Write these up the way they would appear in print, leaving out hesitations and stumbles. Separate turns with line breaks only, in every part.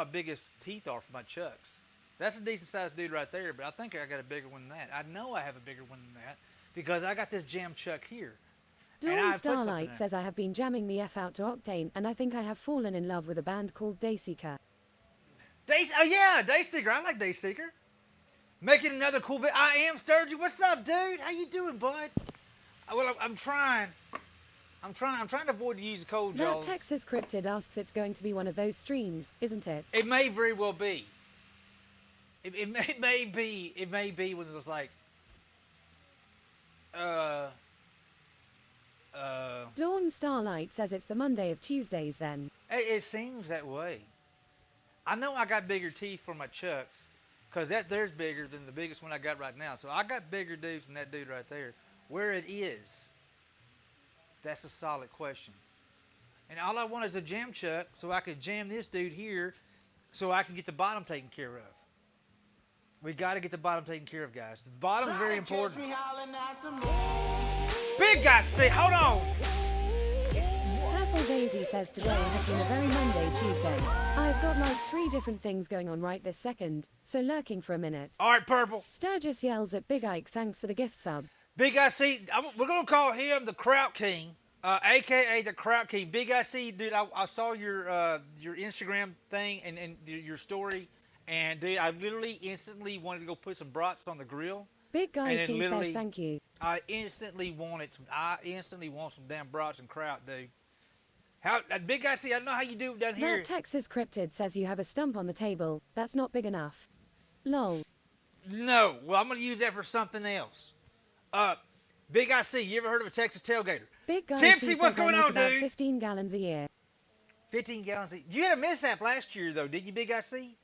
my biggest teeth are for my chucks. That's a decent sized dude right there, but I think I got a bigger one than that. I know I have a bigger one than that because I got this jam chuck here.
Dawn Starlight says I have been jamming the F out to Octane, and I think I have fallen in love with a band called Dayseeker.
Oh yeah, Dayseeker. I like Dayseeker. Making another cool video. I am Sturgy. What's up, dude? How you doing, bud? Well, I'm trying. I'm trying to avoid to use the cold jaws.
That Texas Cryptid asks it's going to be one of those streams, isn't it?
It may very well be. It may be when it was like.
Dawn Starlight says it's the Monday of Tuesdays then.
It seems that way. I know I got bigger teeth for my chucks, because there's bigger than the biggest one I got right now. So I got bigger dudes than that dude right there. Where it is, that's a solid question. And all I want is a jam chuck so I can jam this dude here so I can get the bottom taken care of. We got to get the bottom taken care of, guys. The bottom is very important. Big guy, say, hold on.
Purple Daisy says today has been a very Monday, Tuesday. I've got like 3 different things going on right this second, so lurking for a minute.
All right, Purple.
Sturgis yells at Big Ike, thanks for the gift sub.
Big Guy C, we're going to call him the Kraut King, a.k.a. the Kraut King. Big Guy C, dude, I saw your Instagram thing and your story, and, dude, I literally instantly wanted to go put some brats on the grill.
Big Guy C says thank you.
I instantly want some damn brats and kraut, dude. Big Guy C, I don't know how you do it down here.
That Texas Cryptid says you have a stump on the table. That's not big enough. Lol.
No, well, I'm going to use that for something else. Big Guy C, you ever heard of a Texas tailgater?
Big Guy
Tipsy,
C
what's
says
going
I make
on,
about
dude?
15 gallons a year.
15 gallons a year. You had a mishap last year, though, didn't you, Big Guy C?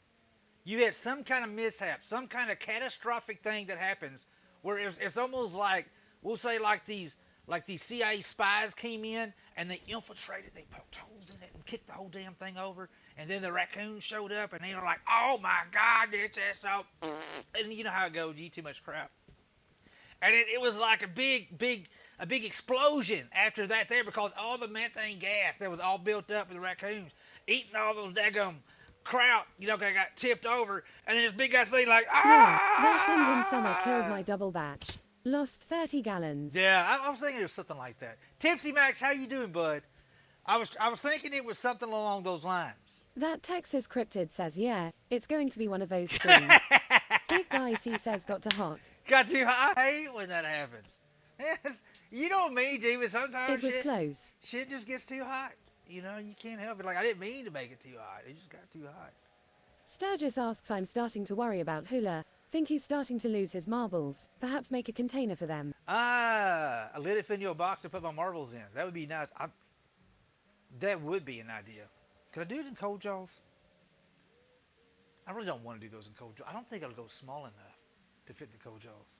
You had some kind of mishap, some kind of catastrophic thing that happens where it's almost like, we'll say like these CIA spies came in and they infiltrated, they poked holes in it and kicked the whole damn thing over, and then the raccoons showed up and they were like, oh my God, it's so, and you know how it goes, you eat too much crap. And it was like a big explosion after that there because all the methane gas that was all built up with the raccoons eating all those daggum kraut, got tipped over, and then this big guy saying like, ah!
Yeah, that wind in summer killed my double batch. Lost 30 gallons.
Yeah, I was thinking it was something like that. Tipsy Max, how you doing, bud? I was thinking it was something along those lines.
That Texas Cryptid says, yeah, it's going to be one of those streams. Big Guy C says got to hot.
Got too hot? I hate when that happens. You know me, dude, but sometimes
it was close.
Shit just gets too hot. You can't help it. Like, I didn't mean to make it too hot. It just got too hot.
Sturgis asks, I'm starting to worry about Hula. Think he's starting to lose his marbles. Perhaps make a container for them.
I lit it in your box and put my marbles in. That would be nice. That would be an idea. Could I do it in cold jaws? I really don't want to do those in cold jaws. I don't think it'll go small enough to fit the cold jaws.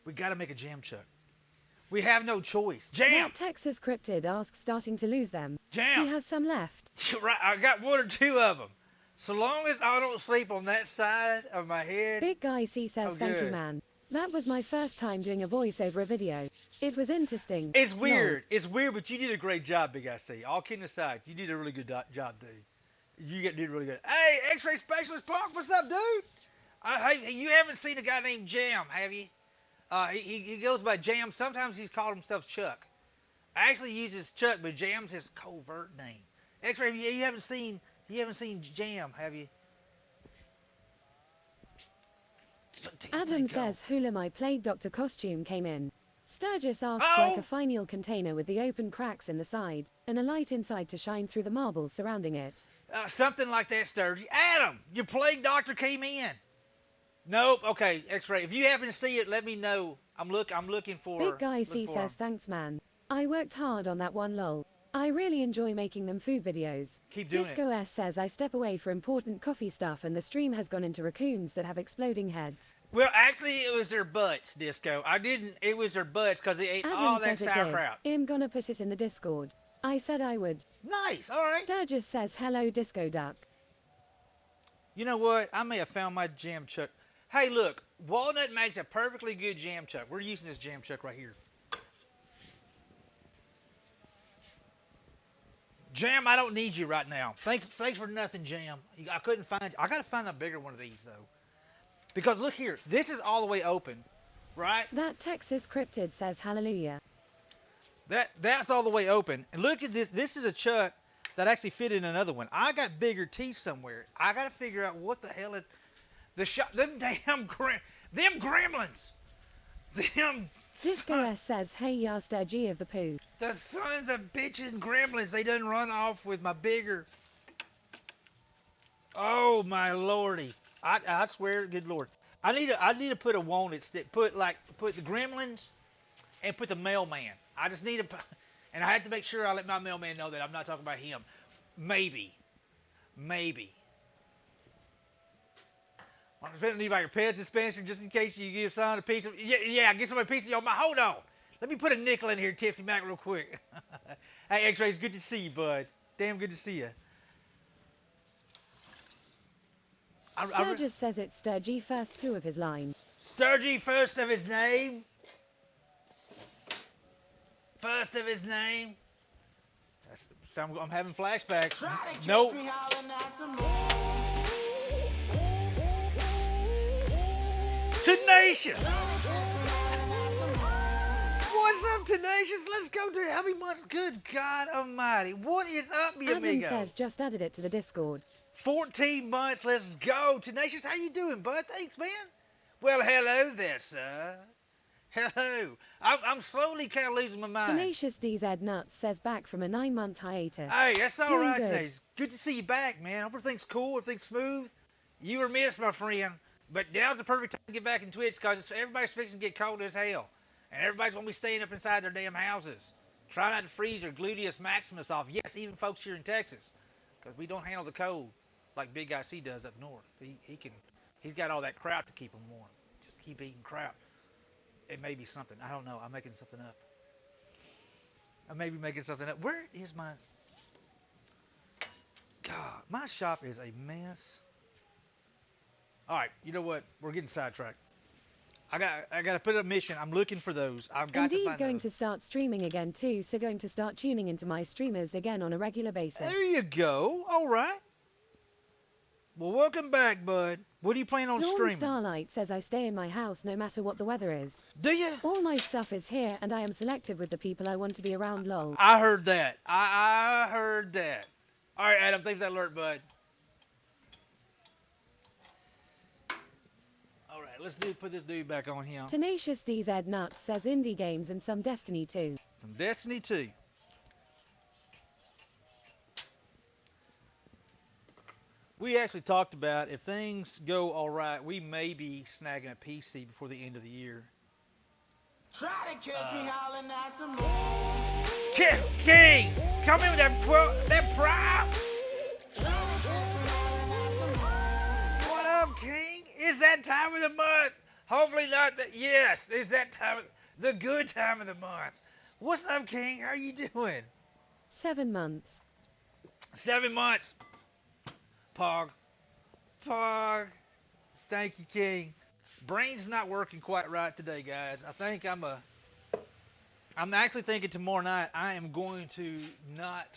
We got to make a jam chuck. We have no choice. Jam!
That Texas Cryptid asks, starting to lose them.
Jam!
He has some left.
Right, I got 1 or 2 of them. So long as I don't sleep on that side of my head.
Big Guy C says, thank you, man. That was my first time doing a voice over a video. It was interesting.
It's weird. No. It's weird, but you did a great job, Big Guy C. All kidding aside, you did a really good job, dude. You did really good. Hey, X-Ray Specialist Punk, what's up, dude? Hey, you haven't seen a guy named Jam, have you? He goes by Jam. Sometimes he's called himself Chuck. I actually uses Chuck, but Jam's his covert name. X-Ray, you haven't seen Jam, have you?
Adam says Hula my Plague Doctor costume came in. Sturgis asks like a finial container with the open cracks in the side and a light inside to shine through the marbles surrounding it.
Something like that, Sturgis. Adam, your Plague Doctor came in. Nope. Okay, X-Ray. If you happen to see it, let me know. I'm looking for.
Big Guy C says thanks, man. I worked hard on that one, lol. I really enjoy making them food videos.
Keep doing
Disco S says I step away for important coffee stuff and the stream has gone into raccoons that have exploding heads.
Well, actually, it was their butts, Disco. It was their butts because they ate all that sauerkraut.
I'm gonna put it in the Discord. I said I would.
Nice, all right.
Sturgis says hello, Disco Duck.
You know what? I may have found my jam chuck. Hey, look, Walnut makes a perfectly good jam chuck. We're using this jam chuck right here. Jam, I don't need you right now. Thanks for nothing, Jam. I couldn't find you. I got to find a bigger one of these, though. Because look here. This is all the way open, right?
That Texas cryptid says hallelujah.
That's all the way open. And look at this. This is a chuck that actually fit in another one. I got bigger teeth somewhere. I got to figure out what the hell it... Them gremlins. Them...
Disco S says, hey, ya Sturgy of the poo.
The sons of bitches gremlins, they done run off with my bigger. Oh my lordy! I swear, good lord, I need to put a wanted stick. Put the gremlins, and put the mailman. I just need to, and I have to make sure I let my mailman know that I'm not talking about him. Maybe. I'm just leave out your pets dispenser just in case you give someone a piece of... Yeah, get somebody a piece of your mind. Hold on. Let me put a nickel in here, Tipsy Mac, real quick. Hey, X-Rays, good to see you, bud. Damn good to see you.
Sturgis says it's Sturgy first poo of his line.
Sturgy first of his name. First of his name. I'm having flashbacks. Nope. Tenacious! What's up, Tenacious? Let's go to how many months? Good God Almighty. What is up, mi amigo?
Adam says just added it to the Discord.
14 months, let's go. Tenacious, how you doing, bud? Thanks, man. Well, hello there, sir. Hello. I'm slowly kind of losing my mind.
Tenacious DZ Nuts says back from a 9-month hiatus.
Hey, that's all right,
good.
Tenacious. Good to see you back, man. Hope everything's cool, everything's smooth. You were missed, my friend. But now's the perfect time to get back in Twitch because everybody's fixing to get cold as hell. And everybody's going to be staying up inside their damn houses. Try not to freeze your gluteus maximus off. Yes, even folks here in Texas. Because we don't handle the cold like Big Guy C does up north. He's got all that crap to keep him warm. Just keep eating crap. It may be something. I don't know. I'm making something up. I may be making something up. Where is my... God, my shop is a mess. All right, you know what? We're getting sidetracked. I got to put a mission. I'm looking for those. I've got to
Indeed,
find
going
those.
to start streaming again too, so going to start tuning into my streamers again on a regular basis.
There you go. All right. Well, welcome back, bud. What do you plan on
Dawn
streaming?
Starlight says I stay in my house no matter what the weather is.
Do you?
All my stuff is here, and I am selective with the people I want to be around. Lol.
I heard that. I heard that. All right, Adam. Thanks for that alert, bud. All right, let's put this dude back on him.
Tenacious DZ Nuts says indie games and some Destiny 2.
Some Destiny 2. We actually talked about if things go all right, we may be snagging a PC before the end of the year.
Try to catch me howling at the moon.
King, come in with that prop. What up, King? Is that time of the month? Hopefully not. Yes, it's that time, the good time of the month. What's up, King? How are you doing?
7 months.
7 months. Pog. Thank you, King. Brain's not working quite right today, guys. I think I'm actually thinking tomorrow night I am going to not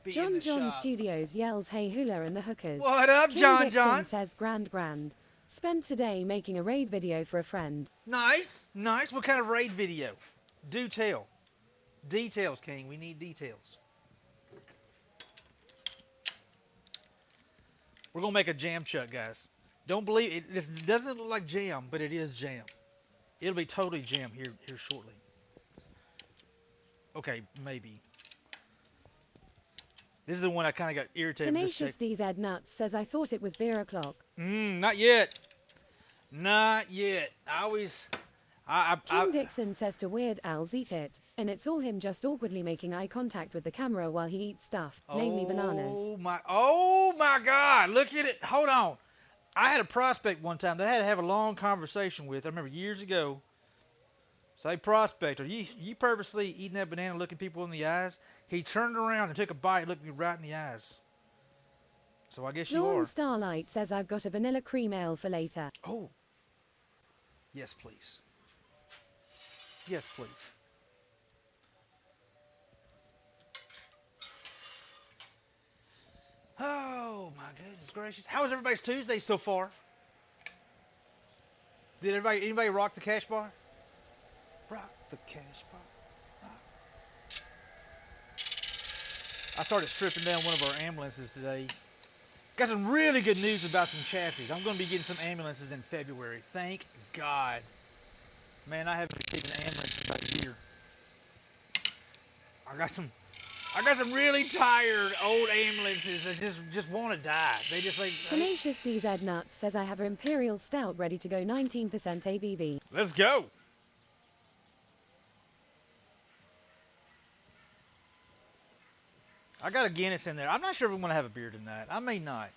be in the
John
shop.
Studios yells hey hula and the hookers.
What up,
King
John
Dixon
John?
says grand. Spent today making a raid video for a friend.
Nice. What kind of raid video? Do tell. Details, King. We need details. We're going to make a jam chuck, guys. Don't believe it. This doesn't look like jam, but it is jam. It'll be totally jam here shortly. Okay, maybe. This is the one I kind of got irritated with.
Tenacious DZ Nuts says I thought it was beer o'clock.
Not yet. Not yet.
King Dixon says to Weird Al's eat it, and it's all him just awkwardly making eye contact with the camera while he eats stuff, namely bananas.
Oh my God! Look at it. Hold on. I had a prospect one time that I had to have a long conversation with. I remember years ago. Say, prospector, you purposely eating that banana, looking people in the eyes? He turned around and took a bite, looked me right in the eyes. So I guess you
Dawn
are.
Starlight says I've got a vanilla cream ale for later.
Oh. Yes, please. Yes, please. Oh my goodness gracious! How was everybody's Tuesday so far? Did anybody rock the cash bar? Rock the cash bar. Rock. I started stripping down one of our ambulances today. Got some really good news about some chassis. I'm going to be getting some ambulances in February. Thank God. Man, I haven't taken an ambulance in about a year. I got some really tired old ambulances that just want to die. They just like.
Tenacious DZ Nuts says I have an Imperial Stout ready to go 19% ABV.
Let's go. I got a Guinness in there. I'm not sure if I'm going to have a beer tonight. I may not.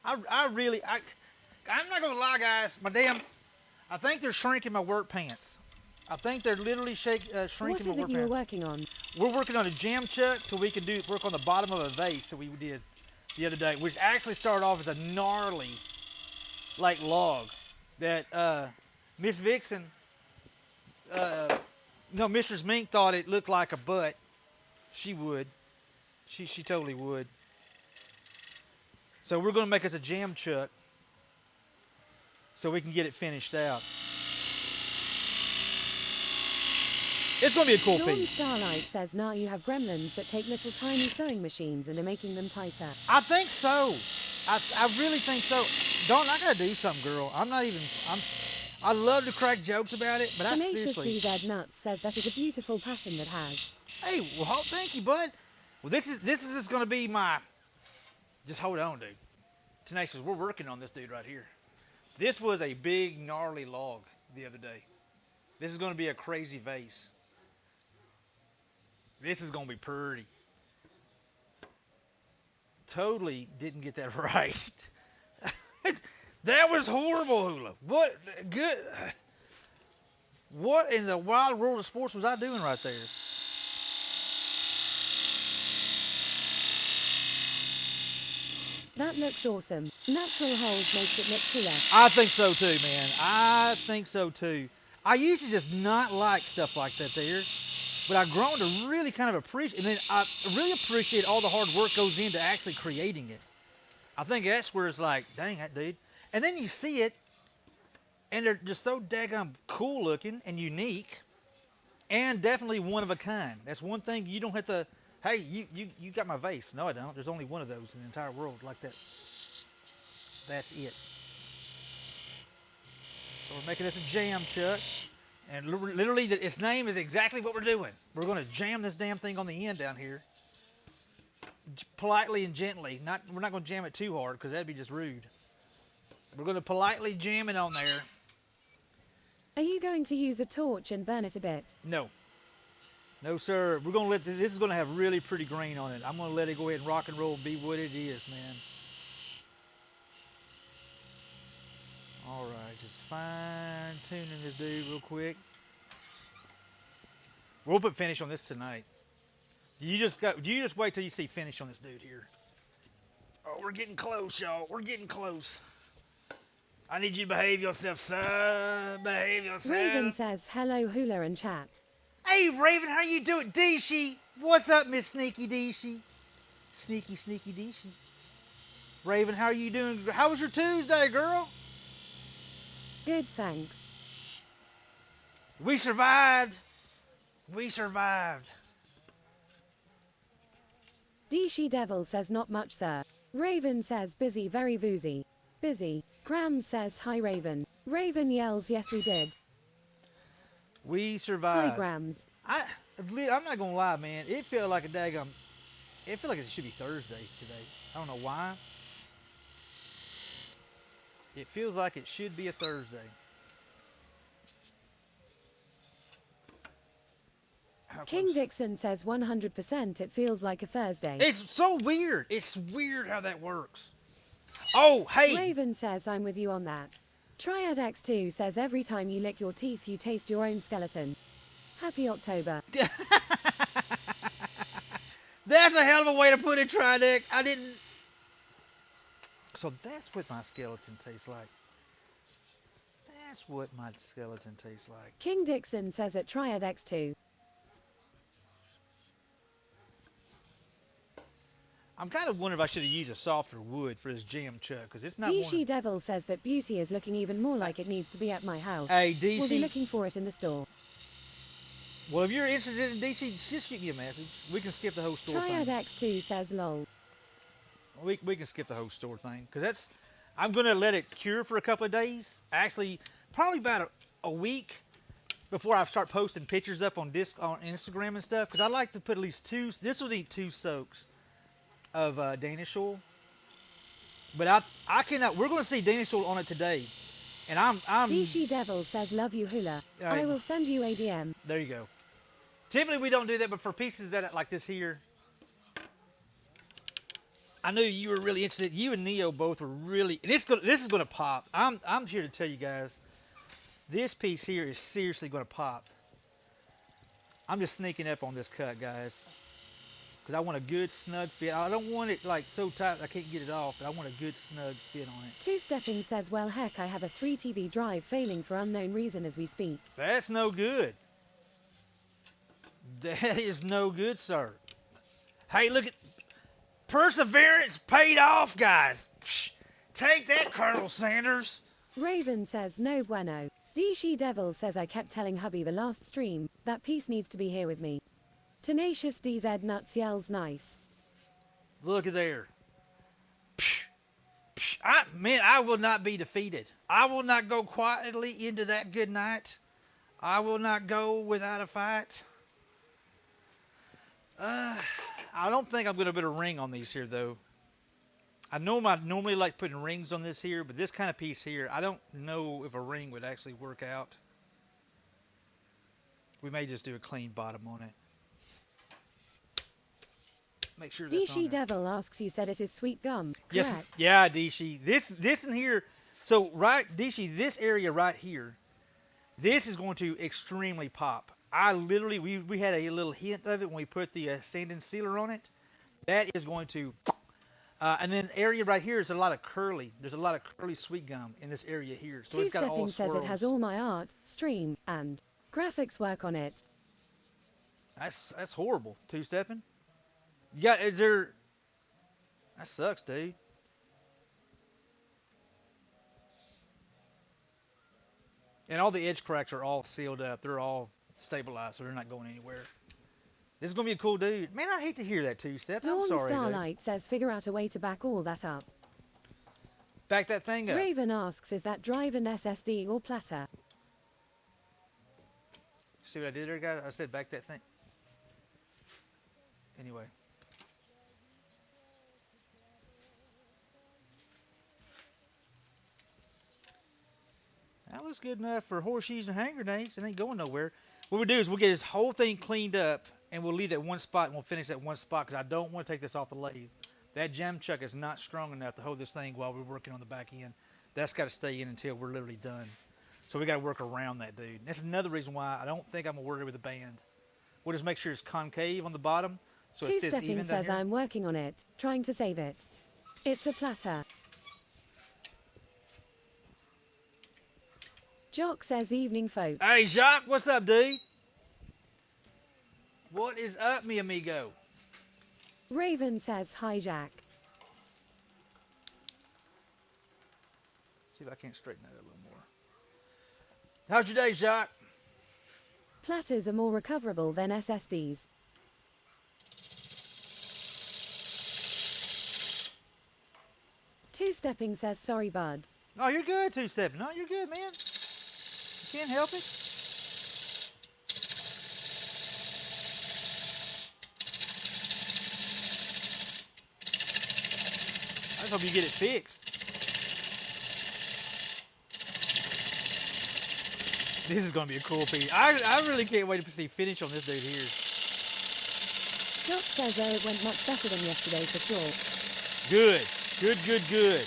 I'm not going to lie, guys. I think they're shrinking my work pants. I think they're literally shrinking my work pants.
What is it you were working on?
We're working on a jam chuck so we can work on the bottom of a vase that we did the other day, which actually started off as a gnarly, like, log that Miss Vixen, no, Mistress Mink thought it looked like a butt. She would. She totally would. So we're going to make us a jam chuck so we can get it finished out. It's going to be a cool
Dawn
piece.
Starlight says, nah, you have gremlins that take little tiny sewing machines and are making them tighter.
I think so. I really think so. Dawn, I got to do something, girl. I love to crack jokes about it, but
Tenacious
seriously.
DZ Nuts says that is a beautiful pattern that has.
Hey, well, thank you, bud. Well, this is just going to be my. Just hold on, dude. Tenacious, we're working on this dude right here. This was a big, gnarly log the other day. This is going to be a crazy vase. This is going to be pretty. Totally didn't get that right. That was horrible, Hula. What in the wild world of sports was I doing right there?
That looks awesome. Natural holes makes it look cooler.
I think so too, man. I think so too. I used to just not like stuff like that there, but I've grown to really kind of appreciate, and then I really appreciate all the hard work goes into actually creating it. I think that's where it's like, dang that dude. And then you see it, and they're just so daggone cool looking and unique, and definitely one of a kind. That's one thing you don't have to. Hey, you got my vase. No, I don't. There's only one of those in the entire world like that. That's it. So we're making this a jam chuck. And literally, its name is exactly what we're doing. We're going to jam this damn thing on the end down here. Politely and gently. We're not going to jam it too hard because that'd be just rude. We're going to politely jam it on there.
Are you going to use a torch and burn it a bit?
No. No, sir. We're going to let this is going to have really pretty grain on it. I'm going to let it go ahead and rock and roll and be what it is, man. All right, just fine-tuning this dude real quick. We'll put finish on this tonight. You just wait till you see finish on this dude here. Oh, we're getting close, y'all. We're getting close. I need you to behave yourself, son. Behave yourself.
Raven says, hello, Hula and chat.
Hey, Raven, how you doing? Deeshy. What's up, Miss Sneaky Deeshy? Sneaky Deeshy. Raven, how are you doing? How was your Tuesday, girl?
Good, thanks.
We survived. We survived.
Deeshy Devil says not much, sir. Raven says busy, very woozy. Busy. Graham says hi, Raven. Raven yells, yes we did.
We survived.
Hi, Grams.
I'm not gonna lie, man. It felt like a daggum. It felt like it should be Thursday today. I don't know why. It feels like it should be a Thursday.
King Dixon says 100% it feels like a Thursday.
It's so weird. It's weird how that works. Oh, hey.
Raven says I'm with you on that. Triad X2 says every time you lick your teeth you taste your own skeleton. Happy October.
That's a hell of a way to put it, Tridex. I didn't. So that's what my skeleton tastes like. That's what my skeleton tastes like.
King Dixon says at Triad X2.
I'm kind of wondering if I should have used a softer wood for this jam chuck because it's not.
DC Devil says that beauty is looking even more like it needs to be at my house.
Hey, DC.
We'll be looking for it in the store.
Well, if you're interested in DC, just shoot me a message. We can skip the whole store
Triad
thing.
X2 says lol.
We can skip the whole store thing because that's. I'm gonna let it cure for a couple of days. Actually, probably about a week before I start posting pictures up on Instagram and stuff. Because I like to put at least 2. This will need 2 soaks of Danish oil. But I cannot. We're gonna see Danish oil on it today, and I'm.
DC Devil says love you hula.
Right.
I will send you a DM.
There you go. Typically we don't do that, but for pieces that like this here, I knew you were really interested. You and Neo both were really. And this is gonna pop. I'm here to tell you guys, this piece here is seriously gonna pop. I'm just sneaking up on this cut, guys, because I want a good snug fit. I don't want it like so tight I can't get it off, but I want a good snug fit on it.
Two Stepping says, well heck, I have a 3TB drive failing for unknown reason as we speak.
That's no good. That is no good, sir. Hey, look at perseverance paid off, guys. Psh, take that, Colonel Sanders.
Raven says no bueno. DC Devil says I kept telling hubby the last stream, that piece needs to be here with me. Tenacious DZ Nuts yells nice.
Look at there. Psh, psh, I will not be defeated. I will not go quietly into that good night. I will not go without a fight. I don't think I'm going to put a ring on these here, though. I know I normally like putting rings on this here, but this kind of piece here, I don't know if a ring would actually work out. We may just do a clean bottom on it. Make sure that's on
DC
there.
Devil asks you said it is sweet gum.
Yes,
Correct.
yeah, DC. This in here, so right, DC, this area right here, this is going to extremely pop. I literally, we had a little hint of it when we put the sand and sealer on it. That is going to, and then area right here is a lot of curly. There's a lot of curly sweet gum in this area here. So
Two
it's got all
Stepping says it has
swirls.
all my art, stream, and graphics work on it.
That's horrible. Two stepping. Yeah, is there? That sucks, dude. And all the edge cracks are all sealed up. They're all stabilized, so they're not going anywhere. This is gonna be a cool dude. Man, I hate to hear that two step. I'm
Dawn
sorry, dude.
Starlight says figure out a way to back all that up.
Back that thing up.
Raven asks is that drive an SSD or platter?
See what I did there, guys? I said back that thing. Anyway. That looks good enough for horseshoes and hand grenades. It ain't going nowhere. What we do is we'll get this whole thing cleaned up, and we'll leave that one spot, and we'll finish that one spot, because I don't want to take this off the lathe. That jam chuck is not strong enough to hold this thing while we're working on the back end. That's got to stay in until we're literally done. So we got to work around that, dude. That's another reason why I don't think I'm going to worry with the band. We'll just make sure it's concave on the bottom, so
Two
it sits
Stepping
even down
says
here.
I'm working on it, trying to save it. It's a platter. Jock says evening folks.
Hey, Jacques, what's up, dude? What is up, mi amigo?
Raven says hi Jack.
See if I can't straighten that up a little more. How's your day, Jacques?
Platters are more recoverable than SSDs. Two Stepping says sorry bud.
Oh, you're good, 2-7. No, you're good, man. You can't help it. I just hope you get it fixed. This is going to be a cool piece. I really can't wait to see finish on this dude here.
Jock says it went much better than yesterday for sure.
Good. Good, good, good.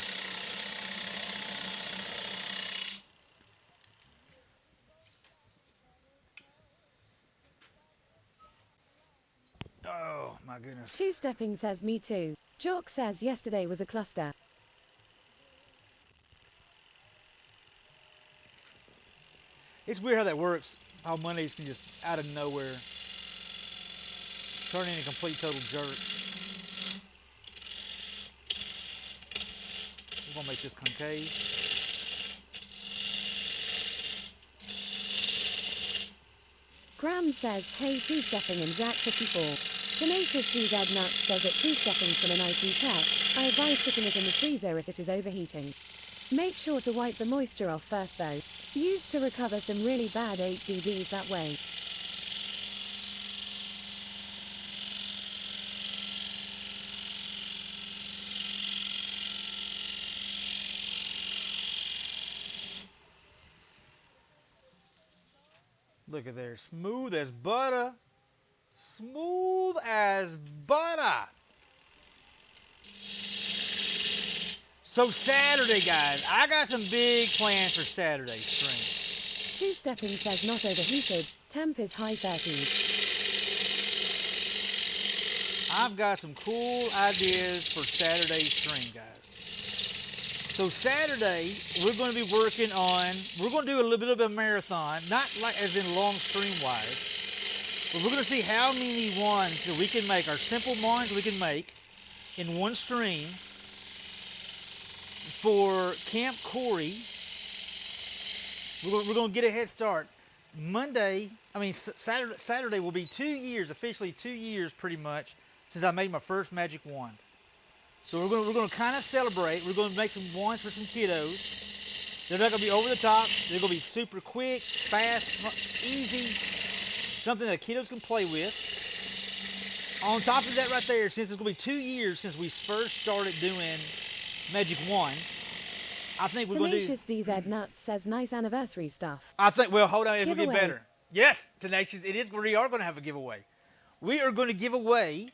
Oh, my goodness.
Two Stepping says me too. Jock says yesterday was a cluster.
It's weird how that works. How Mondays can just out of nowhere turn into a complete total jerk. gonna make this concave.
Graham says, hey, two-stepping and Jack 54. Tenacious DZ Nuts says it two-stepping from an IT tech. I advise putting it in the freezer if it is overheating. Make sure to wipe the moisture off first though. Used to recover some really bad HDDs that way.
Look at there, smooth as butter. Smooth as butter. So Saturday, guys, I got some big plans for Saturday's stream.
Two-stepping says not overheated. Temp is high 30s.
I've got some cool ideas for Saturday's stream, guys. So Saturday, we're going to be working on, we're going to do a little bit of a marathon, not like as in long stream wise, but we're going to see how many ones that we can make, our simple ones we can make in one stream for Camp Corey. We're going to get a head start. Saturday will be 2 years, officially 2 years pretty much, since I made my first magic wand. So we're going to kind of celebrate. We're going to make some wands for some kiddos. They're not going to be over the top. They're going to be super quick, fast, easy, something that kiddos can play with. On top of that right there, since it's going to be 2 years since we first started doing magic wands, I think we're going to do...
Tenacious DZ Nuts says nice anniversary stuff.
I think, well, hold on, it'll get
Giveaway.
better. Yes, Tenacious, it is. We are going to have a giveaway. We are going to give away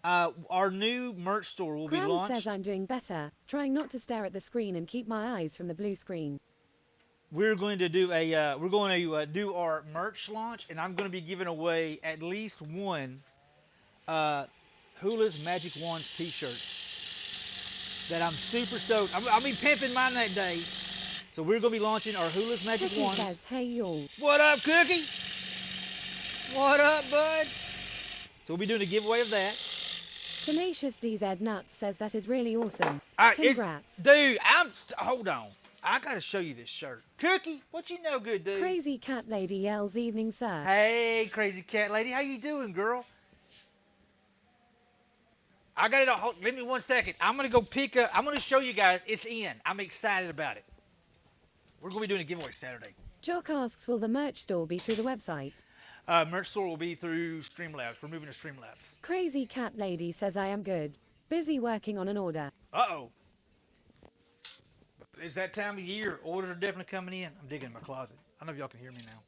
our new merch store will be
Graham
launched.
says I'm doing better, trying not to stare at the screen and keep my eyes from the blue screen.
We're going to do do our merch launch, and I'm going to be giving away at least one Hula's Magic Wands t-shirts that I'm super stoked. I'll be pimping mine that day. So we're going to be launching our Hula's Magic
Cookie
Wands.
says, hey y'all.
What up, Cookie? What up, bud? So we'll be doing a giveaway of that.
Tenacious DZ Nuts says that is really awesome.
All right,
Congrats.
dude, hold on. I got to show you this shirt. Cookie, what you know good, dude?
Crazy Cat Lady yells evening sir.
Hey, Crazy Cat Lady, how you doing, girl? I got it all. Give me 1 second. I'm going to go pick up. I'm going to show you guys. It's in. I'm excited about it. We're going to be doing a giveaway Saturday.
Jock asks, will the merch store be through the website?
Merch store will be through Streamlabs. We're moving to Streamlabs.
Crazy Cat Lady says I am good. Busy working on an order.
Uh-oh. It's that time of year. Orders are definitely coming in. I'm digging in my closet. I don't know if y'all can hear me now.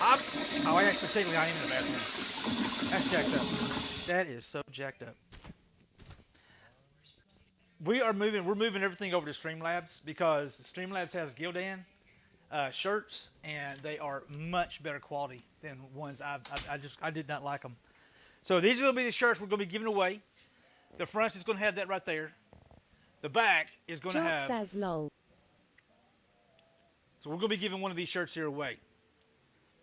I actually technically I am in the bathroom. That's jacked up. That is so jacked up. We're moving everything over to Streamlabs because Streamlabs has Gildan shirts, and they are much better quality than ones I did not like them. So these are going to be the shirts we're going to be giving away. The front is going to have that right there. The back is going to
Jock
have.
says lol.
So we're going to be giving one of these shirts here away.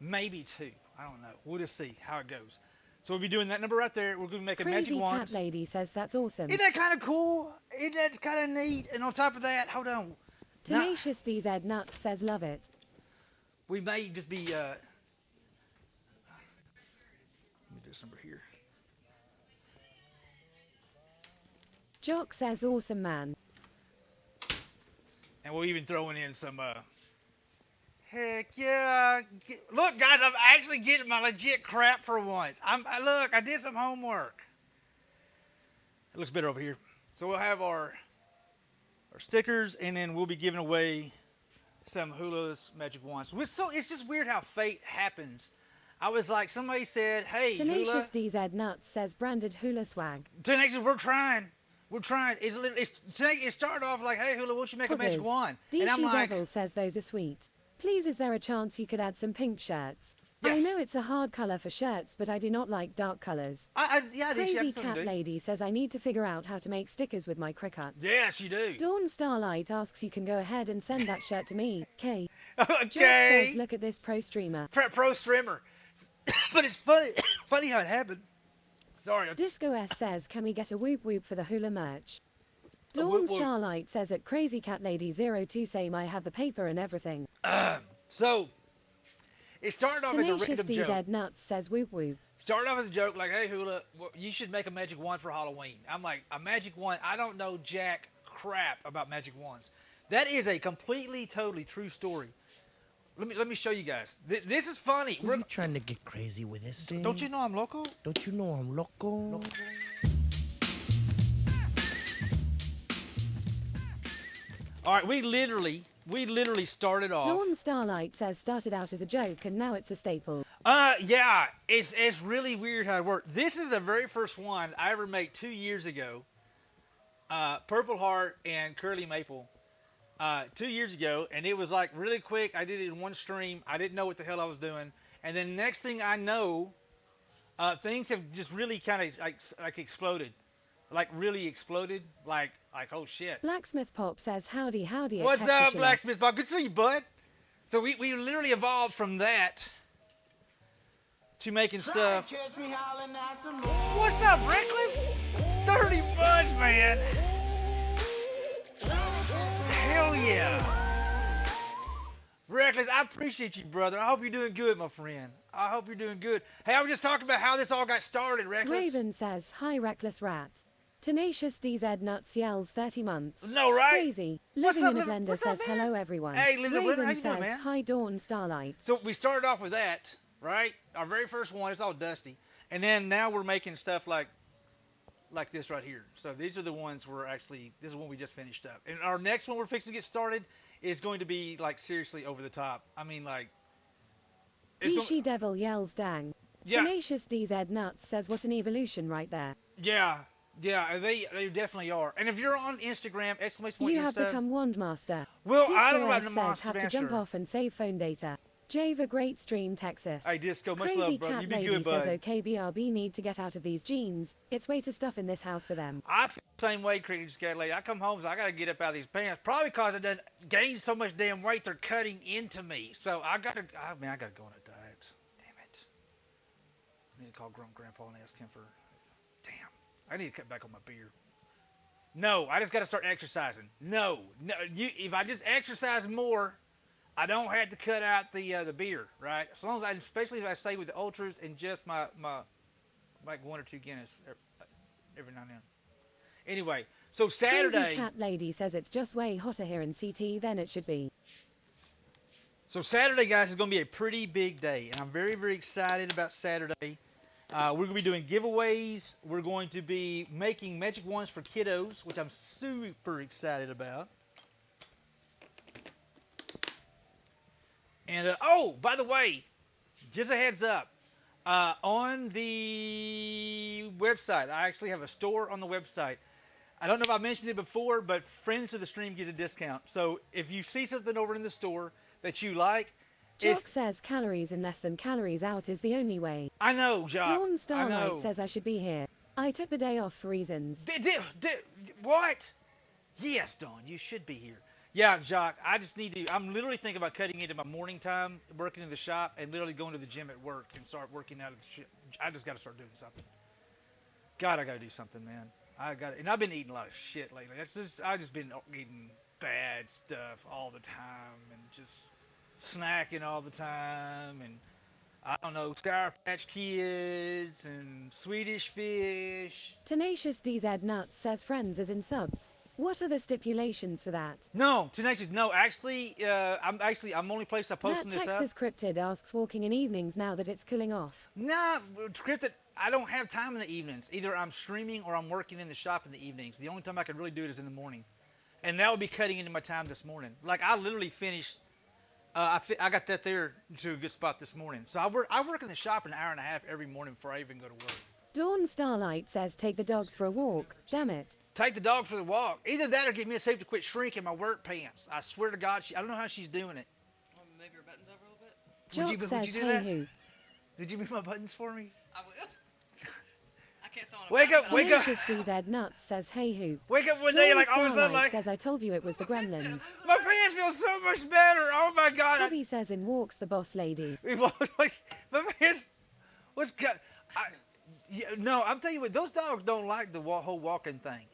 Maybe two. I don't know. We'll just see how it goes. So we'll be doing that number right there. We're going to be making magic
Crazy
wands.
Cat Lady says that's awesome.
Isn't that kind of cool? Isn't that kind of neat? And on top of that, hold on.
Tenacious DZ Nuts says love it.
We may just be. Let me do this number here.
Jock says awesome man.
And we're even throwing in some. Heck yeah! Look, guys, I'm actually getting my legit crap for once. Look, I did some homework. It looks better over here. So we'll have our stickers, and then we'll be giving away some Hula's Magic Wands. It's just weird how fate happens. I was like, somebody said, hey,
Tenacious
Hula.
DZ Nuts says branded Hula swag.
Tenacious, we're trying. We're trying. It started off like, hey, Hula, why don't you make a magic wand? And I'm
DC
like,
Devil says those are sweet. Please, is there a chance you could add some pink shirts?
Yes.
I know it's a hard color for shirts, but I do not like dark colors.
yeah,
Crazy Cat Lady says I need to figure out how to make stickers with my Cricut.
Yes, you do.
Dawn Starlight asks you can go ahead and send that shirt to me. K. Jock
Okay.
says look at this pro streamer.
Pro streamer. But it's funny how it happened. Sorry.
Disco S says, can we get a whoop whoop for the hula merch?
A
Dawn
whoop whoop.
Starlight says at Crazy Cat Lady 02 same I have the paper and everything.
So, it started off as a
Tenacious
random joke.
DZ Nuts says whoop whoop.
Started off as a joke, like, hey, Hula, you should make a magic wand for Halloween. I'm like, a magic wand? I don't know jack crap about magic wands. That is a completely, totally true story. Let me show you guys. This is funny.
Are you trying to get crazy with this thing?
Don't you know I'm local?
Don't you know I'm loco?
All right, we literally started off.
Dawn Starlight says started out as a joke and now it's a staple.
Yeah, it's really weird how it worked. This is the very first one I ever made 2 years ago. Purple Heart and Curly Maple. 2 years ago, and it was like really quick. I did it in one stream. I didn't know what the hell I was doing, and then next thing I know, things have just really kind of like exploded, like really exploded, like oh shit.
Blacksmith Pop says howdy howdy. at
What's up,
Texas
Blacksmith Bob? Good to see you, bud. So we literally evolved from that to making
Try
stuff.
to catch me howling at the moon.
What's up, Reckless? 30 bucks, man. Hell yeah. Reckless, I appreciate you, brother. I hope you're doing good, my friend. I hope you're doing good. Hey, I was just talking about how this all got started, Reckless.
Raven says hi Reckless Rat. Tenacious DZ Nuts yells 30 months.
No, right?
Crazy.
What's
Living
up,
in a Blender
what's
says
up, man?
hello everyone.
Hey, Living in a Blender,
Raven
how you doing,
says
man?
hi Dawn Starlight.
So we started off with that, right? Our very first one, it's all dusty. And then now we're making stuff like this right here. So these are the ones we're actually, this is one we just finished up. And our next one we're fixing to get started is going to be like seriously over the top. I mean like.
Dishi Devil yells dang.
Yeah.
Tenacious DZ Nuts says what an evolution right there.
Yeah, they definitely are. And if you're on Instagram, exclamation point
You have
Insta.
become Wand Master.
Well,
Disco
I don't know about
S
the
says
Monster
have to jump
Master.
off and save phone data. Java Great Stream Texas.
Hey, Disco, much
Crazy
love, bro.
Cat
You be
Lady
good,
says
bud.
okay BRB need to get out of these jeans. It's way to stuff in this house for them.
I feel the same way, Cricket Cat Lady. I come home, so I got to get up out of these pants. Probably because I done gained so much damn weight, they're cutting into me. So I got to, I got to go on a diet. Damn it. I need to call Grandpa and ask him for, damn. I need to cut back on my beer. No, I just got to start exercising. No, if I just exercise more, I don't have to cut out the beer, right? As long as especially if I stay with the ultras and just my like 1 or 2 Guinness every now and then. Anyway, so Saturday.
Crazy Cat Lady says it's just way hotter here in CT than it should be.
So Saturday, guys, is going to be a pretty big day, and I'm very, very excited about Saturday. We're going to be doing giveaways. We're going to be making magic wands for kiddos, which I'm super excited about. And, oh, by the way, just a heads up. On the website, I actually have a store on the website. I don't know if I mentioned it before, but friends of the stream get a discount. So if you see something over in the store that you like,
Jock says calories in less than calories out is the only way.
I know, Jock.
Dawn
I know.
Starlight says I should be here. I took the day off for reasons.
What? Yes, Dawn, you should be here. Yeah, Jacques, I just need to, I'm literally thinking about cutting into my morning time, working in the shop, and literally going to the gym at work and start working out of the shit. I just got to start doing something. God, I got to do something, man. And I've been eating a lot of shit lately. I've just been eating bad stuff all the time and just snacking all the time and I don't know, Sour Patch Kids and Swedish Fish.
Tenacious DZ Nuts says friends as in subs. What are the stipulations for that?
No, Tenacious, no. Actually, I'm only place I posting
That
this up.
Texas Cryptid asks walking in evenings now that it's cooling off.
Nah, Cryptid, I don't have time in the evenings. Either I'm streaming or I'm working in the shop in the evenings. The only time I can really do it is in the morning. And that would be cutting into my time this morning. Like, I literally finished, I got that there to a good spot this morning. So I work in the shop an hour and a half every morning before I even go to work.
Dawn Starlight says take the dogs for a walk. Damn it.
Take the dog for the walk. Either that or get me a safe to quit shrinking my work pants. I swear to God, I don't know how she's doing it.
Want me to move your buttons over a little bit?
Jock
would
says
you do
hey
that?
who.
Did you move my buttons for me?
I will. I can't say on a
Wake
button,
up,
but
wake
I'll-
up.
Tenacious DZ Nuts says hey who.
Wake up one day,
Dawn
like all of a sudden,
Starlight
like,
says I told you it was the gremlins.
my pants feel so much better. Oh my God.
Abby says in walks the boss lady.
My pants, what's got? Yeah, no, I'm telling you what, those dogs don't like the whole walking thing.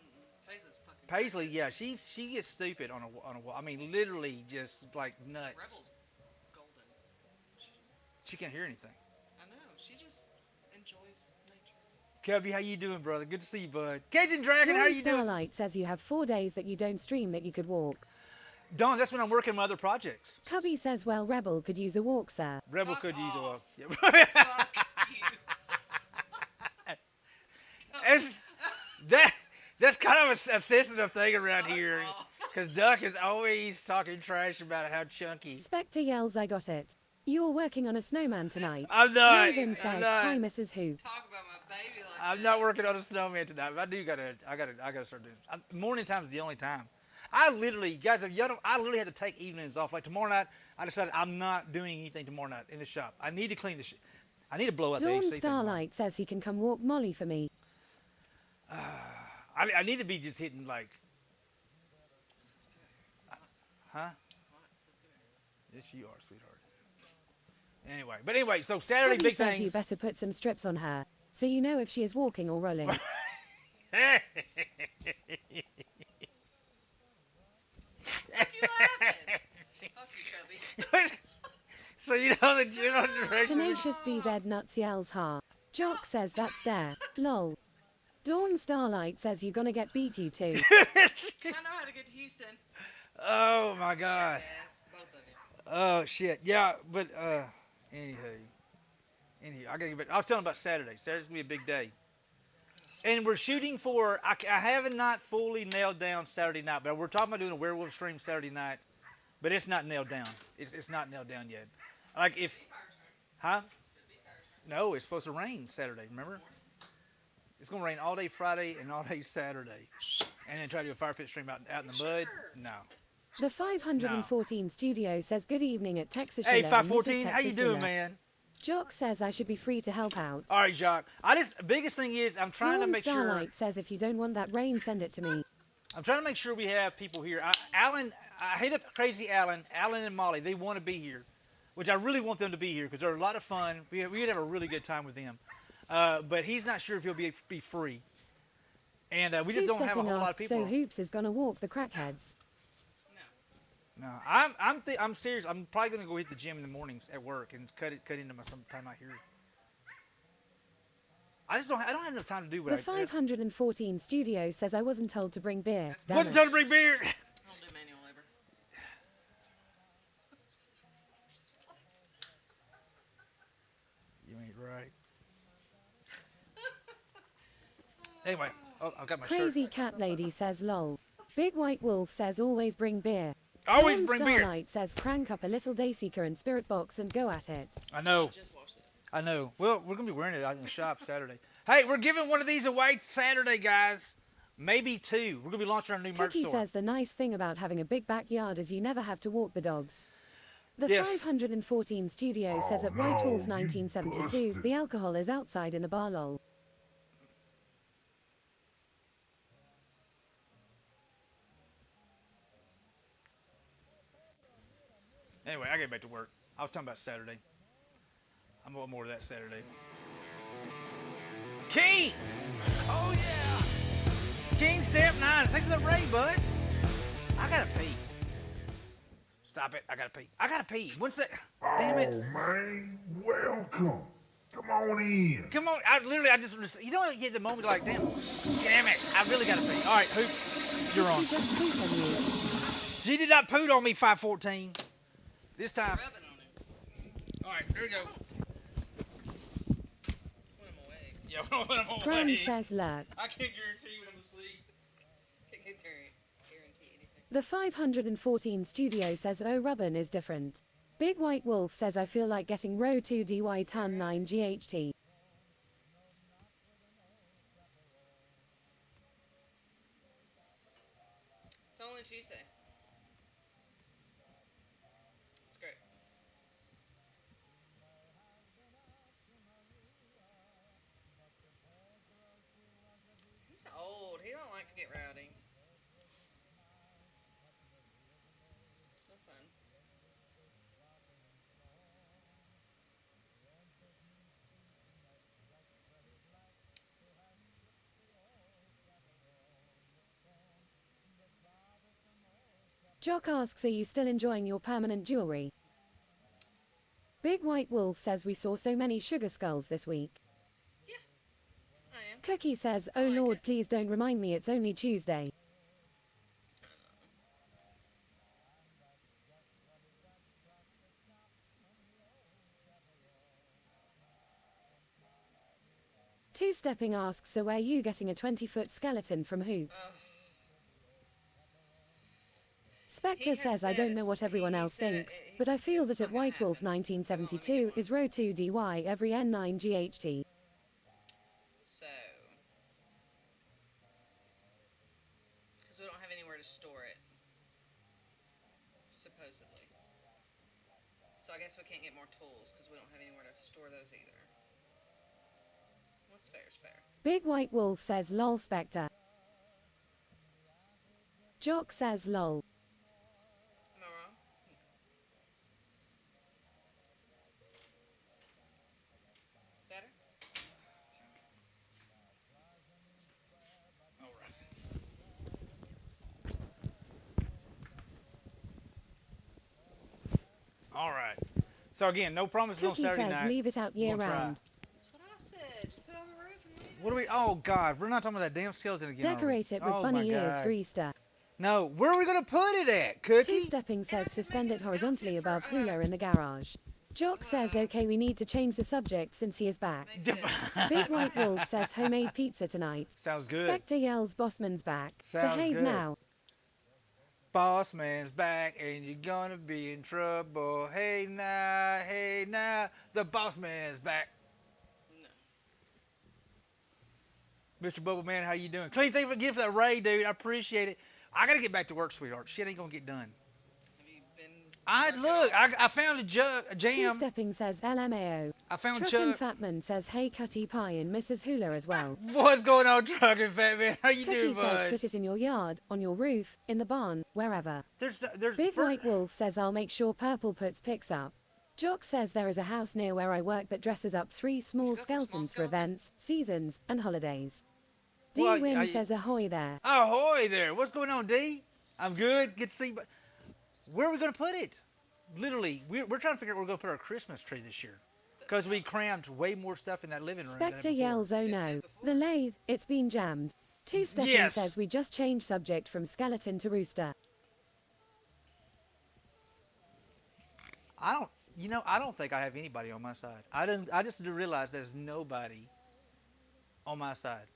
Paisley's fucking.
Paisley,
crackhead.
yeah, she gets stupid on a walk. I mean, literally just like nuts.
Rebel's golden. She just.
She can't hear anything.
I know. She just enjoys nature.
Cubby, how you doing, brother? Good to see you, bud. Cajun Dragon, how
Dawn
you doing?
Starlight says you have 4 days that you don't stream that you could walk.
Dawn, that's when I'm working my other projects.
Cubby says, well, Rebel could use a walk, sir.
Rebel
Fuck
could use a
off.
walk. Yeah.
Fuck you.
It's- that's kind of a sensitive thing around here,
off.
because Duck is always talking trash about how chunky.
Spectre yells, I got it. You're working on a snowman tonight.
I'm not.
Raven
I'm
says,
not.
hi, Mrs. Who.
Talk about my baby like
I'm
that.
not working on a snowman tonight, but I gotta start doing. Morning time is the only time. I literally, guys, if y'all don't, I literally had to take evenings off. Like tomorrow night, I decided I'm not doing anything tomorrow night in the shop. I need to clean the. I need to blow out the
Dawn
AC. thing tomorrow.
Starlight says he can come walk Molly for me.
I need to be just hitting like. Huh? Yes, you are, sweetheart. Anyway, so Saturday,
Cubby
big
says you
things.
better put some strips on her, so you know if she is walking or rolling.
Fuck you laughing. Fuck you, Cubby.
So you know the general direction.
Tenacious DZ Nuts yells ha. Jock says that's dare. Lol. Dawn Starlight says you gonna get beat, you two.
I know how to get to Houston.
Oh my God.
Jackass, both of you.
Oh shit. Yeah, but anywho, I gotta get back. I was telling about Saturday. Saturday's gonna be a big day, and we're shooting for. I haven't not fully nailed down Saturday night, but we're talking about doing a werewolf stream Saturday night, but it's not nailed down. It's not nailed down yet. Like if, huh? No, it's supposed to rain Saturday. Remember? It's gonna rain all day Friday and all day Saturday, and then try to do a fire pit stream out in the mud. No.
The 514 studio says good evening at Texas.
Hey,
Schiller and Mrs.
514, how you
Texas
doing,
Schiller.
man?
Jock says I should be free to help out.
All right, Jacques. Biggest thing is I'm trying to
Dawn
make sure.
Starlight says if you don't want that rain, send it to me.
I'm trying to make sure we have people here. Alan, I hate up crazy Alan and Molly. They want to be here, which I really want them to be here because they're a lot of fun. We would have a really good time with them. But he's not sure if he'll be free, and we just don't have a
Two-stepping
whole lot of
asks,
people.
so Hoops is gonna walk the crackheads.
No.
No, I'm serious. I'm probably gonna go hit the gym in the mornings at work and cut into my some time out here. I don't have enough time to do what
The 514 studio says I wasn't told to bring beer.
That's
Damn
Wasn't
it.
told to bring beer.
I don't do manual labor.
You ain't right. Anyway, I've got my
Crazy
shirt.
cat lady says lol. Big White Wolf says always bring beer.
Always
Dawn
bring beer.
Starlight says crank up a little Dayseeker and Spirit Box and go at it.
I know.
Just watched it.
I know. Well, we're gonna be wearing it out in the shop Saturday. Hey, we're giving one of these away Saturday, guys. Maybe two. We're gonna be launching our new merch
Cookie
store.
says the nice thing about having a big backyard is you never have to walk the dogs. The
Yes.
514 studio says at White Wolf 1972 the alcohol is outside in the bar lol.
Anyway, I get back to work. I was talking about Saturday. I'm going more of that Saturday. King! Oh yeah! King step 9. Thanks for the raid, bud. I gotta pee. Stop it. I gotta pee. I gotta pee. One sec. Damn it.
Oh, man, welcome. Come on in.
Come on. I just, you know, you get the moment like, damn it. I really gotta pee. All right, Hoop, you're on.
She just pooped on you.
She did not poot on me, 514. This time.
Rubbing on him.
All right, here we go.
Put him away.
Yeah, when I'm on
Bram
my
says lurk.
I can't guarantee when I'm asleep.
Can't guarantee anything.
The 514 studio says oh Rubbin is different. Big White Wolf says I feel like getting row 2 dy tan 9 GHT.
It's only Tuesday. It's great. He's old. He don't like to get rowdy. It's no fun.
Jock asks, are you still enjoying your permanent jewelry? Big White Wolf says we saw so many sugar skulls this week.
Yeah, I am.
Cookie says, oh
like
Lord,
it.
please don't remind me it's only Tuesday. Two-Stepping asks, so where are you getting a 20-foot skeleton from Hoops? Spectre
He has
says, I
said
don't know
it's-
what everyone
he
else
said
thinks,
it-
but I feel
it's
that at
not gonna
White Wolf
happen. We're gonna
1972
get
is row 2 DY every N9 GHT.
So, because we don't have anywhere to store it, supposedly. So I guess we can't get more tools because we don't have anywhere to store those either. What's fair is fair.
Big White Wolf says, lol Spectre. Jock says, lol.
Am I wrong? Better?
All right. So again, no promises on
Cookie
Saturday
says,
night.
leave it out year
We'll try.
round.
That's what I said. Just put it on the roof and leave it.
What do we? Oh God, we're not talking about that damn skeleton again. are we?
Decorate it with
Oh,
bunny
my
ears
God.
for Easter.
No, where are we gonna put it at, Cookie?
Two-Stepping says, suspend it horizontally above Hula in the garage. Jock says, okay, we need to change the subject since he is back.
Make this.
Big White Wolf says, homemade pizza tonight.
Sounds good.
Spectre yells, Bossman's back.
Sounds
Behave
good.
now.
Boss man's back and you're gonna be in trouble. Hey now, the boss man's back.
No.
Mr. Bubble Man, how you doing? Clean, thank you again for that raid, dude. I appreciate it. I gotta get back to work, sweetheart. Shit ain't gonna get done.
Have you been?
I found a jam.
Two-Stepping says, LMAO.
I found
Truckin'
Chuck.
Fatman says, hey Cutty Pie and Mrs. Hula as well.
What's going on, Truckin' Fat Man? How you
Cookie
doing,
says,
bud?
put it in your yard, on your roof, in the barn, wherever.
There's
Big White Wolf says, I'll make sure Purple puts pics up. Jock says there is a house near where I work that dresses up 3 small
Go for a small
skeletons for
skeleton.
events, seasons, and holidays.
Well,
D-Win
I-
says ahoy there.
Ahoy there. What's going on, D? I'm good. Good to see you. But where are we going to put it? Literally, we're trying to figure out where we're going to put our Christmas tree this year. Because we crammed way more stuff in that living room. than
Spectre
before.
yells, oh no. The lathe, it's been jammed. Two-Stepping
Yes.
says we just changed subject from skeleton to rooster.
I don't think I have anybody on my side. I just realized there's nobody on my side.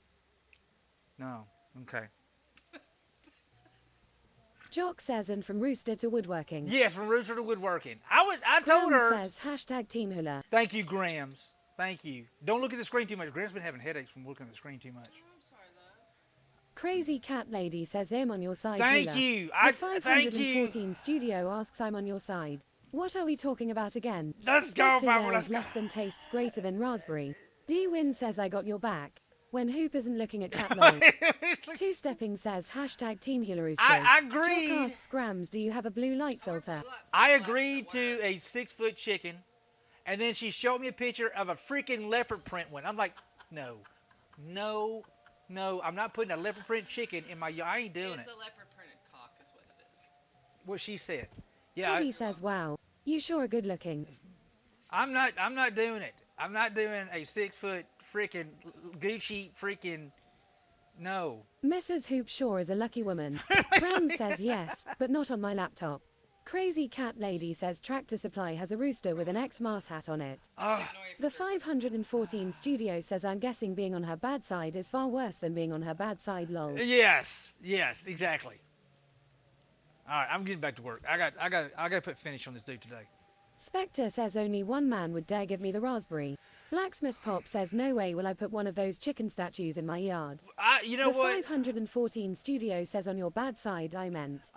No. Okay.
Jock says, and from rooster to woodworking.
Yes, from rooster to woodworking. I told
Graham
her.
says, hashtag Team Hula.
Thank you, Grams. Thank you. Don't look at the screen too much. Graham's been having headaches from looking at the screen too much.
I'm sorry, love.
Crazy Cat Lady says, I'm on your side,
Thank
Hula.
you.
The
Thank you.
514 Studio asks, I'm on your side. What are we talking about again?
Let's go,
Spectre
Papa.
yells,
Let's go.
less than tastes greater than raspberry. D-Win says, I got your back. When Hoop isn't looking at chat lol. Two-Stepping says, hashtag Team Hula Roosters.
I agreed.
Jock asks, Grams, do you have a blue light filter?
I agreed to a 6-foot chicken, and then she showed me a picture of a freaking leopard print one. I'm like, no, I'm not putting a leopard print chicken in my. I ain't doing
It's
it.
a leopard printed cock, is what it is.
What she said. Yeah,
Cookie says, wow, you sure are good looking.
I'm not doing it. I'm not doing a 6-foot freaking Gucci freaking. No.
Mrs. Hoop Shaw is a lucky woman. Brown says yes, but not on my laptop. Crazy Cat Lady says Tractor Supply has a rooster with an X-Mars hat on it.
Ah.
Ignore you for
The
Christmas.
514 Studio says I'm guessing being on her bad side is far worse than being on her bad side lol.
Yes, exactly. All right, I'm getting back to work. I got to put finish on this dude today.
Spectre says only one man would dare give me the raspberry. Blacksmith Pop says no way will I put one of those chicken statues in my yard.
You know
The
what?
514 Studio says on your bad side I meant.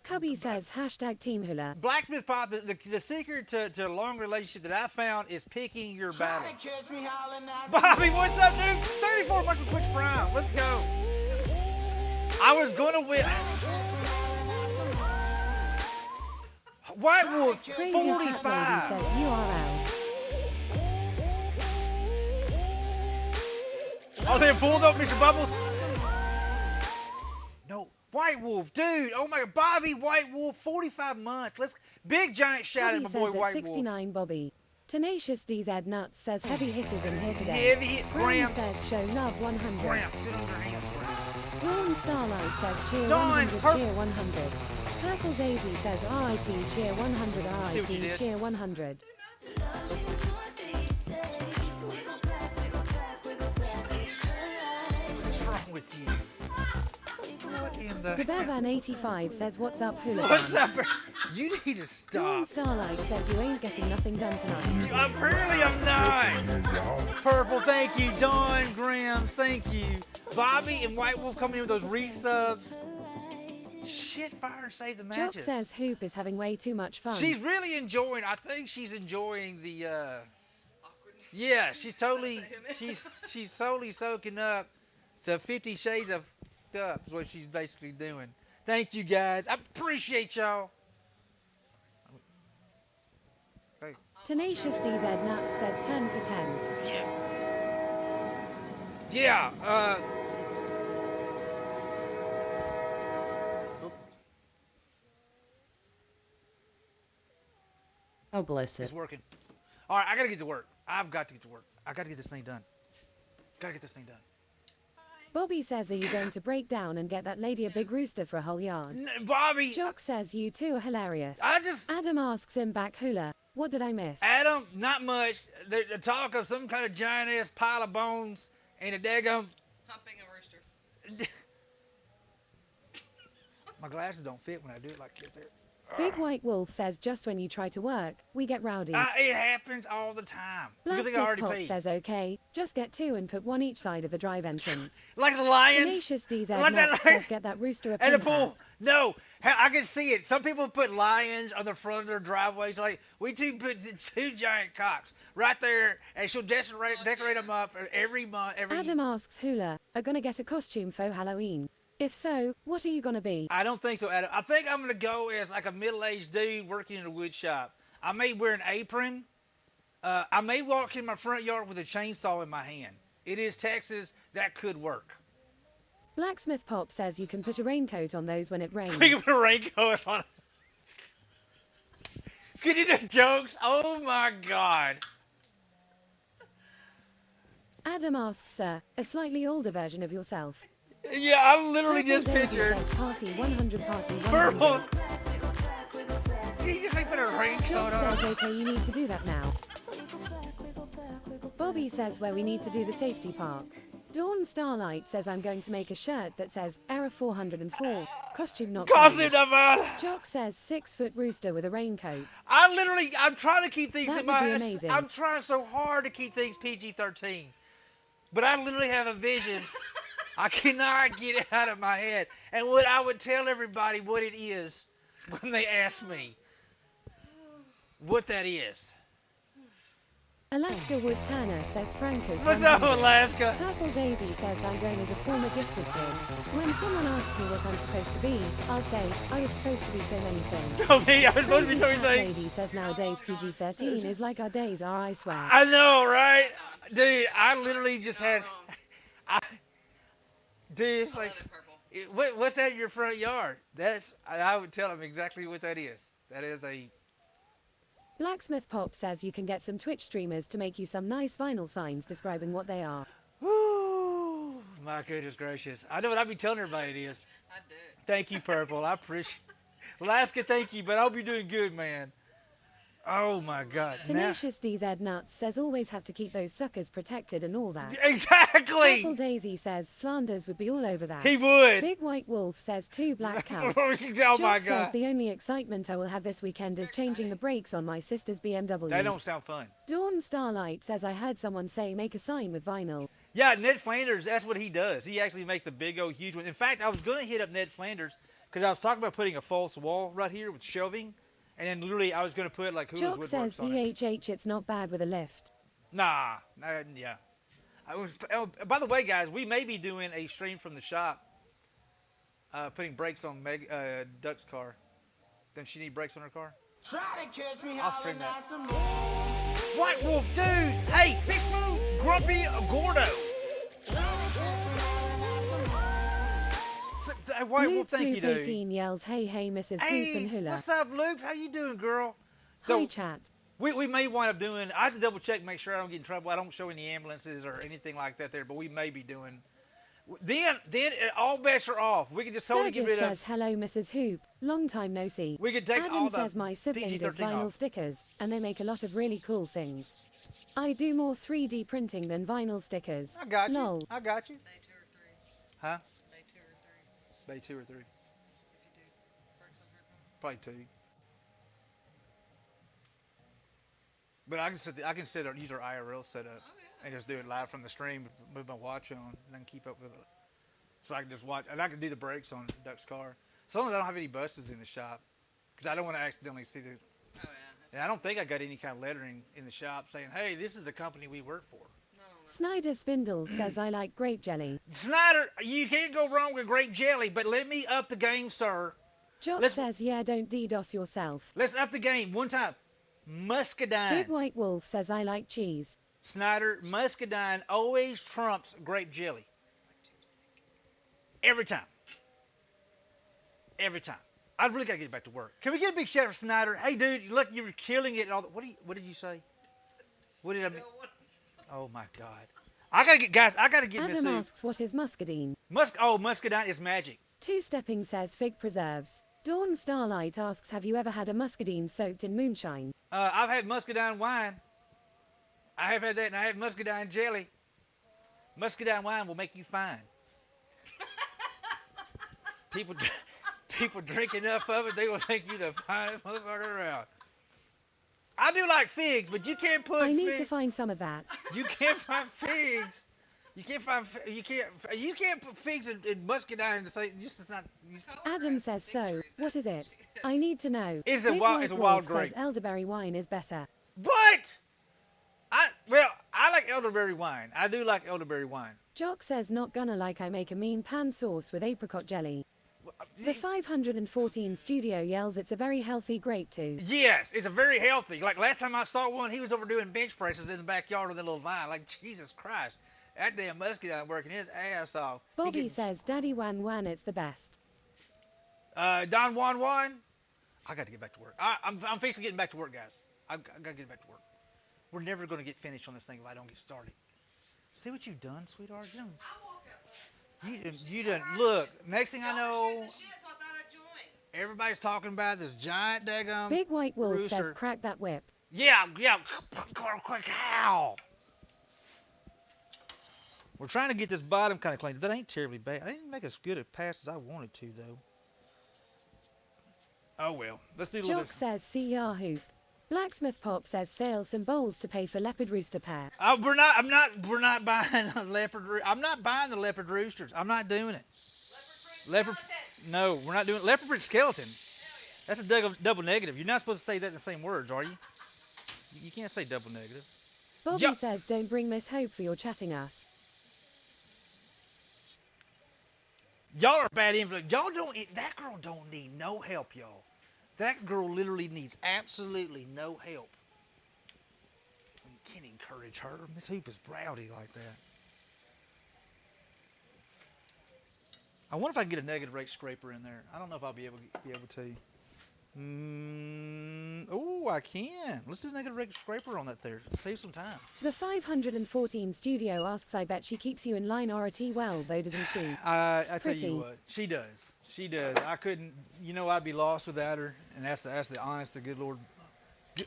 Cubby says hashtag Team Hula.
Blacksmith Pop, the secret to a long relationship that I found is picking your
Try
battles.
to catch me howling at
Bobby, what's up, dude? 34 months for Twitch Prime. Let's go. I was going to win. White Wolf,
Crazy Cat Lady
45.
says you are out.
Oh, they pulled up Mr. Bubbles? No, White Wolf, dude. Oh my God, Bobby White Wolf, 45 months. Big giant shout out
Bobby
to my boy
says at
White
69 Bobby. Tenacious DZ Nuts says heavy hitters in here today.
Heavy hit,
Graham
Gramps.
says show love 100.
Wolf. Gramps, sit on your hands, Gramps.
Dawn Starlight says cheer
Dawn,
100, cheer 100. Purple Daisy says RIP, cheer 100,
See what you
RIP,
did?
cheer 100.
What's wrong with you? What in the
DeBevan85 says what's up, hooligan.
What's up? You need to
Dawn
stop.
Starlight says you ain't getting nothing done tonight.
Apparently I'm not. Purple, thank you. Dawn, Graham, thank you. Bobby and White Wolf coming in with those resubs. Shit, fire and save the
Jock
matches.
says Hoop is having way too much fun.
She's really enjoying. I think she's enjoying the.
Awkwardness.
Yeah, she's totally.
Him.
She's totally soaking up the 50 Shades of up. Is what she's basically doing. Thank you guys. I appreciate y'all. Hey.
Tenacious DZ Nuts says 10 for 10.
Yeah. Yeah.
Oh, bless
It's
it.
working. All right, I gotta get to work. I've got to get to work. I gotta get this thing done. Gotta get this thing done.
Bobby says are you going to break down and get that lady a big rooster for a whole yard?
Bobby,
Jock says you two are hilarious.
I just
Adam asks him back hula. What did I miss?
Adam, not much. The talk of some kind of giant ass pile of bones and a daggum.
Humping a rooster.
My glasses don't fit when I do it like this. There.
Big White Wolf says just when you try to work, we get rowdy.
It happens all the time. Good thing I
Blacksmith
already
Pop
paid.
says okay, just get two and put one each side of the drive entrance.
Like the lions.
Tenacious DZ
Like that
Nuts
lion.
says get that rooster a
And the
pin
pool.
hat.
No, I can see it. Some people put lions on the front of their driveways. Like we two put the two giant cocks right there, and she'll decorate them up every month.
Adam asks Hula, are gonna get a costume for Halloween? If so, what are you gonna be?
I don't think so, Adam. I think I'm gonna go as like a middle-aged dude working in a wood shop. I may wear an apron. I may walk in my front yard with a chainsaw in my hand. It is Texas. That could work.
Blacksmith Pop says you can put a raincoat on those when it rains.
We can put a raincoat on. Could you do jokes? Oh my God.
Adam asks sir, a slightly older version of yourself.
Yeah, I literally
Purple
just
Daisy
pictured
says party 100 party 100.
purple. Can you just like put a
Jock
raincoat on?
says okay, you need to do that now. Bobby says where we need to do the safety park. Dawn Starlight says I'm going to make a shirt that says Error 404, costume not
Costume
found.
number.
Jock says 6-foot rooster with a raincoat.
I'm trying to keep things
That
in
would
my.
be amazing.
I'm trying so hard to keep things PG-13, but I literally have a vision. I cannot get it out of my head, and what I would tell everybody what it is when they ask me what that is.
Alaska Wood Turner says Franca's
What's up,
100.
Alaska?
Purple Daisy says I'm going as a former gifted kid. When someone asks me what I'm supposed to be, I'll say, I was supposed to be so many things.
So me, I was supposed to be
Crazy
so many
Cat
things.
Lady says nowadays PG-13 is like our days are, I swear.
I know, right? Dude, I literally just
Not
had.
wrong.
Dude, it's
I
like,
love it, purple.
what's that in your front yard? I would tell them exactly what that is. That is a.
Blacksmith Pop says you can get some Twitch streamers to make you some nice vinyl signs describing what they are.
Whoo, my goodness gracious. I know what I'd be telling everybody it is.
I do.
Thank you, Purple. I appreciate Alaska, thank you, but I hope you're doing good, man. Oh, my God. Now-
Tenacious DZ Nuts says always have to keep those suckers protected and all that.
Exactly.
Purple Daisy says Flanders would be all over that.
He would.
Big White Wolf says 2 black cats.
Oh, my
Jock says
God.
the only excitement I will have this weekend is changing the brakes on my sister's BMW.
That don't sound fun.
Dawn Starlight says I heard someone say make a sign with vinyl.
Yeah, Ned Flanders, that's what he does. He actually makes the big old huge one. In fact, I was going to hit up Ned Flanders because I was talking about putting a false wall right here with shelving. And then literally I was going to put like Hula's
Jock
Woodworks
says
on it.
EHH it's not bad with a lift.
Nah, yeah. Oh, by the way, guys, we may be doing a stream from the shop, putting brakes on Duck's car. Doesn't she need brakes on her car?
Try to catch me
I'll stream
hollering
that.
at the moon.
White Wolf, dude! Hey, Fish Food, Grumpy Gordo! White Wolf,
Loop
thank you,
Sloop
dude.
18 yells, hey, hey, Mrs. Hoop
Hey,
and Hula.
what's up, Luke? How you doing, girl?
Hi, chat.
We may wind up doing. I have to double check, make sure I don't get in trouble. I don't show any ambulances or anything like that there, but we may be doing. Then all bets are off. We can just totally get
Sturgis
rid of.
says, hello, Mrs. Hoop. Long time no see.
We could take
Adam
all the
says my sibling does
PG-13
vinyl
off.
stickers, and they make a lot of really cool things. I do more 3D printing than vinyl stickers.
I got you.
Lol.
I got you.
Day 2 or 3.
Huh?
Day 2 or 3.
Bay 2 or 3.
If you do breaks on her phone.
Probably 2. But I can use our IRL setup
Oh, yeah.
and just do it live from the stream, move my watch on, and then keep up with it. So I can just watch, and I can do the brakes on Duck's car. So long as I don't have any buses in the shop, because I don't want to accidentally see the.
Oh, yeah.
And I don't think I got any kind of lettering in the shop saying, "Hey, this is the company we work for."
Not on that.
Snyder Spindles says I like grape jelly.
Snyder, you can't go wrong with grape jelly, but let me up the game, sir.
Jock
Let's-
says, yeah, don't DDoS yourself.
Let's up the game one time. Muscadine.
Big White Wolf says I like cheese.
Snyder, muscadine always trumps grape jelly. Every time. Every time. I really gotta get back to work. Can we get a big shout out for Snyder? Hey, dude, look, you were killing it. And all that. What did you say? What did I mean? Oh my God. I gotta get Miss
Adam
Sue.
asks what is muscadine.
Muscadine is magic.
Two-stepping says fig preserves. Dawn Starlight asks, have you ever had a muscadine soaked in moonshine?
I've had muscadine wine. I have had that, and I had muscadine jelly. Muscadine wine will make you fine. People drink enough of it, they will think you the finest motherfucker around. I do like figs, but you can't put.
I need
figs.
to find some of that.
You can't find figs. You can't put figs in muscadine and say it's not.
Adam says so. What is it? I need to know.
It's a
Big
wild-
White
it's a wild
Wolf
grape.
says elderberry wine is better.
What? I like elderberry wine. I do like elderberry wine.
Jock says not gonna like I make a mean pan sauce with apricot jelly. The 514 studio yells it's a very healthy grape too.
Yes, it's a very healthy. Like last time I saw one, he was over doing bench presses in the backyard with a little vine. Like Jesus Christ, that damn muscadine working his ass off. He
Bobby
getting-
says Daddy Wan Wan it's the best.
Don Juan Juan. I got to get back to work. I'm fixing getting back to work, guys. I got to get back to work. We're never going to get finished on this thing if I don't get started. See what you've done, sweetheart? You done. Look, next thing I know, everybody's talking about this giant daggum.
Big White Wolf says
rooster.
crack that whip.
Yeah. Cow. We're trying to get this bottom kind of clean. That ain't terribly bad. I didn't make as good a pass as I wanted to, though. Oh well. Let's do a little
Jock
bit.
says see Yahoo. Blacksmith Pop says sale some bowls to pay for leopard rooster pair.
We're not buying a leopard. I'm not buying the leopard roosters. I'm not doing it. Leopard. No, we're not doing leopard print skeleton. That's a double negative. You're not supposed to say that in the same words, are you? You can't say double negative.
Bobby
Yup.
says don't bring Miss Hope for your chatting us.
Y'all are bad influence. Y'all don't. That girl don't need no help, y'all. That girl literally needs absolutely no help. You can't encourage her. Miss Hoop is rowdy like that. I wonder if I can get a negative rate scraper in there. I don't know if I'll be able to. Oh, I can. Let's do a negative rate scraper on that there. Save some time.
The 514 studio asks I bet she keeps you in line RT well, though doesn't she?
I tell
Pretty.
you what, she does. She does. I couldn't. I'd be lost without her, and that's the honest to good Lord,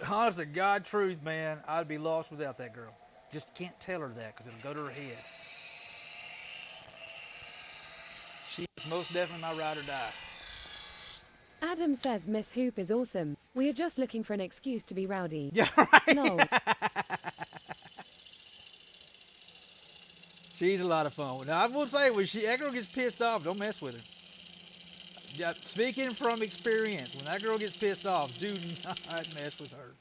honest to God truth, man. I'd be lost without that girl. Just can't tell her that because it'll go to her head. She is most definitely my ride or die.
Adam says Miss Hoop is awesome. We are just looking for an excuse to be rowdy.
Yeah, right.
Lol.
She's a lot of fun. Now I will say, when that girl gets pissed off, don't mess with her. Yeah, speaking from experience, when that girl gets pissed off, do not mess with her.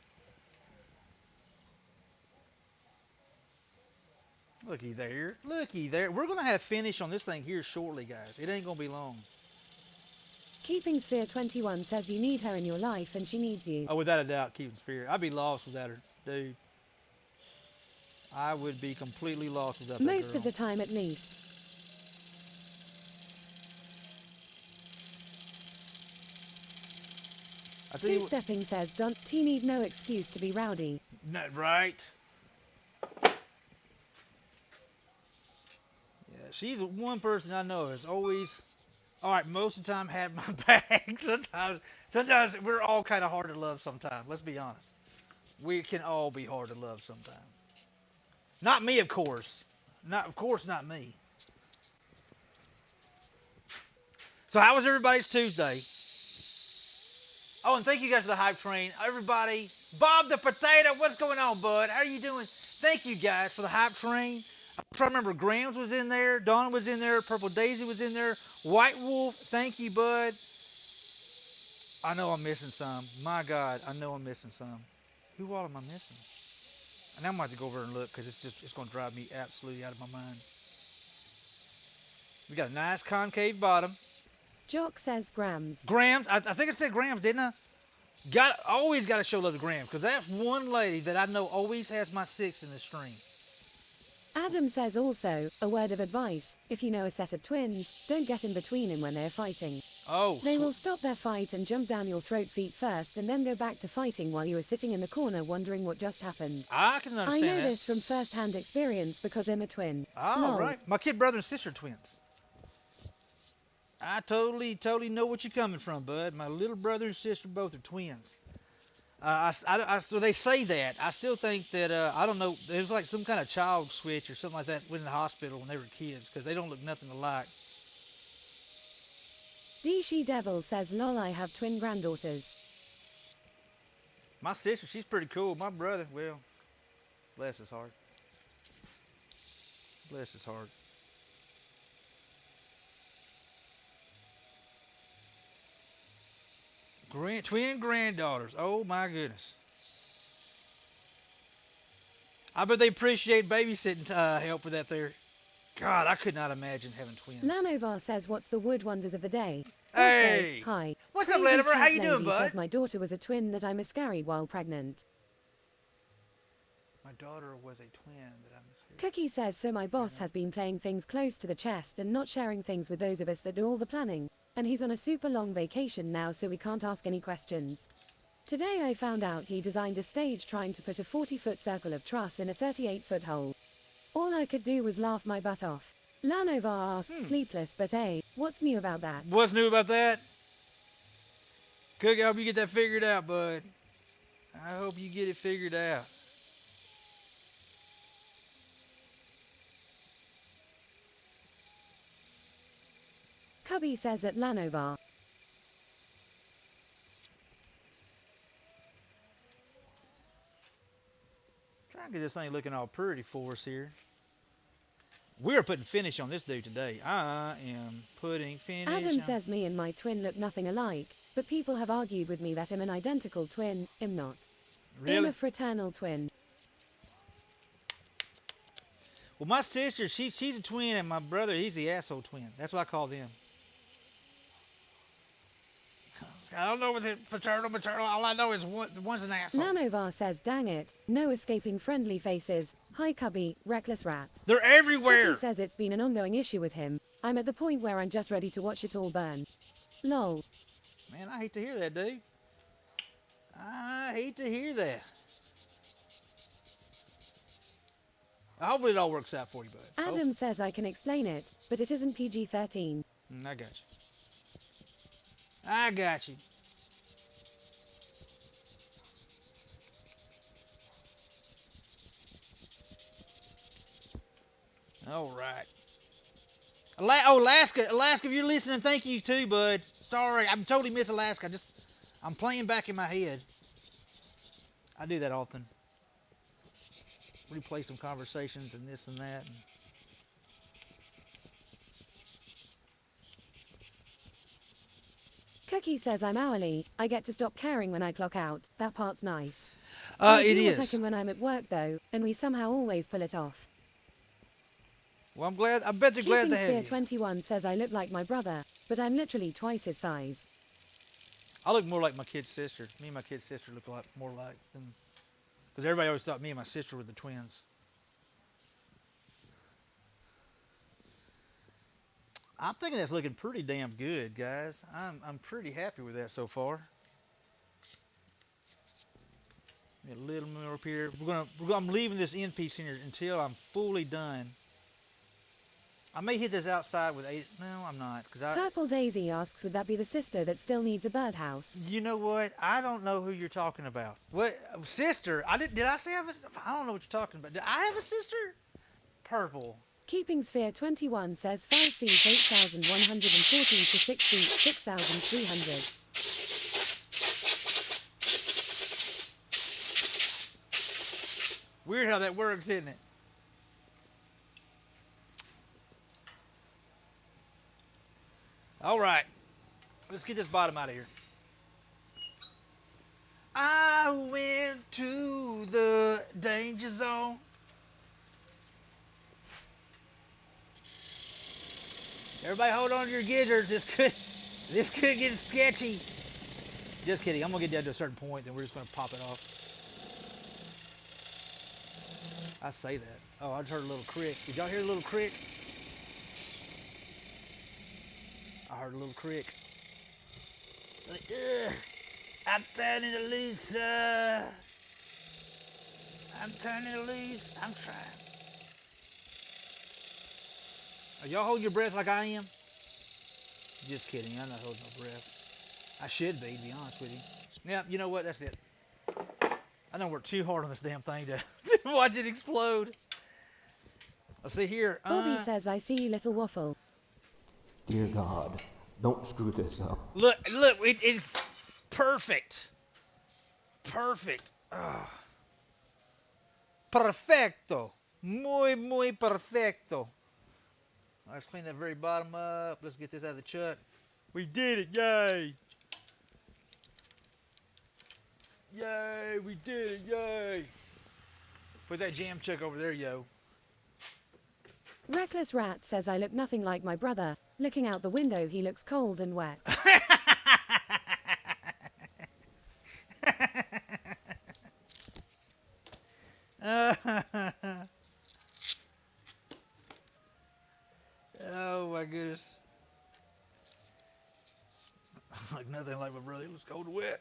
Looky there. Looky there. We're going to have finish on this thing here shortly, guys. It ain't going to be long.
Keeping Sphere 21 says you need her in your life and she needs you.
Oh, without a doubt, keeping spirit. I'd be lost without her, dude. I would be completely lost without that
Most
girl.
of the time at least.
I tell you what,
Two-stepping says, don't T need no excuse to be rowdy.
not right. Yeah, she's the one person I know is always, all right, most of the time had my back. Sometimes we're all kind of hard to love sometimes. Let's be honest. We can all be hard to love sometimes. Not me, of course. Of course, not me. So how was everybody's Tuesday? Oh, and thank you guys for the hype train. Everybody, Bob the Potato, what's going on, bud? How are you doing? Thank you guys for the hype train. I'm trying to remember, Grams was in there, Donna was in there, Purple Daisy was in there, White Wolf, thank you, bud. I know I'm missing some. My God, I know I'm missing some. Who all am I missing? And I'm going to have to go over and look because it's going to drive me absolutely out of my mind. We got a nice concave bottom.
Jock says grams.
Grams, I think I said Grams, didn't I? Always got to show love to Grams because that's one lady that I know always has my 6 in the stream.
Adam says also, a word of advice, if you know a set of twins, don't get in between them when they're fighting.
Oh,
They will stop their fight and jump down your throat feet first and then go back to fighting while you are sitting in the corner wondering what just happened.
I can understand
I know
that.
this from first-hand experience because I'm a twin.
All right. My kid brother and sister are twins. I totally know what you're coming from, bud. My little brother and sister both are twins. So they say that. I still think that, I don't know, there's like some kind of child switch or something like that in the hospital when they were kids because they don't look nothing alike.
D-She Devil says, lol, I have twin granddaughters.
My sister, she's pretty cool. My brother, well, bless his heart. Bless his heart. Twin granddaughters. Oh my goodness. I bet they appreciate babysitting help with that there. God, I could not imagine having twins.
Lanovar says, what's the wood wonders of the day?
Hey!
Also, hi.
What's up,
Crazy
Lanovar? How
Cat
you doing,
Lady
bud?
says my daughter was a twin that I miscarried while pregnant.
My daughter was a twin that I miscarried.
Cookie says, so my boss has been playing things close to the chest and not sharing things with those of us that do all the planning. And he's on a super long vacation now, so we can't ask any questions. Today I found out he designed a stage trying to put a 40-foot circle of truss in a 38-foot hole. All I could do was laugh my butt off. Lanovar asks, sleepless, but hey, what's new about that?
What's new about that? Cookie, I hope you get that figured out, bud. I hope you get it figured out.
Cubby says at Lanovar.
Trying to get this thing looking all pretty for us here. We're putting finish on this dude today. I am putting finish
Adam
on...
says me and my twin look nothing alike, but people have argued with me that I'm an identical twin. I'm not. I'm
Really?
a fraternal twin.
Well, my sister, she's a twin, and my brother, he's the asshole twin. That's what I call them. I don't know what the fraternal, maternal. All I know is one's an asshole.
Lanovar says, dang it, no escaping friendly faces. Hi Cubby, reckless rat.
They're everywhere.
Cookie says it's been an ongoing issue with him. I'm at the point where I'm just ready to watch it all burn. Lol.
Man, I hate to hear that, dude. I hate to hear that. Hopefully it all works out for you, bud.
Adam says I can explain it, but it isn't PG-13.
I got you. I got you. All right. Alaska, if you're listening, thank you too, bud. Sorry, I'm totally miss Alaska. I'm playing back in my head. I do that often. Replay some conversations and this and that.
Cookie says I'm hourly. I get to stop caring when I clock out. That part's nice. I
It
do
is.
what I can when I'm at work though, and we somehow always pull it off.
Well, I'm glad. I bet they're glad
Keeping
to have
Spear
you.
21 says I look like my brother, but I'm literally twice his size.
I look more like my kid sister. Me and my kid sister look a lot more like them. Because everybody always thought me and my sister were the twins. I'm thinking that's looking pretty damn good, guys. I'm pretty happy with that so far. A little more up here. I'm leaving this end piece in here until I'm fully done. I may hit this outside with 8. No, I'm not,
Purple Daisy asks, would that be the sister that still needs a birdhouse?
You know what? I don't know who you're talking about. What sister? Did I say I have a? I don't know what you're talking about. Did I have a sister? Purple.
Keeping Sphere 21 says 5 feet 8,140 to 6 feet 6,300.
Weird how that works, isn't it? All right, let's get this bottom out of here. I went to the danger zone. Everybody hold on to your gizzards. This could get sketchy. Just kidding. I'm gonna get down to a certain point, then we're just gonna pop it off. I say that. Oh, I just heard a little crick. Did y'all hear a little crick? I heard a little crick. Like, I'm turning to loose. I'm turning to loose. I'm trying. Are y'all holding your breath like I am? Just kidding. I'm not holding no breath. I should be, to be honest with you. Yeah, you know what? That's it. I don't work too hard on this damn thing to watch it explode. Let's see here.
Bobby says, I see you, little waffle.
Dear God, don't screw this up.
Look, it's perfect. Perfect. Perfecto. Muy perfecto. All right, let's clean that very bottom up. Let's get this out of the chuck. We did it, yay. Yay, we did it, yay. Put that jam chuck over there, yo.
Reckless Rat says, I look nothing like my brother. Looking out the window, he looks cold and wet.
Oh my goodness. Like nothing like my brother. He looks cold and wet.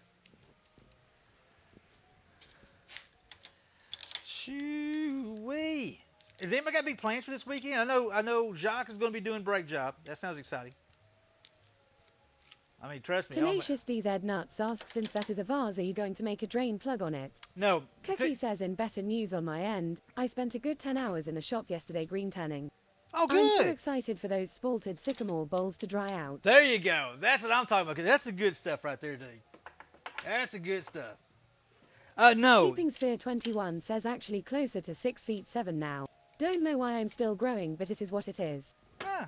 Shoo-wee. Has anybody got big plans for this weekend? I know Jacques is going to be doing brake job. That sounds exciting. I mean, trust me.
Tenacious DZ Nuts asks, since that is a vase, are you going to make a drain plug on it?
No.
Cookie says, in better news on my end, I spent a good 10 hours in a shop yesterday green tanning.
Oh, good.
I'm so excited for those spalted sycamore bowls to dry out.
There you go. That's what I'm talking about. That's the good stuff right there, dude. That's the good stuff. No.
Keeping Sphere 21 says, actually closer to 6 feet 7 now. Don't know why I'm still growing, but it is what it is.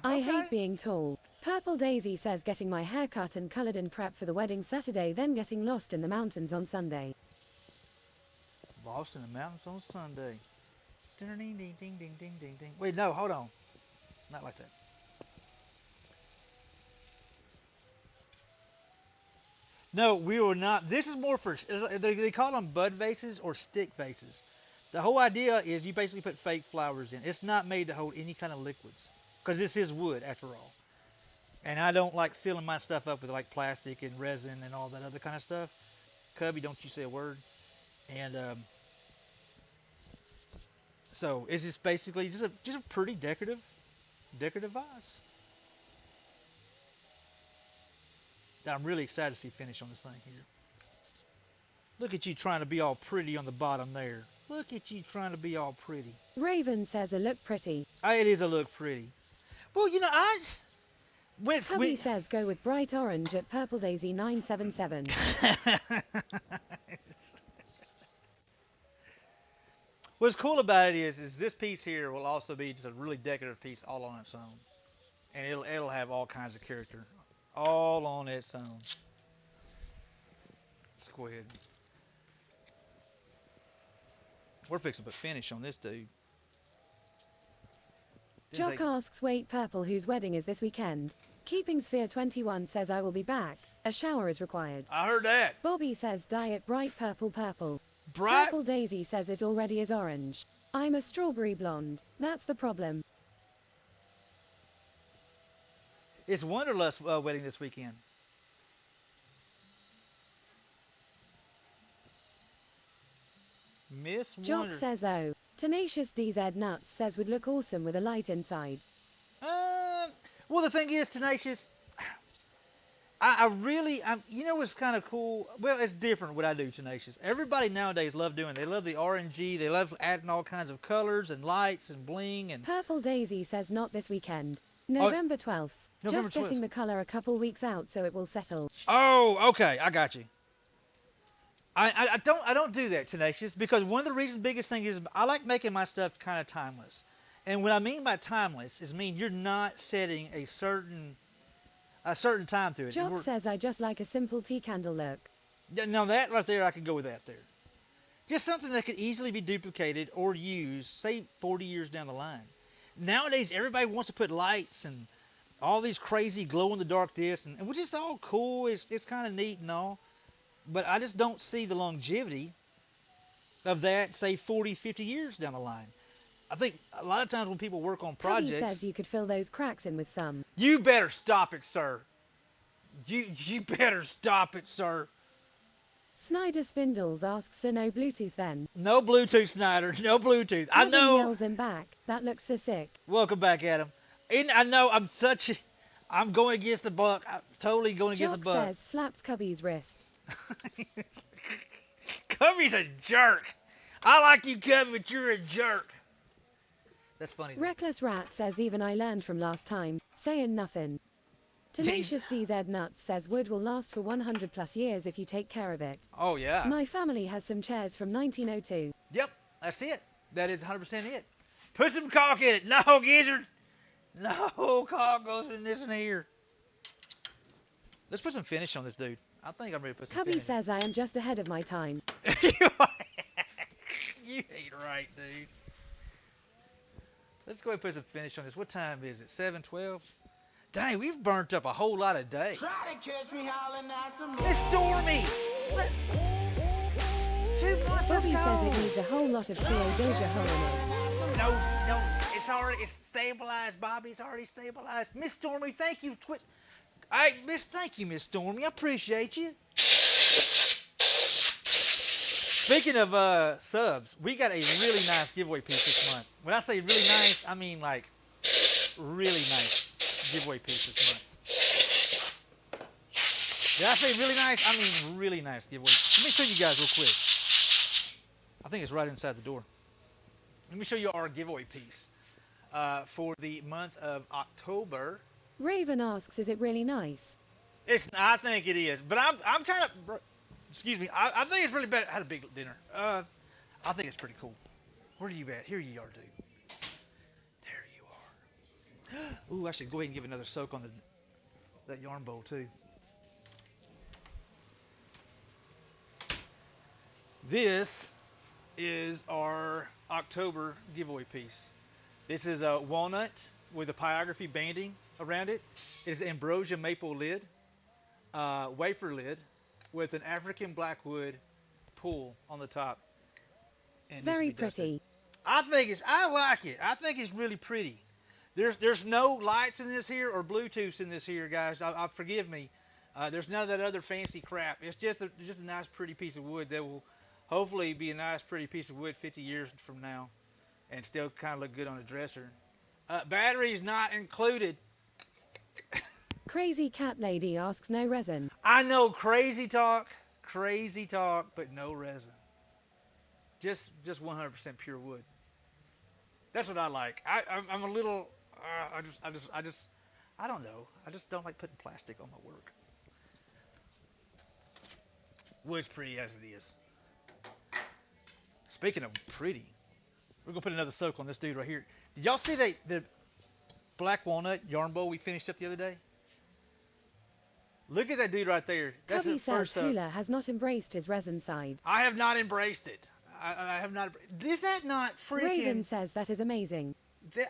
I hate being tall. Purple Daisy says, getting my hair cut and coloured in prep for the wedding Saturday, then getting lost in the mountains on Sunday.
Lost in the mountains on Sunday. Ding, ding, ding, ding, ding, ding, ding, ding. Wait, no, hold on. Not like that. No, we were not. This is more for, they call them bud vases or stick vases. The whole idea is you basically put fake flowers in. It's not made to hold any kind of liquids because this is wood after all. And I don't like sealing my stuff up with like plastic and resin and all that other kind of stuff. Cubby, don't you say a word. And so it's just basically just a pretty decorative vase that I'm really excited to see finish on this thing here. Look at you trying to be all pretty on the bottom there. Look at you trying to be all pretty.
Raven says, a look pretty.
It is a look pretty. Well, you know,
Hubby says, go with bright orange at Purple Daisy 977.
What's cool about it is this piece here will also be just a really decorative piece all on its own. And it'll have all kinds of character. All on its own. Let's go ahead. We're fixing to put finish on this dude.
Jock asks, wait, Purple, whose wedding is this weekend? Keeping Sphere 21 says, I will be back. A shower is required.
I heard that.
Bobby says, dye it bright purple purple.
Bright?
Purple Daisy says it already is orange. I'm a strawberry blonde. That's the problem.
It's Wanderlust wedding this weekend. Miss
Jock
Wonder.
says, oh. Tenacious DZ Nuts says would look awesome with a light inside.
Well, the thing is, Tenacious, you know what's kind of cool? Well, it's different what I do, Tenacious. Everybody nowadays love doing. They love the RNG. They love adding all kinds of colors and lights and bling and.
Purple Daisy says not this weekend. November 12th.
November
Just getting
12th.
the color a couple weeks out so it will settle.
Oh, okay, I got you. I don't do that, Tenacious, because one of the reasons, biggest thing is I like making my stuff kind of timeless. And what I mean by timeless is you're not setting a certain time to it.
Jock says I just like a simple tea candle look.
Now that right there, I could go with that there. Just something that could easily be duplicated or used, say 40 years down the line. Nowadays, everybody wants to put lights and all these crazy glow-in-the-dark this, and which is all cool. It's kind of neat and all. But I just don't see the longevity of that, say, 40, 50 years down the line. I think a lot of times when people work on projects...
He says you could fill those cracks in with some.
You better stop it, sir. You better stop it, sir.
Snyder Spindles asks, so no Bluetooth then?
No Bluetooth, Snyder. No Bluetooth.
Adam
I know.
yells him back. That looks so sick.
Welcome back, Adam. And I know I'm going against the buck. I'm totally going against
Jock
the buck.
says slaps Cubby's wrist.
Cubby's a jerk. I like you, Cubby, but you're a jerk. That's funny.
Reckless Rat says even I learned from last time, saying nothing. Tenacious DZ Nuts says wood will last for 100 plus years if you take care of it.
Oh, yeah.
My family has some chairs from 1902.
Yep, that's it. That is 100% it. Put some caulk in it. No, Gizzard. No, caulk goes in this and here. Let's put some finish on this dude. I think I'm ready to put some
Cubby
finish.
says I am just ahead of my time.
You ain't right, dude. Let's go ahead and put some finish on this. What time is it? 7:12? Dang, we've burnt up a whole lot of day.
Try to catch me howling at the moon.
It's Stormy. 2 points. Let's
Bobby
go.
says it needs a whole lot of CO Doja hole in it.
No, it's stabilized, Bobby. It's already stabilized. Miss Stormy, thank you. Thank you, Miss Stormy. I appreciate you. Speaking of subs, we got a really nice giveaway piece this month. When I say really nice, I mean like really nice giveaway piece this month. Did I say really nice? I mean really nice giveaway. Let me show you guys real quick. I think it's right inside the door. Let me show you our giveaway piece for the month of October.
Raven asks, is it really nice?
I think it is, but I'm kind of. Excuse me. I think it's really bad. I had a big dinner. I think it's pretty cool. Where are you at? Here you are, dude. There you are. Ooh, I should go ahead and give another soak on that yarn bowl too. This is our October giveaway piece. This is a walnut with a pyrography banding around it. It is an ambrosia maple lid, wafer lid, with an African blackwood pull on the top. And
Very pretty.
I like it. I think it's really pretty. There's no lights in this here or Bluetooth in this here, guys. Forgive me. There's none of that other fancy crap. It's just a nice, pretty piece of wood that will hopefully be a nice, pretty piece of wood 50 years from now, and still kind of look good on a dresser. Batteries not included.
Crazy Cat Lady asks no resin.
I know, crazy talk, but no resin. Just 100% pure wood. That's what I like. I'm a little. I don't know. I just don't like putting plastic on my work. Wood's pretty as it is. Speaking of pretty, we're gonna put another soak on this dude right here. Did y'all see the black walnut yarn bowl we finished up the other day? Look at that dude right there. That's
Cubby
the
says
first
Hula has not embraced his resin side.
I have not embraced it. I have not. Is that not freaking?
Raven says that is amazing.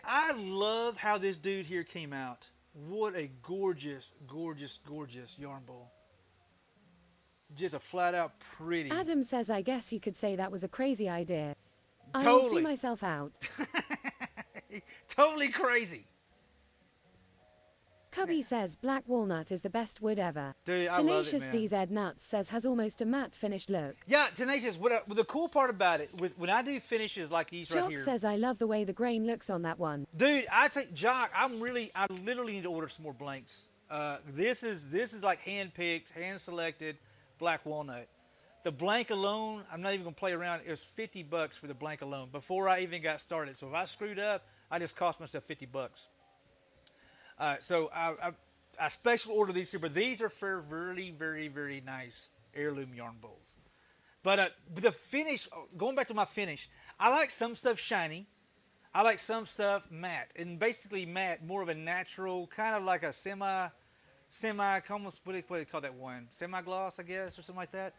I love how this dude here came out. What a gorgeous, gorgeous, gorgeous yarn bowl. Just a flat out pretty.
Adam says I guess you could say that was a crazy idea. I
Totally.
will see myself out.
Totally crazy.
Cubby says black walnut is the best wood ever.
Dude, I love it,
Tenacious
man.
DZ Nuts says has almost a matte finished look.
Yeah, Tenacious. The cool part about it, when I do finishes like these right
Jock
here,
says I love the way the grain looks on that one.
dude, I think Jock, I literally need to order some more blanks. This is like hand picked, hand selected black walnut. The blank alone, I'm not even gonna play around. It was $50 for the blank alone before I even got started. So if I screwed up, I just cost myself $50. So I special order these here, but these are for very, very, very nice heirloom yarn bowls. But the finish, going back to my finish, I like some stuff shiny. I like some stuff matte, and basically matte, more of a natural, kind of like a semi, almost what do they call that one? Semi-gloss, I guess, or something like that.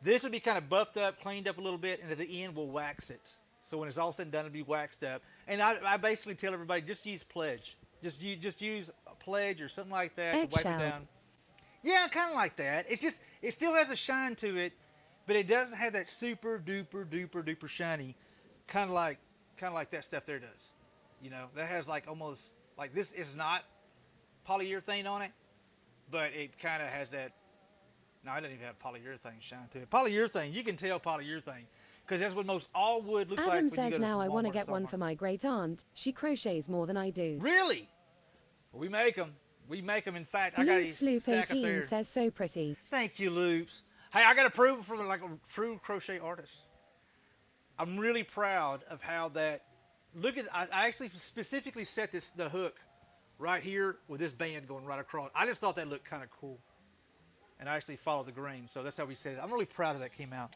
This would be kind of buffed up, cleaned up a little bit, and at the end we'll wax it. So when it's all said and done, it'll be waxed up. And I basically tell everybody, just use Pledge. Just use a Pledge or something like that to wipe it down. Yeah, kind of like that. It's just, it still has a shine to it, but it doesn't have that super duper shiny, kind of like that stuff there does. You know, that has like almost like, this is not polyurethane on it, but it kind of has that. No, it doesn't even have polyurethane shine to it. Polyurethane, you can tell polyurethane, because that's what most all wood looks like.
Adam
when you
says
go to
now I want to
Walmart
get
or
one for my great aunt. She crochets more than I do.
Really? We make them. We make them. In fact, I got a
Loop
stack up
18
there.
says so pretty.
Thank you, Loops. Hey, I got approval from like a true crochet artist. I'm really proud of how that. Look at. I actually specifically set the hook right here with this band going right across. I just thought that looked kind of cool, and I actually followed the grain. So that's how we set it. I'm really proud of that came out.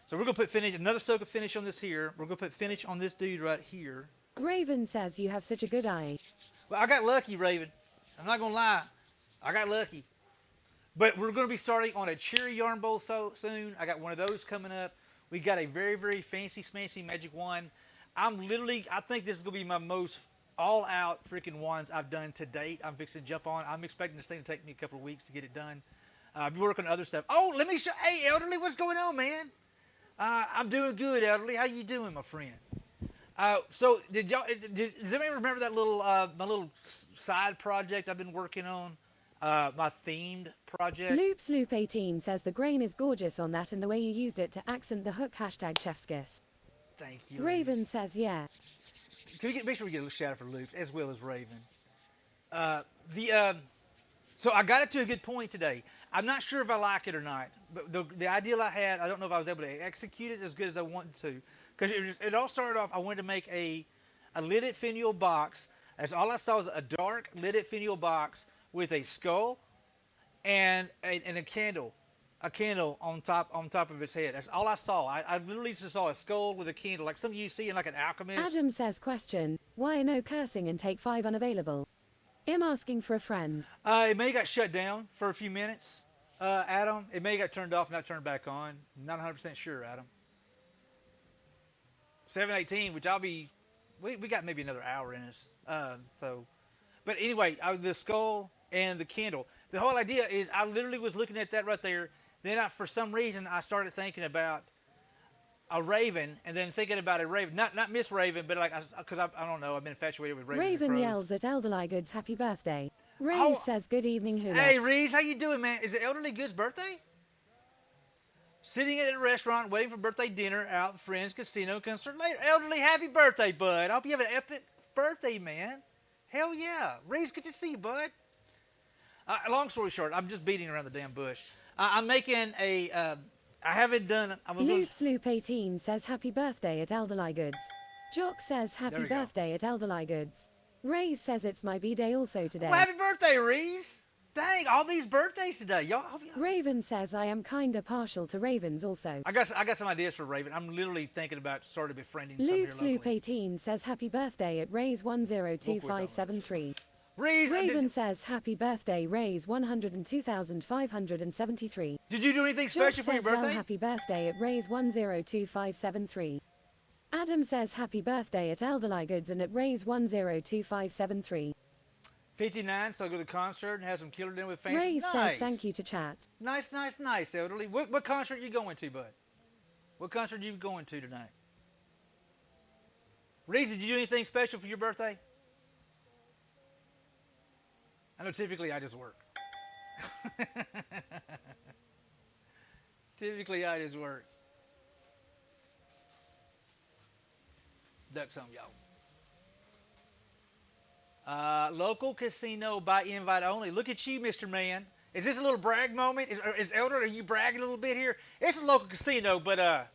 So we're gonna put another soak of finish on this here. We're gonna put finish on this dude right here.
Raven says you have such a good eye.
Well, I got lucky, Raven. I'm not gonna lie, I got lucky. But we're gonna be starting on a cherry yarn bowl soon. I got one of those coming up. We got a very, very fancy, smancy magic wand. I think this is gonna be my most all-out freaking wands I've done to date. I'm fixing to jump on. I'm expecting this thing to take me a couple of weeks to get it done. I'll be working on other stuff. Oh, let me show. Hey, Elderly, what's going on, man? I'm doing good, Elderly. How you doing, my friend? So does anybody remember that little my little side project I've been working on? My themed project.
Loop 18 says the grain is gorgeous on that and the way you used it to accent the hook #chefskiss.
Thank you.
Raven says yeah.
Can we make sure we get a little shout out for Loops as well as Raven? So I got it to a good point today. I'm not sure if I like it or not, but the ideal I had, I don't know if I was able to execute it as good as I wanted to. Because it all started off, I wanted to make a lidded finial box. That's all I saw was a dark lidded finial box with a skull and a candle on top of its head. That's all I saw. I literally just saw a skull with a candle, like some you see in like an alchemist.
Adam says question, why no cursing and take 5 unavailable? I'm asking for a friend.
It may have got shut down for a few minutes, Adam. It may have got turned off, not turned back on. Not 100% sure, Adam. 7:18, which we got maybe another hour in us. But anyway, the skull and the candle. The whole idea is I literally was looking at that right there. Then for some reason, I started thinking about a raven, and then thinking about a raven, not Miss Raven, but like, because I don't know, I've been infatuated with ravens.
Raven
and crows.
yells at Elderly Goods happy birthday. Ray says good evening, Hula.
Hey, Reese, how you doing, man? Is it Elderly Goods' birthday? Sitting at a restaurant waiting for birthday dinner out at Friends Casino concert later. Elderly, happy birthday, bud. I hope you have an epic birthday, man. Hell yeah. Reese, good to see you, bud. Long story short, I'm just beating around the damn bush. I'm making a... I haven't done...
Loop 18 says happy birthday at Elderly Goods. Jock says happy birthday at Elderly Goods. Ray says it's my B-day also today.
Well, happy birthday, Reese. Dang, all these birthdays today. Y'all.
Raven says I am kinda partial to ravens also.
I got some ideas for Raven. I'm literally thinking about starting befriending some here locally.
Loop 18 says happy birthday at Ray's 102573.
Raven
says happy birthday Ray's 102,573.
Did you do anything special for your birthday?
Well, happy birthday at Ray's 102573. Adam says happy birthday at Elderly Goods and at Ray's 102573.
59, so I'll go to the concert and have some killer dinner with fans.
Ray says thank you to chat.
Nice, Elderly. What concert are you going to, bud? What concert are you going to tonight? Reese, did you do anything special for your birthday? I know typically I just work. Typically I just work. Duck some, y'all. Local casino by invite only. Look at you, Mr. Man. Is this a little brag moment? Is Elder, are you bragging a little bit here? It's a local casino, but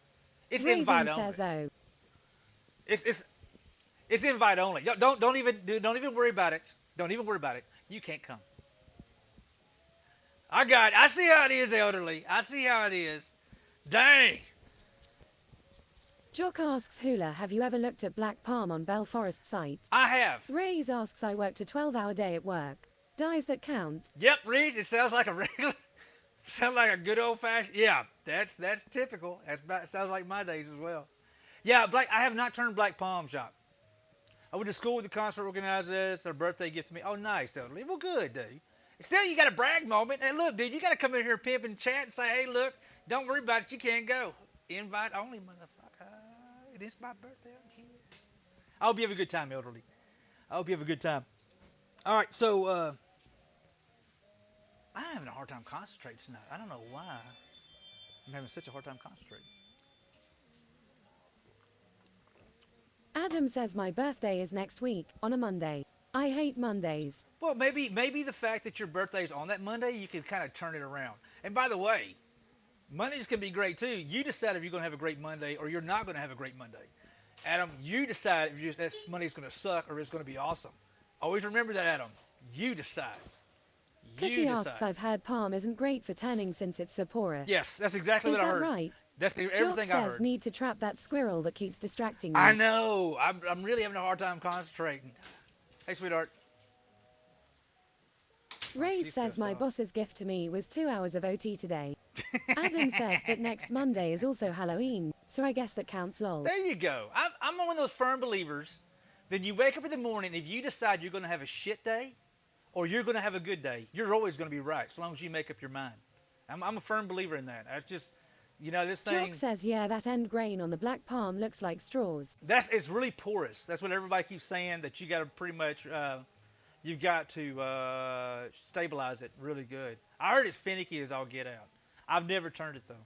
it's
Raven
invite only.
says, oh.
It's invite only. Don't even worry about it. Don't even worry about it. You can't come. I see how it is, elderly. I see how it is. Dang.
Jock asks Hula, have you ever looked at Black Palm on Bell Forest site?
I have.
Rays asks, I worked a 12-hour day at work. Dies that count.
Yep, Reese. It sounds like a regular. Sounds like a good old fashioned. Yeah, that's typical. Sounds like my days as well. Yeah, I have not turned Black Palm shop. I went to school with the concert organizers. Their birthday gift to me. Oh, nice, elderly. Well, good, dude. Still, you got a brag moment. Hey, look, dude, you got to come in here, pimp, and chat and say, hey, look, don't worry about it. You can't go. Invite only, motherfucker. It is my birthday. I'm here. I hope you have a good time, elderly. I hope you have a good time. All right, so I'm having a hard time concentrating tonight. I don't know why. I'm having such a hard time concentrating.
Adam says my birthday is next week, on a Monday. I hate Mondays.
Well, maybe the fact that your birthday is on that Monday, you can kind of turn it around. And by the way, Mondays can be great too. You decide if you're going to have a great Monday or you're not going to have a great Monday. Adam, you decide if that Monday's going to suck or it's going to be awesome. Always remember that, Adam. You decide.
Cookie asks, I've heard Palm isn't great for tanning since it's so porous.
Yes, that's exactly what I heard.
Is that right?
That's everything
Jock
I heard.
says need to trap that squirrel that keeps distracting me.
I know. I'm really having a hard time concentrating. Hey, sweetheart.
Ray says my boss's gift to me was 2 hours of OT today. Adam says, but next Monday is also Halloween, so I guess that counts, lol.
There you go. I'm one of those firm believers that you wake up in the morning, if you decide you're going to have a shit day or you're going to have a good day, you're always going to be right, as long as you make up your mind. I'm a firm believer in that. I just, this thing.
Jock says, yeah, that end grain on the Black Palm looks like straws.
It's really porous. That's what everybody keeps saying, that you got to pretty much, you've got to stabilize it really good. I heard it's finicky as all get out. I've never turned it, though.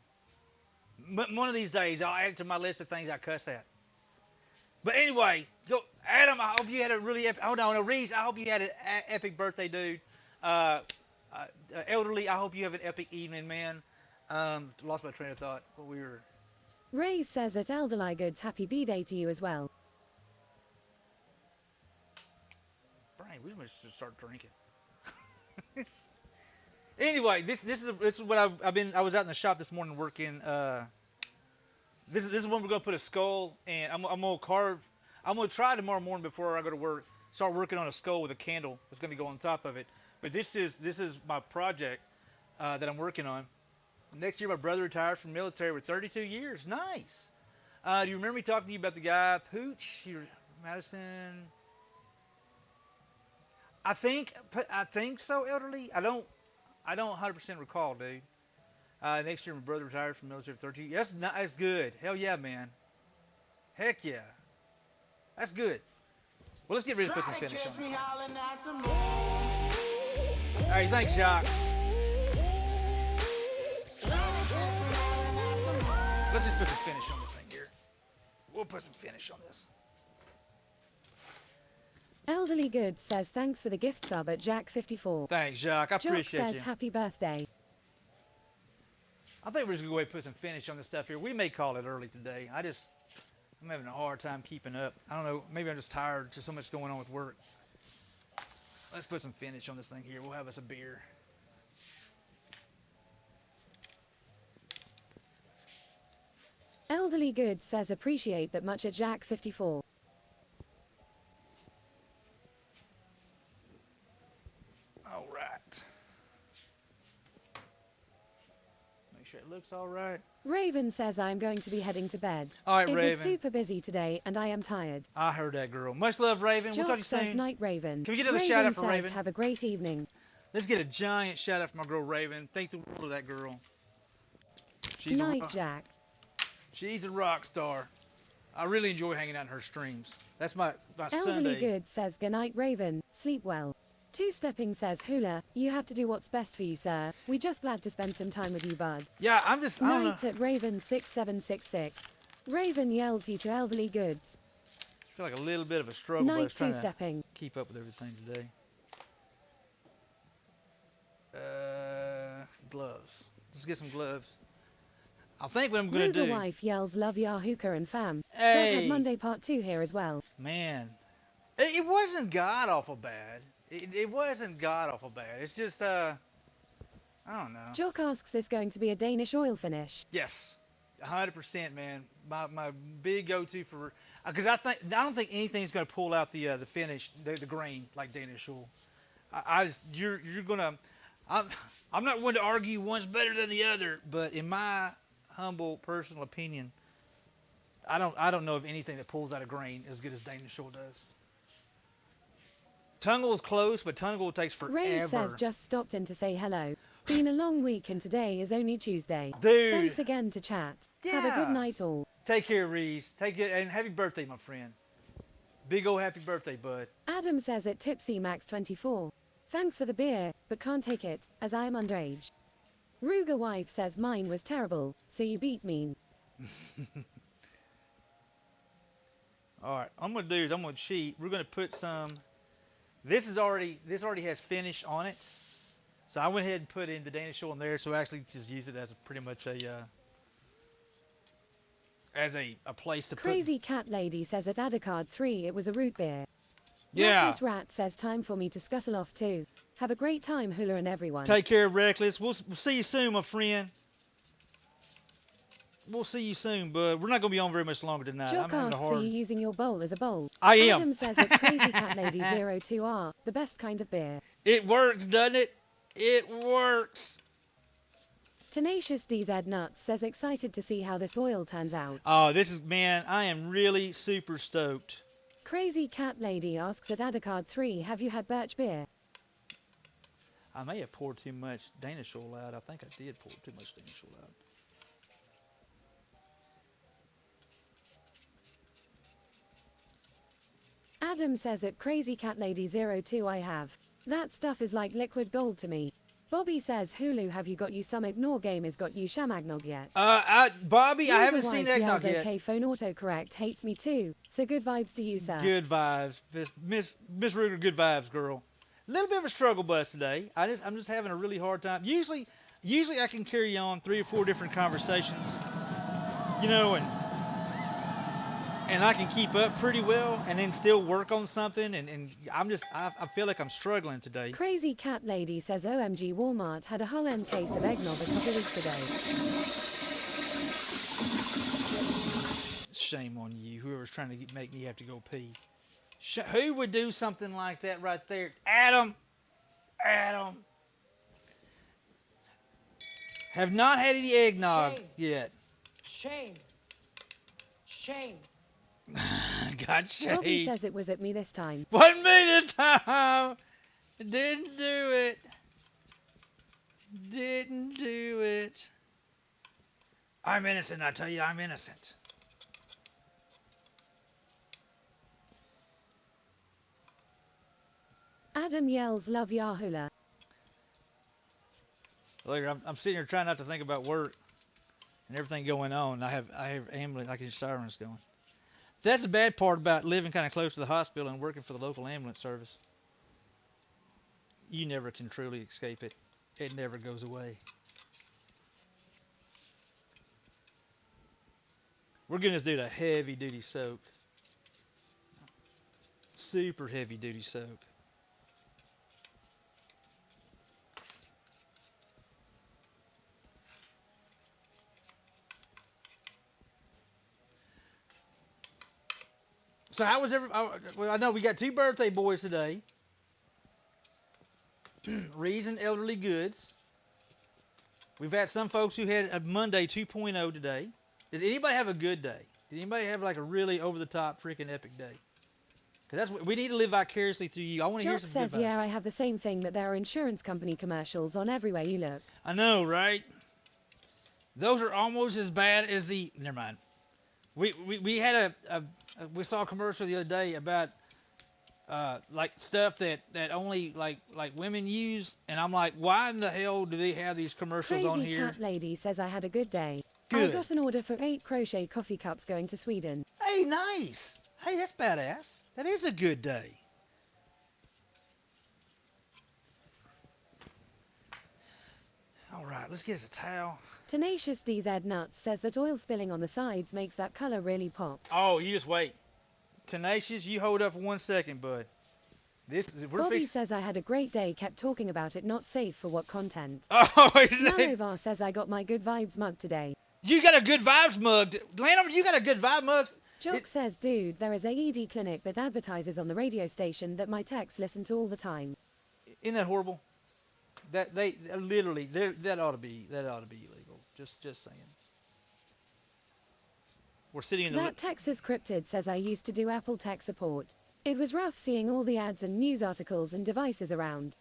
But one of these days, I'll add it to my list of things I cuss at. But anyway, Adam, I hope you had a really epic, Reese, I hope you had an epic birthday, dude. Elderly, I hope you have an epic evening, man. Lost my train of thought.
Ray says at Elderly Goods, happy B-Day to you as well.
Brian, we must just start drinking. Anyway, this is what I was out in the shop this morning working. This is when we're gonna put a skull, and I'm gonna carve. I'm gonna try tomorrow morning before I go to work. Start working on a skull with a candle that's gonna go on top of it. But this is my project that I'm working on. Next year, my brother retires from the military with 32 years. Nice. Do you remember me talking to you about the guy Pooch? Madison. I think so, elderly. I don't 100% recall, dude. Next year, my brother retires from the military for 13 years. That's good. Hell yeah, man. Heck yeah. That's good. Well, let's get ready to put some finish on this. All right, thanks, Jacques. Let's just put some finish on this thing here. We'll put some finish on this.
Elderly Goods says thanks for the gift sub at Jack54.
Thanks, Jacques. I appreciate
Jock says happy birthday.
I think we're just going to go ahead and put some finish on this stuff here. We may call it early today. I'm having a hard time keeping up. I don't know. Maybe I'm just tired. Just so much going on with work. Let's put some finish on this thing here. We'll have us a beer.
Elderly Goods says appreciate that much at Jack54.
All right. Make sure it looks all right.
Raven says I'm going to be heading to bed.
All right, Raven.
It was super busy today, and I am tired.
I heard that, girl. Much love, Raven. We'll talk to you
says
soon.
night, Raven.
Can we get another shout out for
says,
Raven?
Have a great evening.
Let's get a giant shout out for my girl Raven. Thank the world of that girl. She's
Night, Jack.
She's a rock star. I really enjoy hanging out in her streams. That's my
Elderly
Sunday.
Good says good night, Raven. Sleep well. Two-stepping says, Hula, you have to do what's best for you, sir. We just glad to spend some time with you, bud.
Yeah, I don't know.
Night at Raven 6766. Raven yells you to elderly goods.
I feel like a little bit of a struggle, but I
Night
was trying to
two-stepping.
keep up with everything today. Gloves. Let's get some gloves. I think what I'm going to
Ruger
do...
wife yells love ya hookah and fam.
Hey.
Dog had Monday part 2 here as well.
Man, it wasn't god-awful bad. It wasn't god-awful bad. It's just, I don't know.
Jock asks this going to be a Danish oil finish.
Yes, 100%, man. My big go-to for... Because I don't think anything's going to pull out the finish, the grain, like Danish oil. You're going to... I'm not one to argue one's better than the other, but in my humble personal opinion, I don't know of anything that pulls out a grain as good as Danish oil does. Tungle is close, but Tungle takes forever.
Ray says just stopped in to say hello. Been a long week and today is only Tuesday.
Dude.
Thanks again to chat. Have a good night all.
Take care, Reese. Take it, and happy birthday, my friend. Big old happy birthday, bud.
Adam says at Tipsy Max 24. Thanks for the beer, but can't take it, as I am underage. Ruger wife says mine was terrible, so you beat me.
All right, I'm gonna do is I'm gonna cheat. We're gonna put some. This already has finish on it, so I went ahead and put in the Danish oil in there. So I actually just use it as pretty much a place to
Crazy Cat Lady says at Adacard 3 it was a root beer.
Yeah.
Reckless Rat says time for me to scuttle off too. Have a great time, Hula and everyone.
Take care, Reckless. We'll see you soon, my friend. We'll see you soon, bud. We're not going to be on very much longer tonight.
Jock
I'm having a
asks,
hard...
are you using your bowl as a bowl?
I am.
Adam says at Crazy Cat Lady 02R, the best kind of beer.
It works, doesn't it? It works.
Tenacious DZ Nuts says excited to see how this oil turns out.
Oh, man, I am really super stoked.
Crazy Cat Lady asks at Adacard 3, have you had birch beer?
I may have poured too much Danish oil out. I think I did pour too much Danish oil out.
Adam says at Crazy Cat Lady 02 I have. That stuff is like liquid gold to me. Bobby says, Hulu, have you got you some ignore game has got you shamagnog yet?
Bobby, I haven't seen eggnog yet.
Okay, phone autocorrect hates me too. So good vibes to you, sir.
Good vibes. Miss Ruger, good vibes, girl. A little bit of a struggle bus today. I'm just having a really hard time. Usually I can carry on 3 or 4 different conversations, you know, and I can keep up pretty well and then still work on something. And I feel like I'm struggling today.
Crazy Cat Lady says OMG Walmart had a whole end case of eggnog a couple weeks ago.
Shame on you, whoever's trying to make me have to go pee. Who would do something like that right there? Adam. Have not had any eggnog yet.
Shame.
Got shade.
Bobby says it was at me this time.
Wasn't me this time. Didn't do it. I'm innocent, I tell you, I'm innocent.
Adam yells love Yahula.
Look, I'm sitting here trying not to think about work and everything going on. I have ambulance, like sirens going. That's the bad part about living kind of close to the hospital and working for the local ambulance service. You never can truly escape it. It never goes away. We're giving this dude a heavy duty soak. Super heavy duty soak. So how was well, I know we got 2 birthday boys today. Reason Elderly Goods. We've had some folks who had a Monday 2.0 today. Did anybody have a good day? Did anybody have like a really over-the-top freaking epic day? Because that's what we need to live vicariously through you. I want to hear
Jock
some
says,
good vibes.
yeah, I have the same thing that there are insurance company commercials on everywhere you look.
I know, right? Those are almost as bad as the... Never mind. We had we saw a commercial the other day about like stuff that only like women use, and I'm like, why in the hell do they have these commercials on
Crazy
here?
Cat Lady says I had a good day.
Good.
I got an order for 8 crochet coffee cups going to Sweden.
Hey, nice. Hey, that's badass. That is a good day. All right, let's get us a towel.
Tenacious DZ Nuts says that oil spilling on the sides makes that color really pop.
Oh, you just wait. Tenacious, you hold up for 1 second, bud. We're
Bobby
fixing.
says I had a great day, kept talking about it, not safe for what content.
Oh, is that?
Nanovar says I got my good vibes mug today.
You got a good vibes mug. Landover, you got a good vibe mug.
Jock says, dude, there is a ED clinic that advertises on the radio station that my techs listen to all the time.
Isn't that horrible? That they literally that ought to be illegal. Just saying. We're sitting in the.
That Texas Cryptid says I used to do Apple tech support. It was rough seeing all the ads and news articles and devices around.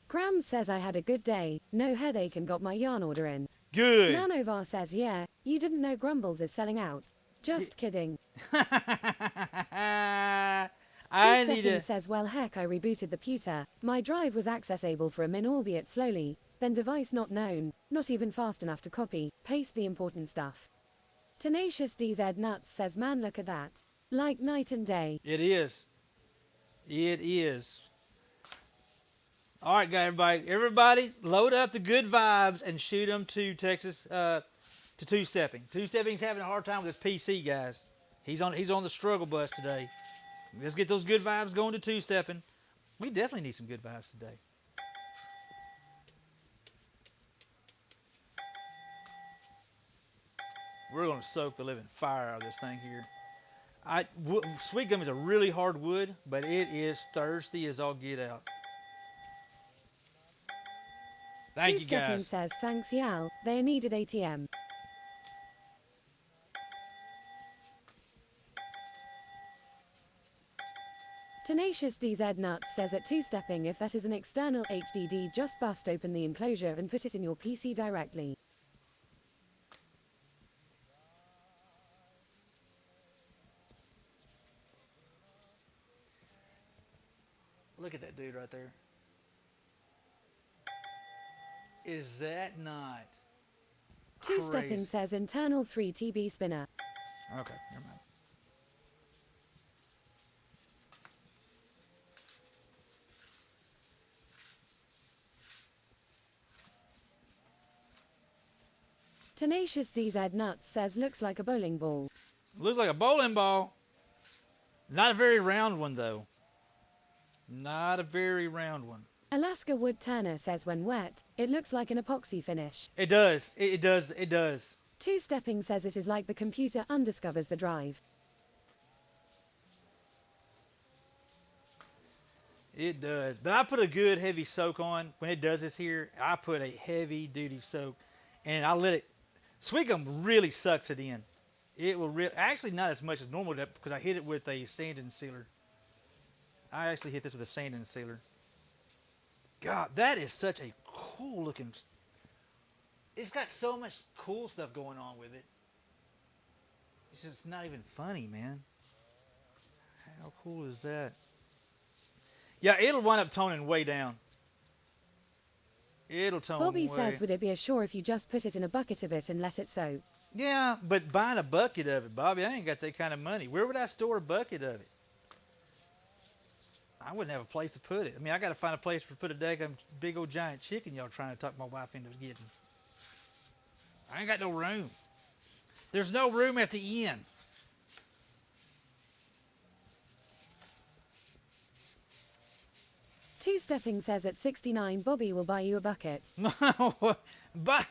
Grams says I had a good day, no headache, and got my yarn order in.
Good.
Nanovar says, yeah, you didn't know Grumbles is selling out. Just kidding.
I need
Two-Stepping
to.
says, well heck, I rebooted the pewter. My drive was accessible for a min, albeit slowly. Then device not known, not even fast enough to copy, paste the important stuff. Tenacious DZ Nuts says, man, look at that. Like night and day.
It is. It is. All right, guys, everybody, load up the good vibes and shoot them to Texas, to Two-Stepping. Two-Stepping's having a hard time with his PC, guys. He's on the struggle bus today. Let's get those good vibes going to Two-Stepping. We definitely need some good vibes today. We're going to soak the living fire out of this thing here. Sweet gum is a really hard wood, but it is thirsty as all get out. Thank you,
Two-Stepping
guys.
says, thanks Yal, they needed ATM. Tenacious DZ Nuts says at Two-Stepping, if that is an external HDD, just bust open the enclosure and put it in your PC directly.
Look at that dude right there. Is that not
Two-Stepping
crazy?
says internal 3 TB spinner.
Okay, never mind.
Tenacious DZ Nuts says looks like a bowling ball.
Looks like a bowling ball. Not a very round one, though. Not a very round one.
Alaska Wood Turner says when wet, it looks like an epoxy finish.
It does. It does. It does.
Two-Stepping says it is like the computer undiscovers the drive.
It does. But I put a good heavy soak on. When it does this here, I put a heavy duty soak. And I let it. Sweet gum really sucks it in. It will really. Actually, not as much as normal because I hit it with a sanding sealer. I actually hit this with a sanding sealer. God, that is such a cool looking. It's got so much cool stuff going on with it. It's just not even funny, man. How cool is that? Yeah, it'll wind up toning way down. It'll tone
Bobby
way.
says would it be a chore if you just put it in a bucket of it and let it soak?
Yeah, but buying a bucket of it, Bobby, I ain't got that kind of money. Where would I store a bucket of it? I wouldn't have a place to put it. I mean, I got to find a place to put a daggum big old giant chicken y'all trying to talk my wife into getting. I ain't got no room. There's no room at the inn.
Two-Stepping says at 69, Bobby will buy you a bucket.
But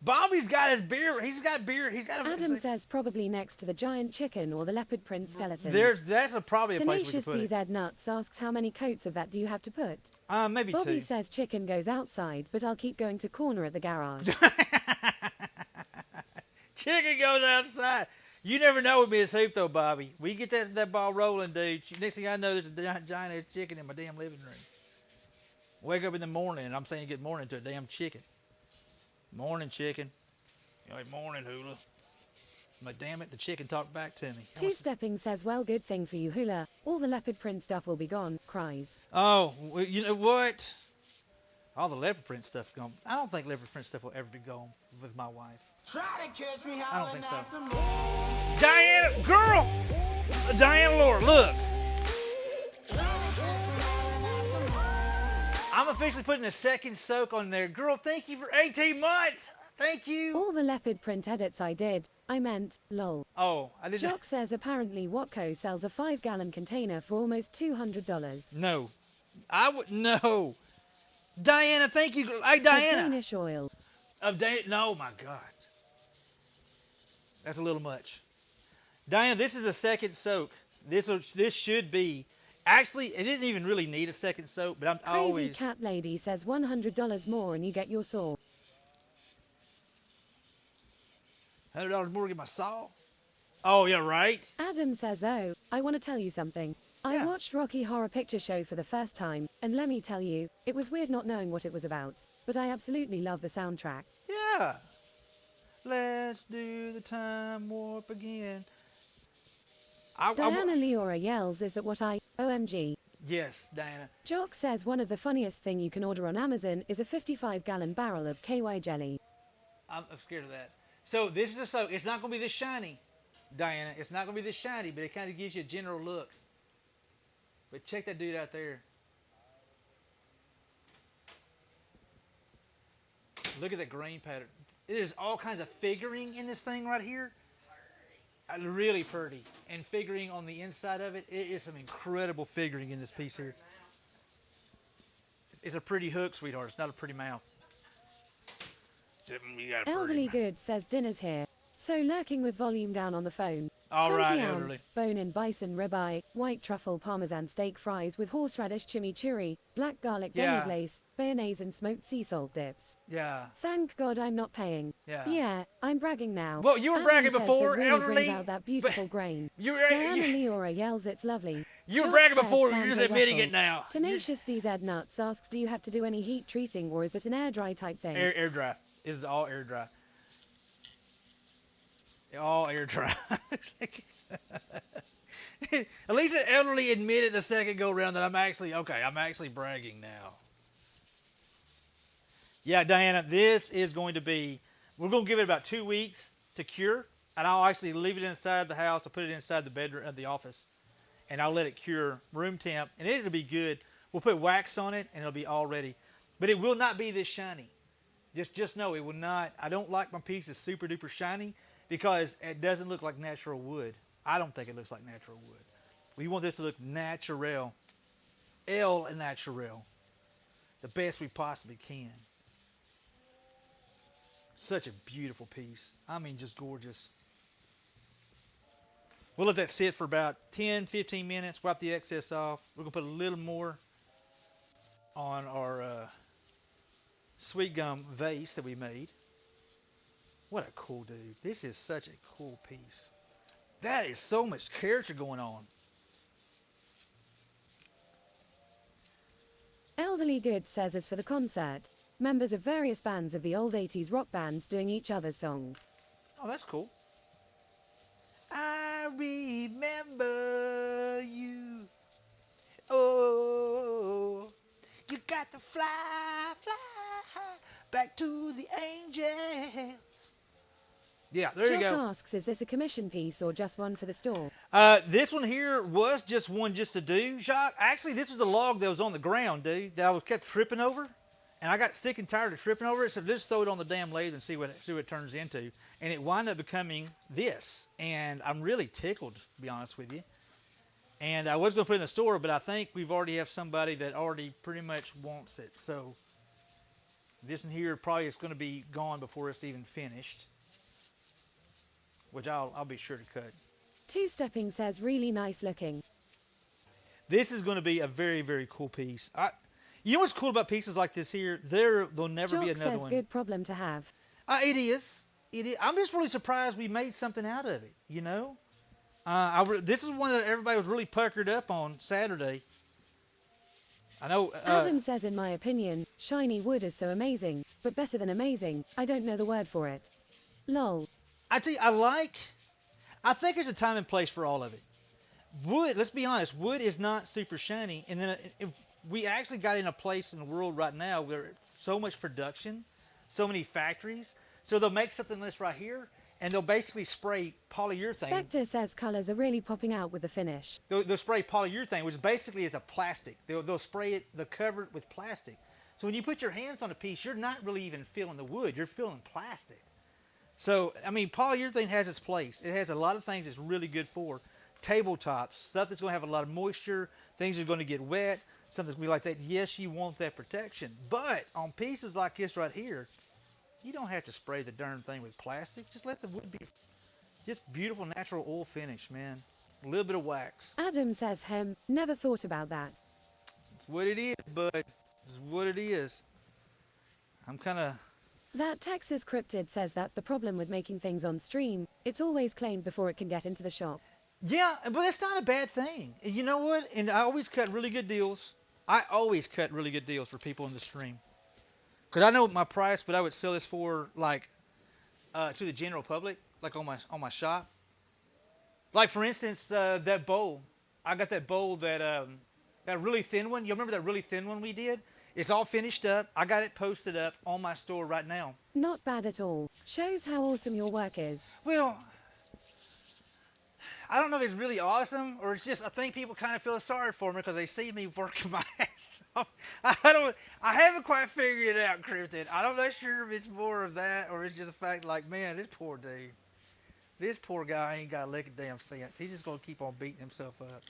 Bobby's got his beer. He's got beer. He's got.
Adam says probably next to the giant chicken or the leopard print skeletons.
That's probably a place we
Tenacious
could put it.
DZ Nuts asks how many coats of that do you have to put?
Maybe
Bobby
two.
says chicken goes outside, but I'll keep going to corner at the garage.
Chicken goes outside. You never know with me a soup though, Bobby. We get that ball rolling, dude. Next thing I know, there's a giant ass chicken in my damn living room. Wake up in the morning and I'm saying good morning to a damn chicken. Morning, chicken. Good morning, Hula. But damn it, the chicken talked back to me.
Two-stepping says, well, good thing for you, Hula. All the leopard print stuff will be gone. Cries.
Oh, well, you know what? All the leopard print stuff gone. I don't think leopard print stuff will ever be gone with my wife.
Try to catch me
I don't
howling
think so.
at the moon.
Diana, girl! Diana Laura, look. I'm officially putting a second soak on there. Girl, thank you for 18 months. Thank you.
All the leopard print edits I did. I meant, lol.
Oh, I didn't.
Jock says apparently Watco sells a 5-gallon container for almost $200.
No. I would. No. Diana, thank you. Hey, Diana.
Danish oil.
No, my God. That's a little much. Diana, this is the second soak. This should be. Actually, it didn't even really need a second soak, but I
Crazy
always.
cat lady says $100 more and you get your saw.
$100 more to get my saw? Oh, yeah, right?
Adam says, oh, I want to tell you something. I
Yeah.
watched Rocky Horror Picture Show for the first time, and let me tell you, it was weird not knowing what it was about, but I absolutely love the soundtrack.
Yeah. Let's do the time warp again.
Diana Leora yells, is that what OMG.
Yes, Diana.
Jock says one of the funniest thing you can order on Amazon is a 55-gallon barrel of KY jelly.
I'm scared of that. So this is a soak. It's not going to be this shiny, Diana. It's not going to be this shiny, but it kind of gives you a general look. But check that dude out there. Look at that grain pattern. There's all kinds of figuring in this thing right here. Really pretty. And figuring on the inside of it, it is some incredible figuring in this piece here. It's a pretty hook, sweetheart. It's not a pretty mouth. You got a pretty
Elderly
mouth.
Good says dinner's here. So lurking with volume down on the phone.
All
20
right,
ounce
Elderly.
bone-in bison ribeye, white truffle parmesan steak fries with horseradish chimichurri, black garlic
Yeah.
demi-glace, mayonnaise and smoked sea salt dips.
Yeah.
Thank God I'm not paying.
Yeah.
Yeah, I'm bragging now.
Well, you were
Adam
bragging
says
before,
that really
Elderly.
brings out that beautiful grain.
You were,
Diana
you,
Leora yells it's lovely.
you were
Jock
bragging
says
before. You're just
Santa
admitting
Waffle.
it now.
Tenacious DZ Nuts asks, do you have to do any heat treating or is it an air dry type thing?
Air dry. This is all air dry. All air dry. At least the Elderly admitted the second go round that I'm actually bragging now. Yeah, Diana, this is going to be, we're going to give it about 2 weeks to cure, and I'll actually leave it inside the house. I'll put it inside the bedroom of the office, and I'll let it cure room temp, and it'll be good. We'll put wax on it, and it'll be all ready. But it will not be this shiny. Just know it will not. I don't like my pieces super duper shiny because it doesn't look like natural wood. I don't think it looks like natural wood. We want this to look natural. El natural. The best we possibly can. Such a beautiful piece. I mean, just gorgeous. We'll let that sit for about 10, 15 minutes. Wipe the excess off. We're going to put a little more on our sweet gum vase that we made. What a cool dude. This is such a cool piece. That is so much character going on.
Elderly Good says as for the concert, members of various bands of the old 80s rock bands doing each other's songs.
Oh, that's cool. I remember you. Oh, you got to fly, fly back to the angels. Yeah, there you
Jock
go.
asks, is this a commission piece or just one for the store?
This one here was just one just to do, Jacques. Actually, this was the log that was on the ground, dude, that I was kept tripping over. And I got sick and tired of tripping over it, so just throw it on the damn lathe and see what it turns into. And it wound up becoming this. And I'm really tickled, to be honest with you. And I was going to put it in the store, but I think we've already have somebody that already pretty much wants it. So this one here probably is going to be gone before it's even finished, which I'll be sure to cut.
Two-stepping says really nice looking.
This is going to be a very, very cool piece. You know what's cool about pieces like this here? There'll never be
Jock
another
says
one.
good problem to have.
It is. It is. I'm just really surprised we made something out of it, you know? This is one that everybody was really puckered up on Saturday. I know.
Adam says, in my opinion, shiny wood is so amazing, but better than amazing. I don't know the word for it. Lol.
I tell you, I like I think there's a time and place for all of it. Wood, let's be honest, wood is not super shiny. And then if we actually got in a place in the world right now where so much production, so many factories. So they'll make something like this right here, and they'll basically spray polyurethane.
Spectre says colors are really popping out with the finish.
They'll spray polyurethane, which basically is a plastic. They'll spray it, they'll cover it with plastic. So when you put your hands on a piece, you're not really even feeling the wood, you're feeling plastic. So, I mean, polyurethane has its place. It has a lot of things it's really good for. Tabletops, stuff that's going to have a lot of moisture, things that are going to get wet, something's going to be like that. Yes, you want that protection. But on pieces like this right here, you don't have to spray the darn thing with plastic. Just let the wood be just beautiful natural oil finish, man. A little bit of wax.
Adam says never thought about that.
It's what it is, bud. It's what it is. I'm kind of...
That Texas Cryptid says that's the problem with making things on stream. It's always claimed before it can get into the shop.
Yeah, but that's not a bad thing. You know what? And I always cut really good deals. I always cut really good deals for people in the stream. Because I know my price, but I would sell this for, like, to the general public, like on my shop. Like, for instance, that bowl. I got that bowl, that really thin one. You remember that really thin one we did? It's all finished up. I got it posted up on my store right now.
Not bad at all. Shows how awesome your work is.
Well, I don't know if it's really awesome or it's just I think people kind of feel sorry for me because they see me working my ass off. I haven't quite figured it out, Cryptid. I'm not sure if it's more of that or it's just the fact like, man, this poor dude. This poor guy ain't got a lick of damn sense. He's just going to keep on beating himself up.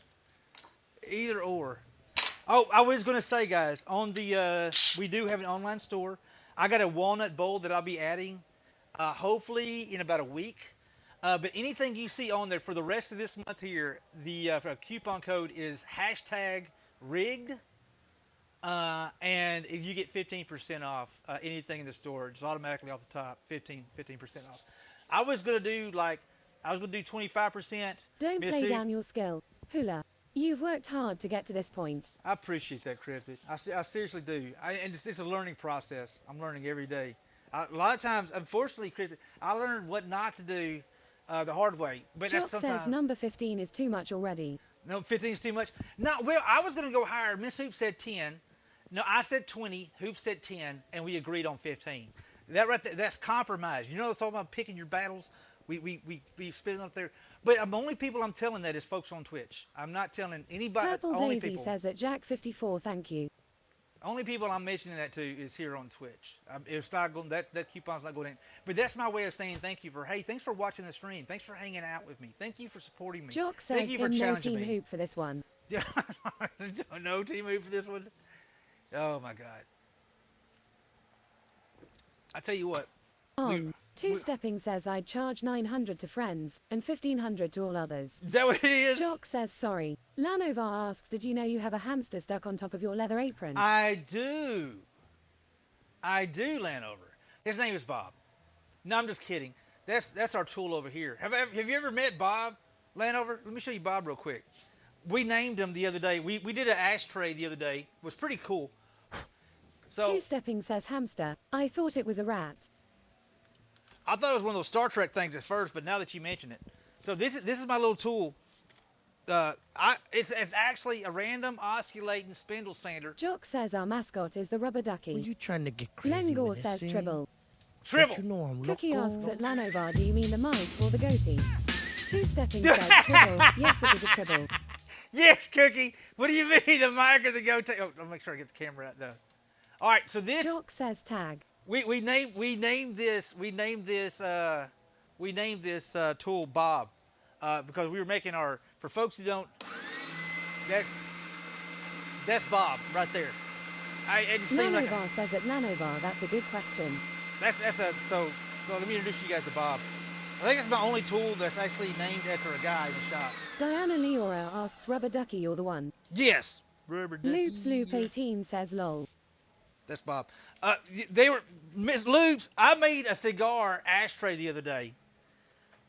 Either or. Oh, I was going to say, guys, on the we do have an online store. I got a walnut bowl that I'll be adding hopefully in about a week. But anything you see on there for the rest of this month here, the coupon code is #rigged. And if you get 15% off anything in the store, just automatically off the top, 15% off. I was going to do 25%.
Don't play down your skill. Hula. You've worked hard to get to this point.
I appreciate that, Cryptid. I seriously do. And it's a learning process. I'm learning every day. A lot of times, unfortunately, Cryptid, I learned what not to do the hard way. But
Jock says number 15 is too much already.
No, 15 is too much. No, well, I was going to go higher. Miss Hoop said 10. No, I said 20. Hoop said 10, and we agreed on 15. That right there, that's compromise. You know, it's all about picking your battles. We spit it up there. But the only people I'm telling that is folks on Twitch. I'm not telling anybody.
Purple
only
Daisy
people.
says at Jack54, thank you.
Only people I'm mentioning that to is here on Twitch. It's not going. That coupon's not going in. But that's my way of saying thank you for. Hey, thanks for watching the stream. Thanks for hanging out with me. Thank you for supporting me.
Jock
Thank
says
you for
no
challenging
team
me.
hoop for this one.
No team hoop for this one. Oh my God. I tell you what.
Two-stepping says I'd charge 900 to friends and 1500 to all others.
Is that what it is?
Jock says sorry. Lanovar asks, did you know you have a hamster stuck on top of your leather apron?
I do, Lanover. His name is Bob. No, I'm just kidding. That's our tool over here. Have you ever met Bob, Lanover? Let me show you Bob real quick. We named him the other day. We did an ashtray the other day. It was pretty cool. So
Two-stepping says hamster. I thought it was a rat.
I thought it was one of those Star Trek things at first, but now that you mention it. So this is my little tool. It's actually a random osculating spindle sander.
Jock says our mascot is the rubber ducky.
Are you trying to get crazy
Lengor
with
says
this,
Tribble.
Tribble.
You know I'm
Cookie
loco.
asks at Lanovar, do you mean the mic or the goatee? Two-stepping says Tribble. Yes, it is a Tribble.
Yes, Cookie. What do you mean, the mic or the goatee? Oh, I'll make sure I get the camera out though. All right, so this
Jock says tag.
we named this tool Bob because we were making for folks who don't. That's Bob right there. It just seemed like
Lanovar says at Lanovar, that's a good question.
so let me introduce you guys to Bob. I think it's my only tool that's actually named after a guy in the shop.
Diana Leora asks rubber ducky, you're the one.
Yes. Rubber ducky.
Loops Loop 18 says lol.
That's Bob. They were Miss Loops. I made a cigar ashtray the other day,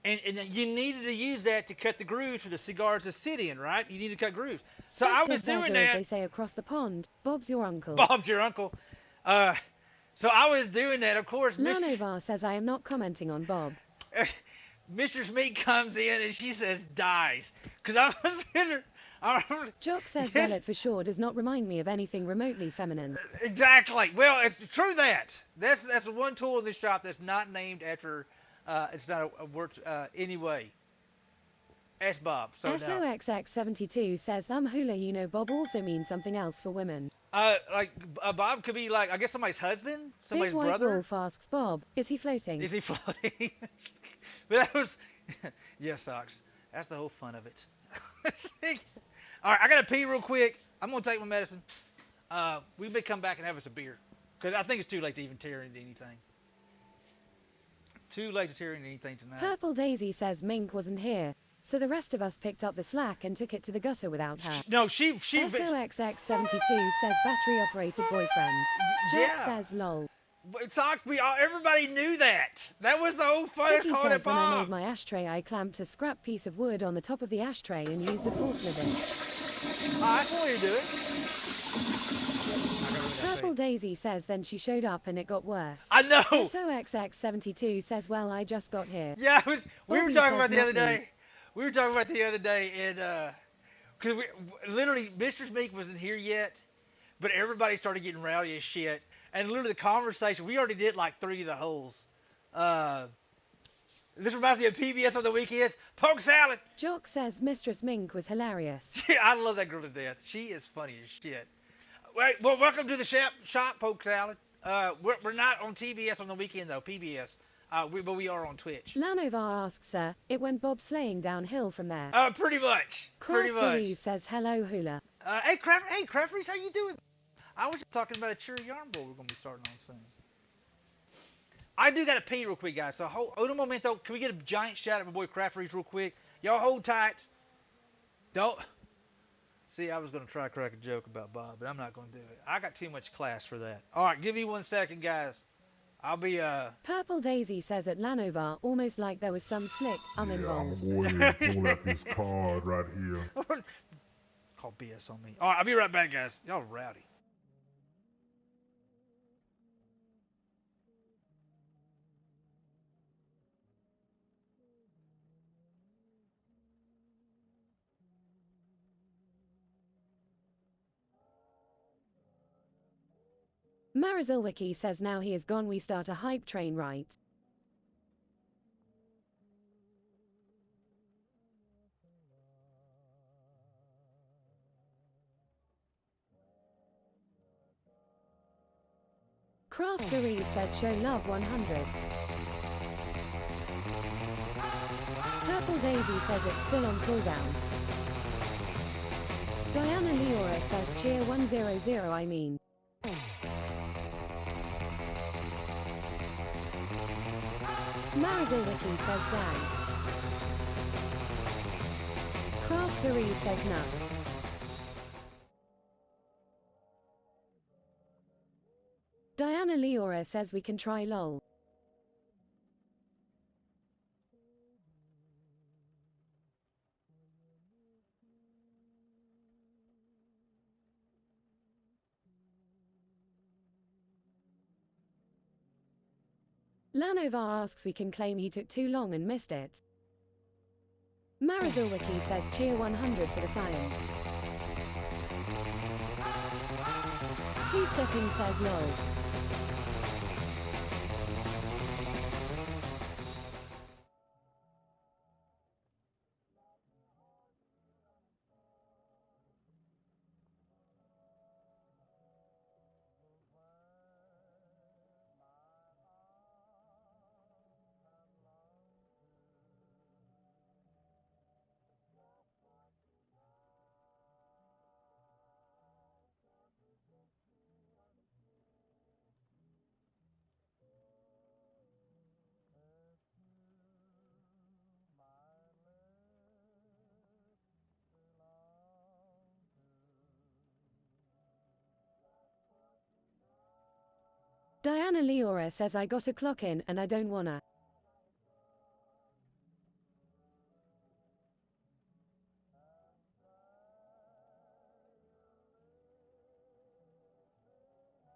and you needed to use that to cut the grooves for the cigars to sit in, right? You need to cut grooves. So I was doing
As
that.
they say across the pond, Bob's your uncle.
Bob's your uncle. So I was doing that. Of course,
Lanovar says I am not commenting on Bob.
Mistress Meat comes in and she says dies. Because I was in her.
Jock says
Yes.
Velvet for sure does not remind me of anything remotely feminine.
Exactly. Well, it's true that. That's the one tool in this shop that's not named after, it's not a word anyway. Ask Bob. So no.
SOXX72 says, hula, you know Bob also means something else for women.
Bob could be like, I guess somebody's husband,
Big
somebody's
White
brother.
Wolf asks Bob, is he floating?
Is he floating? But that was, yes, Sox. That's the whole fun of it. All right, I gotta pee real quick. I'm gonna take my medicine. We may come back and have us a beer, because I think it's too late to even tear into anything. Too late to tear into anything tonight.
Purple Daisy says Mink wasn't here, so the rest of us picked up the slack and took it to the gutter without her.
No, she.
SOXX72 says battery operated boyfriend. Jock
Yeah.
says lol.
But Sox, everybody knew that. That was the whole fun of
Vicky
calling
says
it
when I
Bob.
made my ashtray I clamped a scrap piece of wood on the top of the ashtray and used a force with it.
Oh, that's what you do it.
Purple Daisy says then she showed up and it got worse.
I know.
SOXX72 says well I just got here.
Yeah, we were
Bobby
talking
says
about the other
not me.
day. We were talking about the other day, and because literally Mistress Meek wasn't here yet, but everybody started getting rowdy as shit. And literally the conversation, we already did like 3 of the holes. This reminds me of PBS on the weekends. Poke salad.
Jock says Mistress Mink was hilarious.
I love that girl to death. She is funny as shit. Wait, well, welcome to the shop, Poke Salad. We're not on TBS on the weekend though, PBS. But we are on Twitch.
Lanovar asks her, it went Bob slaying downhill from there.
Pretty much.
Craft
Pretty much.
Louise says hello hula.
Hey, Crafters, how you doing? I was just talking about a cherry yarn bowl we're going to be starting on soon. I do got to pee real quick, guys. So hold un momento. Can we get a giant shout out to my boy Crafters real quick? Y'all hold tight. Don't. See, I was going to try to crack a joke about Bob, but I'm not going to do it. I got too much class for that. All right, give me 1 second, guys. I'll be,
Purple Daisy says at Lanovar, almost like there was some slick,
I'm
involved.
gonna go ahead and pull out this card right here.
Call BS on me. All right, I'll be right back, guys. Y'all rowdy.
Marizilwiki says now he is gone we start a hype train right. Craft Gurry says show love 100. Purple Daisy says it's still on cooldown. Diana Leora says cheer 100 I mean. Marizilwiki says down. Craft Gurry says nuts. Diana Leora says we can try lol. Lanovar asks we can claim he took too long and missed it. Marizilwiki says cheer 100 for the science. Two-stepping says lol. Diana Leora says I got a clock in and I don't wanna.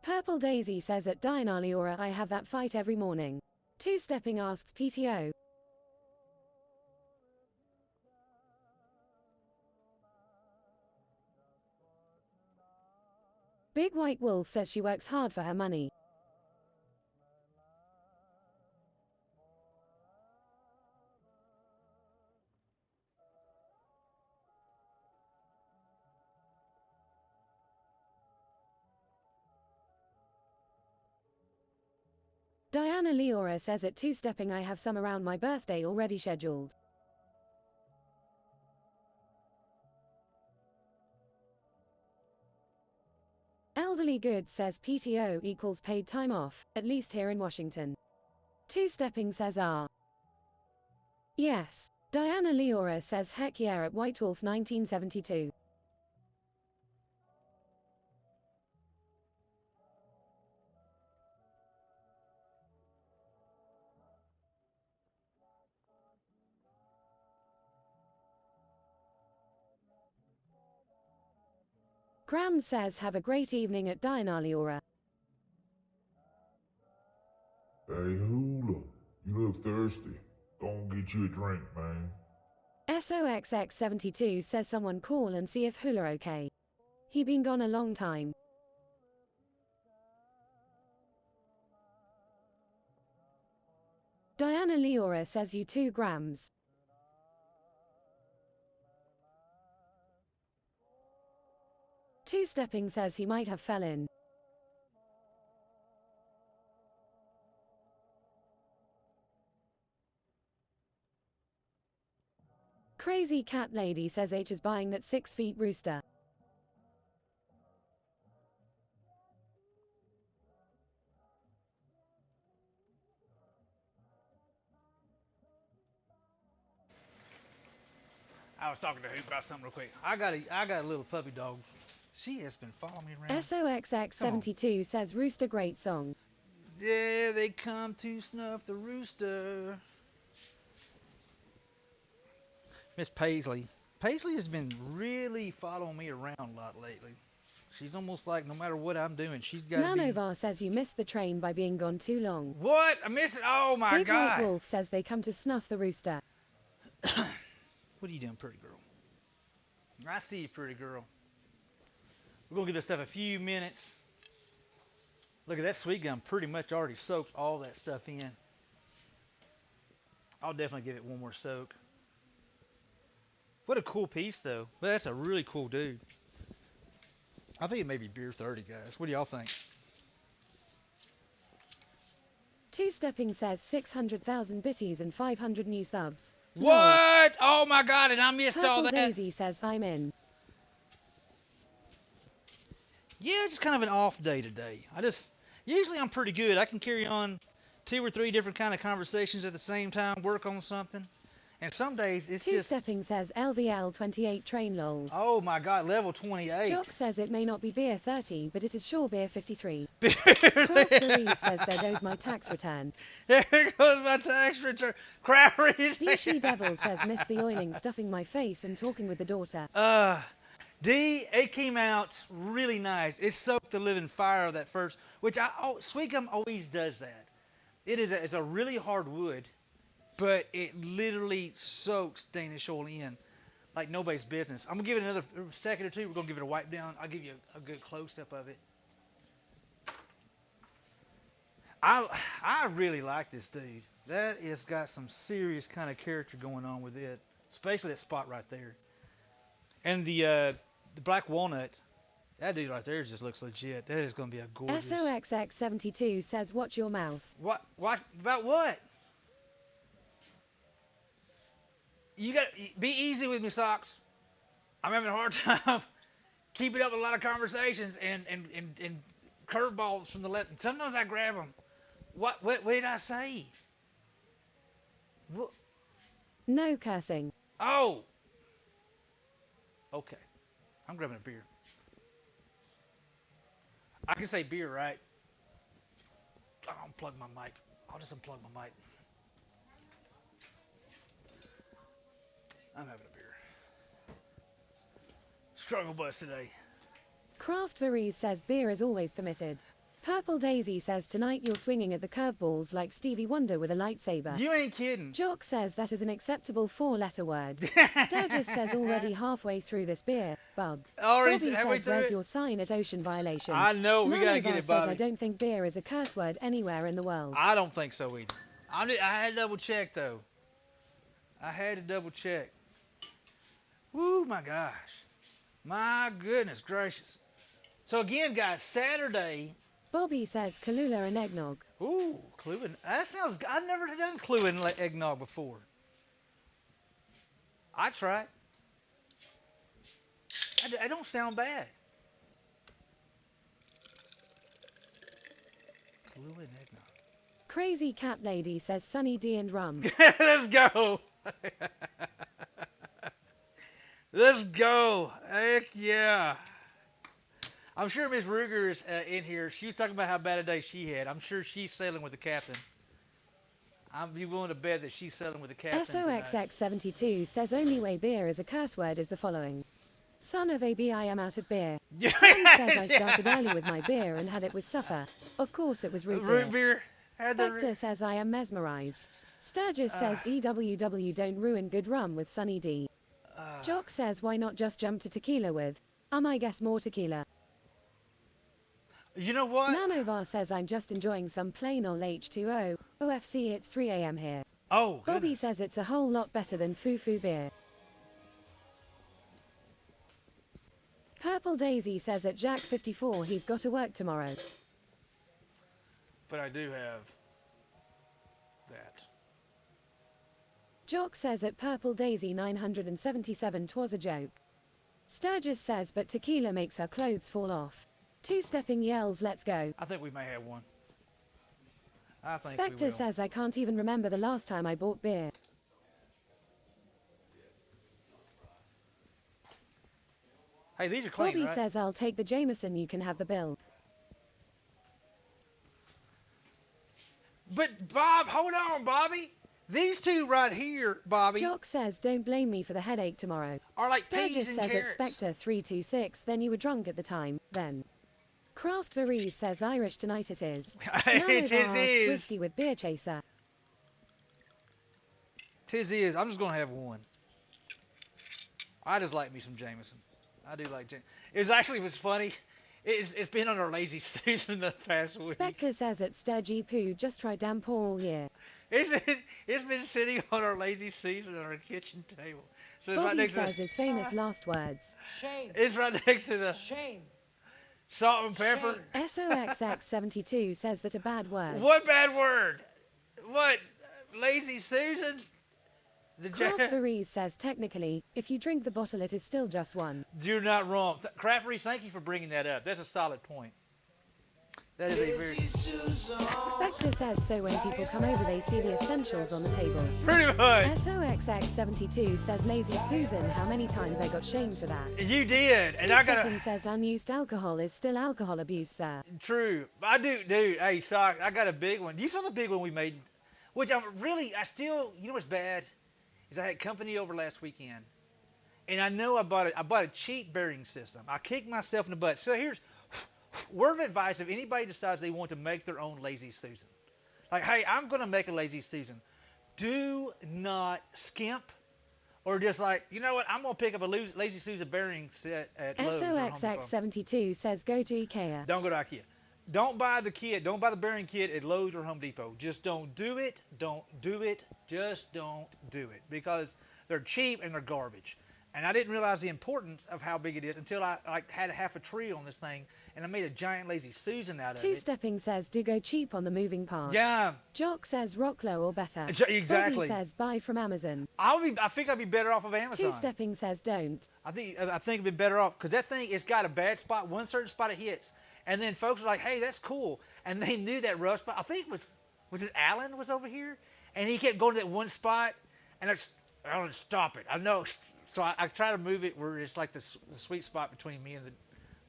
Purple Daisy says at Diana Leora I have that fight every morning. Two-stepping asks PTO. Big White Wolf says she works hard for her money. Diana Leora says at two-stepping I have some around my birthday already scheduled. Elderly Good says PTO equals paid time off, at least here in Washington. Two-stepping says yes. Diana Leora says heck yeah at White Wolf 1972. Graham says have a great evening at Diana Leora.
Hey, Hula, you look thirsty. Go and get you a drink, man.
SOXX72 says someone call and see if Hula okay. He been gone a long time. Diana Leora says you 2 grams. Two-stepping says he might have fell in. Crazy Cat Lady says H is buying that 6 feet rooster.
I was talking to Hoop about something real quick. I got a little puppy dog. She has been following me around.
SOXX72 says rooster great song.
Yeah, they come to snuff the rooster. Miss Paisley. Paisley has been really following me around a lot lately. She's almost like no matter what I'm doing, she's got to be...
Nanovar says you missed the train by being gone too long.
What? I missed it? Oh my
Big
God.
White Wolf says they come to snuff the rooster.
What are you doing, pretty girl? I see you, pretty girl. We're going to give this stuff a few minutes. Look at that sweet gum pretty much already soaked all that stuff in. I'll definitely give it one more soak. What a cool piece, though. But that's a really cool dude. I think it may be beer 30, guys. What do y'all think?
Two-stepping says 600,000 bitties and 500 new subs.
What? Oh my God, and I missed
Purple
all that.
Daisy says I'm in.
Yeah, just kind of an off day today. Usually I'm pretty good. I can carry on 2 or 3 different kind of conversations at the same time, work on something. And some days it's just...
Two-stepping says LVL 28 train lols.
Oh my God, level 28.
Jock says it may not be beer 30, but it is sure beer 53. Craft Louise says there goes my tax return.
There goes my tax return. Crap,
DC Devil says miss the oiling, stuffing my face and talking with the daughter.
It came out really nice. It soaked the living fire of that first, which sweet gum always does that. It's a really hard wood, but it literally soaks Danish oil in like nobody's business. I'm gonna give it another second or two. We're gonna give it a wipe down. I'll give you a good close up of it. I really like this dude. That has got some serious kind of character going on with it, especially that spot right there. And the black walnut, that dude right there just looks legit. That is going to be a gorgeous...
SOXX72 says watch your mouth.
What? About what? You got to be easy with me, Socks. I'm having a hard time keeping up with a lot of conversations and curveballs from the left. And sometimes I grab them. What did I say? What?
No cursing.
Oh. Okay. I'm grabbing a beer. I can say beer, right? I'll unplug my mic. I'll just unplug my mic. I'm having a beer. Struggle bus today.
Craft Varese says beer is always permitted. Purple Daisy says tonight you're swinging at the curveballs like Stevie Wonder with a lightsaber.
You ain't kidding.
Jock says that is an acceptable 4-letter word. Sturgis says already halfway through this beer. Bug.
Already
Bobby
halfway
says
through
where's
it?
your sign at ocean violation?
I know, we gotta get
Nanovar
it,
says
Bobby.
I don't think beer is a curse word anywhere in the world.
I don't think so either. I had to double check though. I had to double check. Woo, my gosh. My goodness gracious. So again, guys, Saturday.
Bobby says Kahlua and eggnog.
Ooh, Clue and that sounds. I've never done Clue and eggnog before. I try it. I don't sound bad. Clue and eggnog.
Crazy Cat Lady says Sunny D and rum.
Let's go. Let's go. Heck yeah. I'm sure Miss Ruger is in here. She was talking about how bad a day she had. I'm sure she's sailing with the captain. I'd be willing to bet that she's sailing with the captain tonight.
SOXX72 says only way beer is a curse word is the following. Son of a b, I am out of beer.
Yeah.
Tom says I started early with my beer and had it with supper. Of course it was root beer.
Root beer.
Spectre says I am mesmerized. Sturgis says EWW don't ruin good rum with Sunny D. Jock says why not just jump to tequila with, I guess more tequila.
You know what?
Nanovar says I'm just enjoying some plain old H2O. OFC it's 3 a.m. here.
Oh,
Bobby
goodness.
says it's a whole lot better than foo-foo beer. Purple Daisy says at Jack 54 he's got to work tomorrow.
But I do have that.
Jock says at Purple Daisy 977 'twas a joke. Sturgis says but tequila makes her clothes fall off. Two-stepping yells let's go.
I think we may have one. I think
Spectre
we will.
says I can't even remember the last time I bought beer.
Hey, these are clean,
Bobby
right?
says I'll take the Jameson, you can have the bill.
But Bob, hold on, Bobby. These two right here, Bobby,
Jock says don't blame me for the headache tomorrow.
are like
Sturgis
peas and
says
carrots.
at Spectre 326 then you were drunk at the time, then. Craft Varese says Irish tonight it is.
It
Nanovar
is.
asks whiskey with beer chaser.
Tis is. I'm just gonna have one. I just like me some Jameson. I do like Jameson. It was funny. It's been on our lazy season the past week.
Spectre says at Sturgy Poo just try damn poor all year.
It's been sitting on our lazy season on our kitchen table. So it's right
Bobby
next to
says his famous last words.
Shame.
it's right next to the
Shame.
salt and pepper.
SOXX72 says that a bad word.
What bad word? What? Lazy Susan? The
Craft Varese says technically, if you drink the bottle it is still just one.
You're not wrong. Craft Reese, thank you for bringing that up. That's a solid point. That is a very
Spectre says so when people come over they see the essentials on the table.
pretty much.
SOXX72 says lazy Susan, how many times I got shamed for that.
You did, and I
Two-stepping
got
says unused alcohol is still alcohol abuse, sir.
true. I do, dude. Hey, sorry, I got a big one. You saw the big one we made, which I still, you know what's bad? Is I had company over last weekend, and I know I bought a cheap bearing system. I kicked myself in the butt. So here's word of advice: if anybody decides they want to make their own lazy Susan, like, hey, I'm going to make a lazy Susan, do not skimp, or just like, you know what? I'm going to pick up a lazy Susan bearing set at Lowe's or Home Depot.
SOXX72 says go to IKEA.
Don't go to IKEA. Don't buy the kit. Don't buy the bearing kit at Lowe's or Home Depot. Just don't do it. Don't do it. Just don't do it, because they're cheap and they're garbage. And I didn't realize the importance of how big it is until I had half a tree on this thing, and I made a giant lazy Susan out of it.
Two-stepping says do go cheap on the moving parts.
Yeah,
Jock says rock low or better.
exactly.
Bobby says buy from Amazon.
I think I'd be better off of Amazon.
Two-stepping says don't.
I think it'd be better off, because that thing, it's got a bad spot. One certain spot it hits, and then folks are like, "Hey, that's cool," and they knew that rough spot. I think was it Alan was over here, and he kept going to that one spot, and I don't stop it. I know, so I try to move it where it's like the sweet spot between me and the.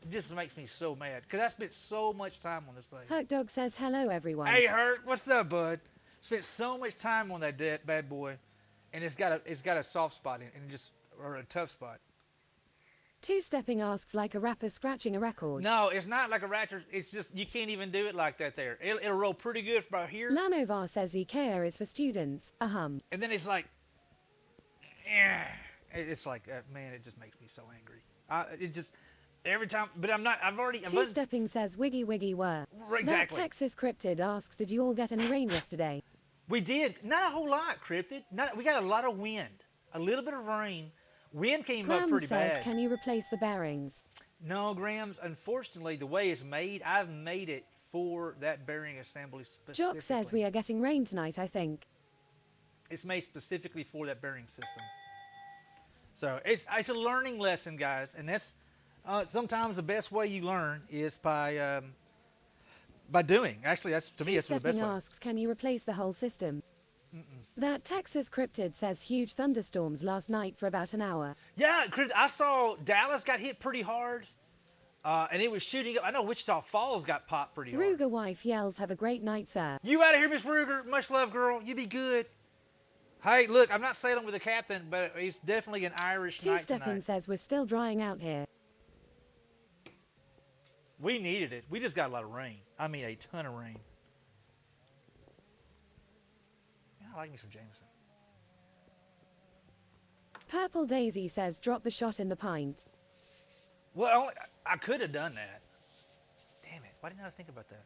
It just makes me so mad, because I spent so much time on this thing.
Hurt Dog says hello everyone.
Hey, Hurt, what's up, bud? Spent so much time on that bad boy, and it's got a soft spot in it, or a tough spot.
Two-stepping asks like a rapper scratching a record.
No, it's not like a ratchet. It's just you can't even do it like that there. It'll roll pretty good about here.
Lanovar says IKEA is for students. Ahum.
And then it's like, eh. It's like, man, it just makes me so angry. It just, every time, but I'm not,
Two-stepping says wiggy wiggy were.
Exactly.
That Texas Cryptid asks, did you all get any rain yesterday?
We did. Not a whole lot, Cryptid. We got a lot of wind. A little bit of rain. Wind came up
Graham
pretty
says,
bad.
can you replace the bearings?
No, Grams, unfortunately, the way it's made, I've made it for that bearing assembly specifically.
Jock says we are getting rain tonight, I think.
It's made specifically for that bearing system. So it's a learning lesson, guys, and that's sometimes the best way you learn is by doing. Actually, that's to me that's the best way.
Asks, can you replace the whole system? That Texas Cryptid says huge thunderstorms last night for about an hour.
Yeah, I saw Dallas got hit pretty hard, and it was shooting up. I know Wichita Falls got popped pretty hard.
Ruger wife yells, have a great night, sir.
You out of here, Miss Ruger. Much love, girl. You be good. Hey, look, I'm not sailing with the captain, but it's definitely an Irish night
Two-stepping
tonight.
says we're still drying out here.
We needed it. We just got a lot of rain. I mean, a ton of rain. Man, I like me some Jameson.
Purple Daisy says drop the shot in the pint.
Well, I could have done that. Damn it. Why didn't I think about that?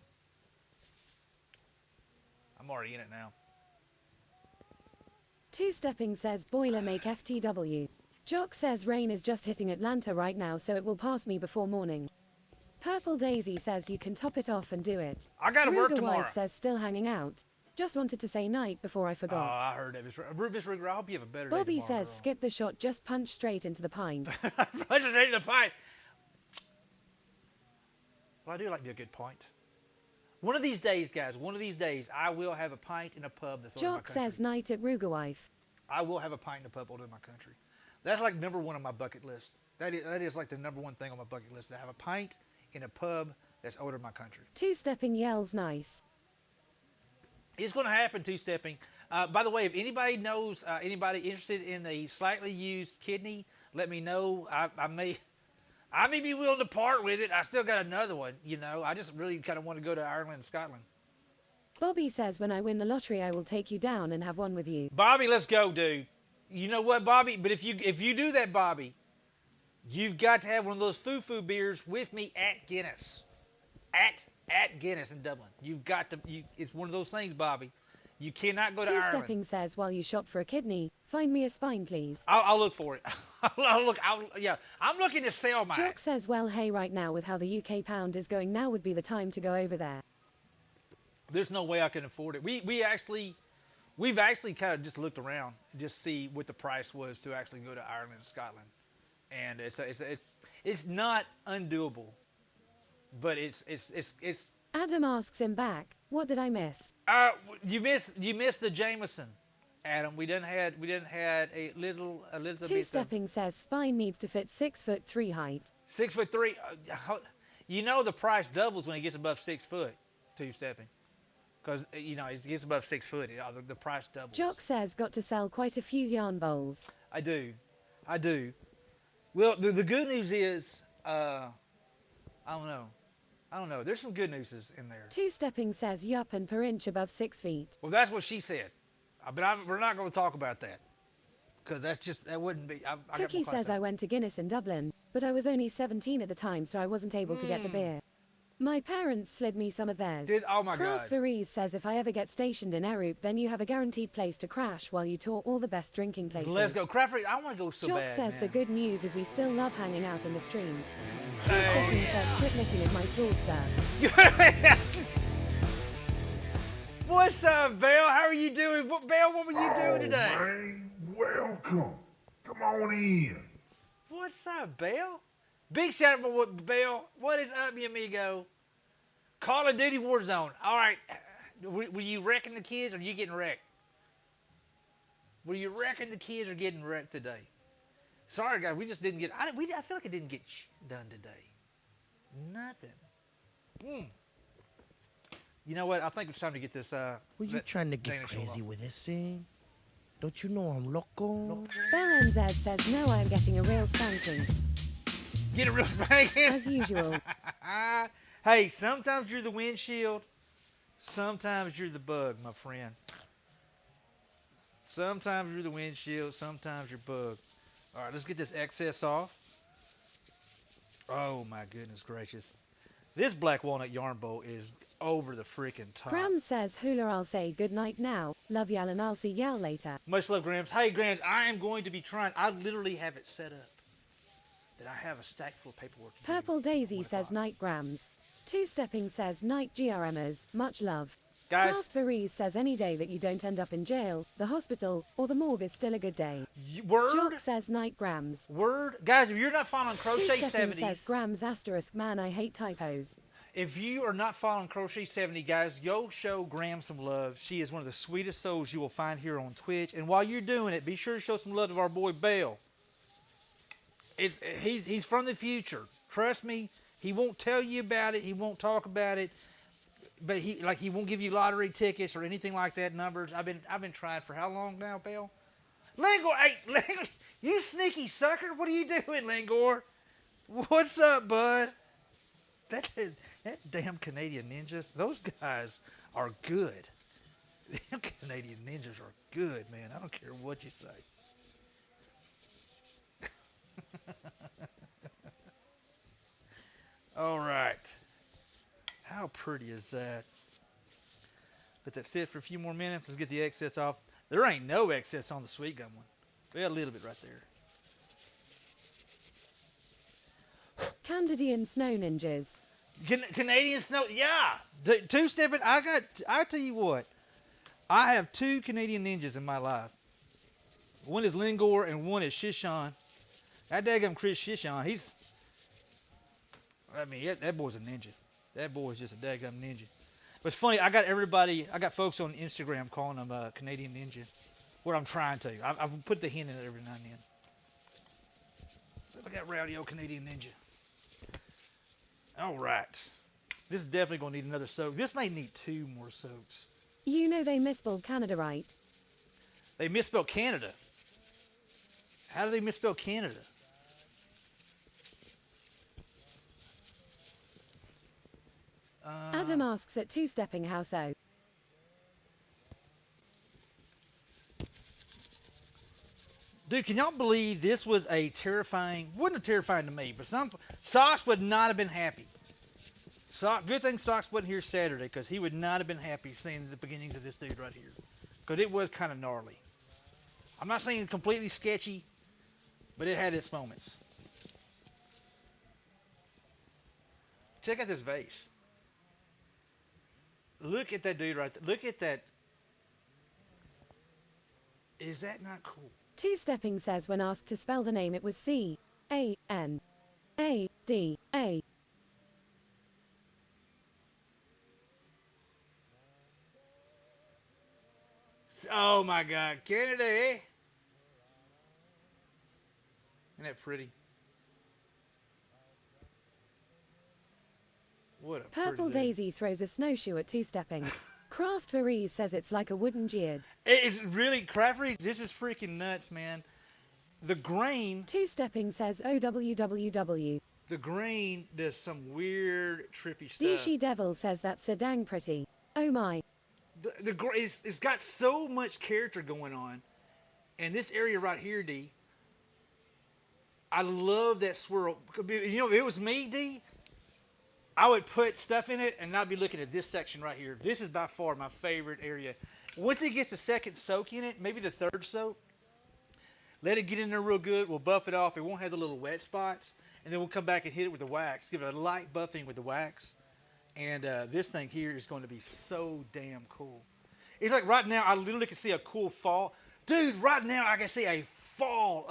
I'm already in it now.
Two-stepping says boiler make FTW. Jock says rain is just hitting Atlanta right now, so it will pass me before morning. Purple Daisy says you can top it off and do it.
I got to work
Ruger
tomorrow.
wife says still hanging out. Just wanted to say night before I
Oh,
forgot.
I heard that. Miss Ruger, I hope you have a better
Bobby
day tomorrow,
says
girl.
skip the shot, just punch straight into the pint.
Punch it in the pint. Well, I do like to do a good pint. One of these days, guys, I will have a pint in a pub that's older than my
Jock
country.
says night at Ruger wife.
I will have a pint in a pub older than my country. That's like number one on my bucket list. That is like the number one thing on my bucket list, to have a pint in a pub that's older than my country.
Two-stepping yells nice.
It's going to happen, two-stepping. By the way, if anybody knows anybody interested in a slightly used kidney, let me know. I may be willing to part with it. I still got another one, you know. I just really kind of want to go to Ireland and Scotland.
Bobby says when I win the lottery, I will take you down and have one with you.
Bobby, let's go, dude. You know what, Bobby? But if you do that, Bobby, you've got to have one of those foo-foo beers with me at Guinness. At Guinness in Dublin. You've got to. It's one of those things, Bobby. You cannot go to Ireland.
Two-stepping says while you shop for a kidney, find me a spine, please.
I'll look for it. I'm looking to sell mine.
Jock says, well, hey, right now with how the UK pound is going, now would be the time to go over there.
There's no way I can afford it. We've actually kind of just looked around, just see what the price was to actually go to Ireland and Scotland, and it's not undoable, but it's.
Adam asks him back, what did I miss?
You missed the Jameson, Adam. We didn't had a little bit.
Two-stepping says spine needs to fit 6'3" height.
6'3". You know the price doubles when it gets above 6 foot. Two-stepping. Because, you know, it gets above 6 foot, the price doubles.
Jock says got to sell quite a few yarn bowls.
I do. Well, the good news is, I don't know. There's some good news in there.
Two-stepping says yup and per inch above 6 feet.
Well, that's what she said. But we're not going to talk about that. Because that wouldn't be.
Cookie says I went to Guinness in Dublin, but I was only 17 at the time, so I wasn't able to get the beer. My parents slid me some of theirs.
Oh my God.
Craft Berees says if I ever get stationed in Erup, then you have a guaranteed place to crash while you tour all the best drinking places.
Let's go. Craft Berees, I want to go so
Jock
bad,
says
man.
the good news is we still love hanging out in the stream. Two-stepping says quit looking at my tools, sir.
What's up, Belle? How are you doing? Belle, what were you doing today?
Man, welcome. Come on in.
What's up, Belle? Big shout out to Belle. What is up, mi amigo? Call of Duty Warzone. All right. Were you wrecking the kids or you getting wrecked? Were you wrecking the kids or getting wrecked today? Sorry, guys. We just didn't get. I feel like it didn't get done today. Nothing. You know what? I think it's time to get this.
Were you trying to get
Danish
crazy
off.
with this thing? Don't you know I'm loco?
Bell NZ says no, I am getting a real spanking.
Get a real spanking.
As usual.
Hey, sometimes you're the windshield. Sometimes you're the bug, my friend. Sometimes you're the windshield. Sometimes you're bug. All right, let's get this excess off. Oh, my goodness gracious. This black walnut yarn bowl is over the freaking top.
Graham says, Hula, I'll say good night now. Love y'all and I'll see y'all later.
Much love, Grams. Hey, Grams, I am going to be trying. I literally have it set up that I have a stack full of paperwork. to do
Purple Daisy
1
says,
o'clock.
night Grams. Two Stepping says, night GRMers. Much love.
Guys,
Craft Varese says, any day that you don't end up in jail, the hospital, or the morgue is still a good day.
word,
Jock says, night Grams.
word. Guys, if you're not following
Two
Crochet
Stepping
70s,
says, Grams asterisk, man, I hate typos.
if you are not following Crochet 70, guys, go show Graham some love. She is one of the sweetest souls you will find here on Twitch. And while you're doing it, be sure to show some love to our boy Bell. He's from the future. Trust me, he won't tell you about it. He won't talk about it. But he won't give you lottery tickets or anything like that. Numbers. I've been trying for how long now, Bell? Lingor, hey, Lingor, you sneaky sucker! What are you doing, Lingor? What's up, bud? That damn Canadian ninjas. Those guys are good. Them Canadian ninjas are good, man. I don't care what you say. All right. How pretty is that? Let that sit for a few more minutes. Let's get the excess off. There ain't no excess on the sweet gum one. We had a little bit right there.
Candidian Snow Ninjas.
Canadian snow, yeah. Two-stepping, I tell you what. I have two Canadian ninjas in my life. One is Lingor and one is Shishan. That daggum Chris Shishan, that boy's a ninja. That boy's just a daggum ninja. But it's funny, I got folks on Instagram calling him Canadian Ninja. What I'm trying to. I've put the hint in it every now and then. So I got rowdy old Canadian Ninja. All right. This is definitely going to need another soak. This may need 2 more soaks.
You know they misspelled Canada, right?
They misspelled Canada. How do they misspell Canada?
Adam asks at Two Stepping how so.
Dude, can y'all believe this was wasn't terrifying to me, but Socks would not have been happy. Good thing Socks wasn't here Saturday, because he would not have been happy seeing the beginnings of this dude right here. Because it was kind of gnarly. I'm not saying completely sketchy, but it had its moments. Check out this vase. Look at that dude right there. Look at that. Is that not cool?
Two Stepping says when asked to spell the name it was C-A-N-A-D-A.
Oh my God, Canada, eh? Isn't that pretty? What a
Purple
pretty
Daisy throws a snowshoe at Two Stepping. Craft Varese says it's like a wooden geared.
It's really, Crafteries, this is freaking nuts, man. The grain,
Two Stepping says OWWW.
the grain does some weird, trippy stuff.
Dishi Devil says that's so dang pretty. Oh my.
It's got so much character going on. And this area right here, D, I love that swirl. You know, if it was me, D, I would put stuff in it and not be looking at this section right here. This is by far my favorite area. Once it gets the second soak in it, maybe the third soak, let it get in there real good. We'll buff it off. It won't have the little wet spots. And then we'll come back and hit it with the wax. Give it a light buffing with the wax. And this thing here is going to be so damn cool. It's like right now, I literally can see a cool fall. Dude, right now I can see a fall.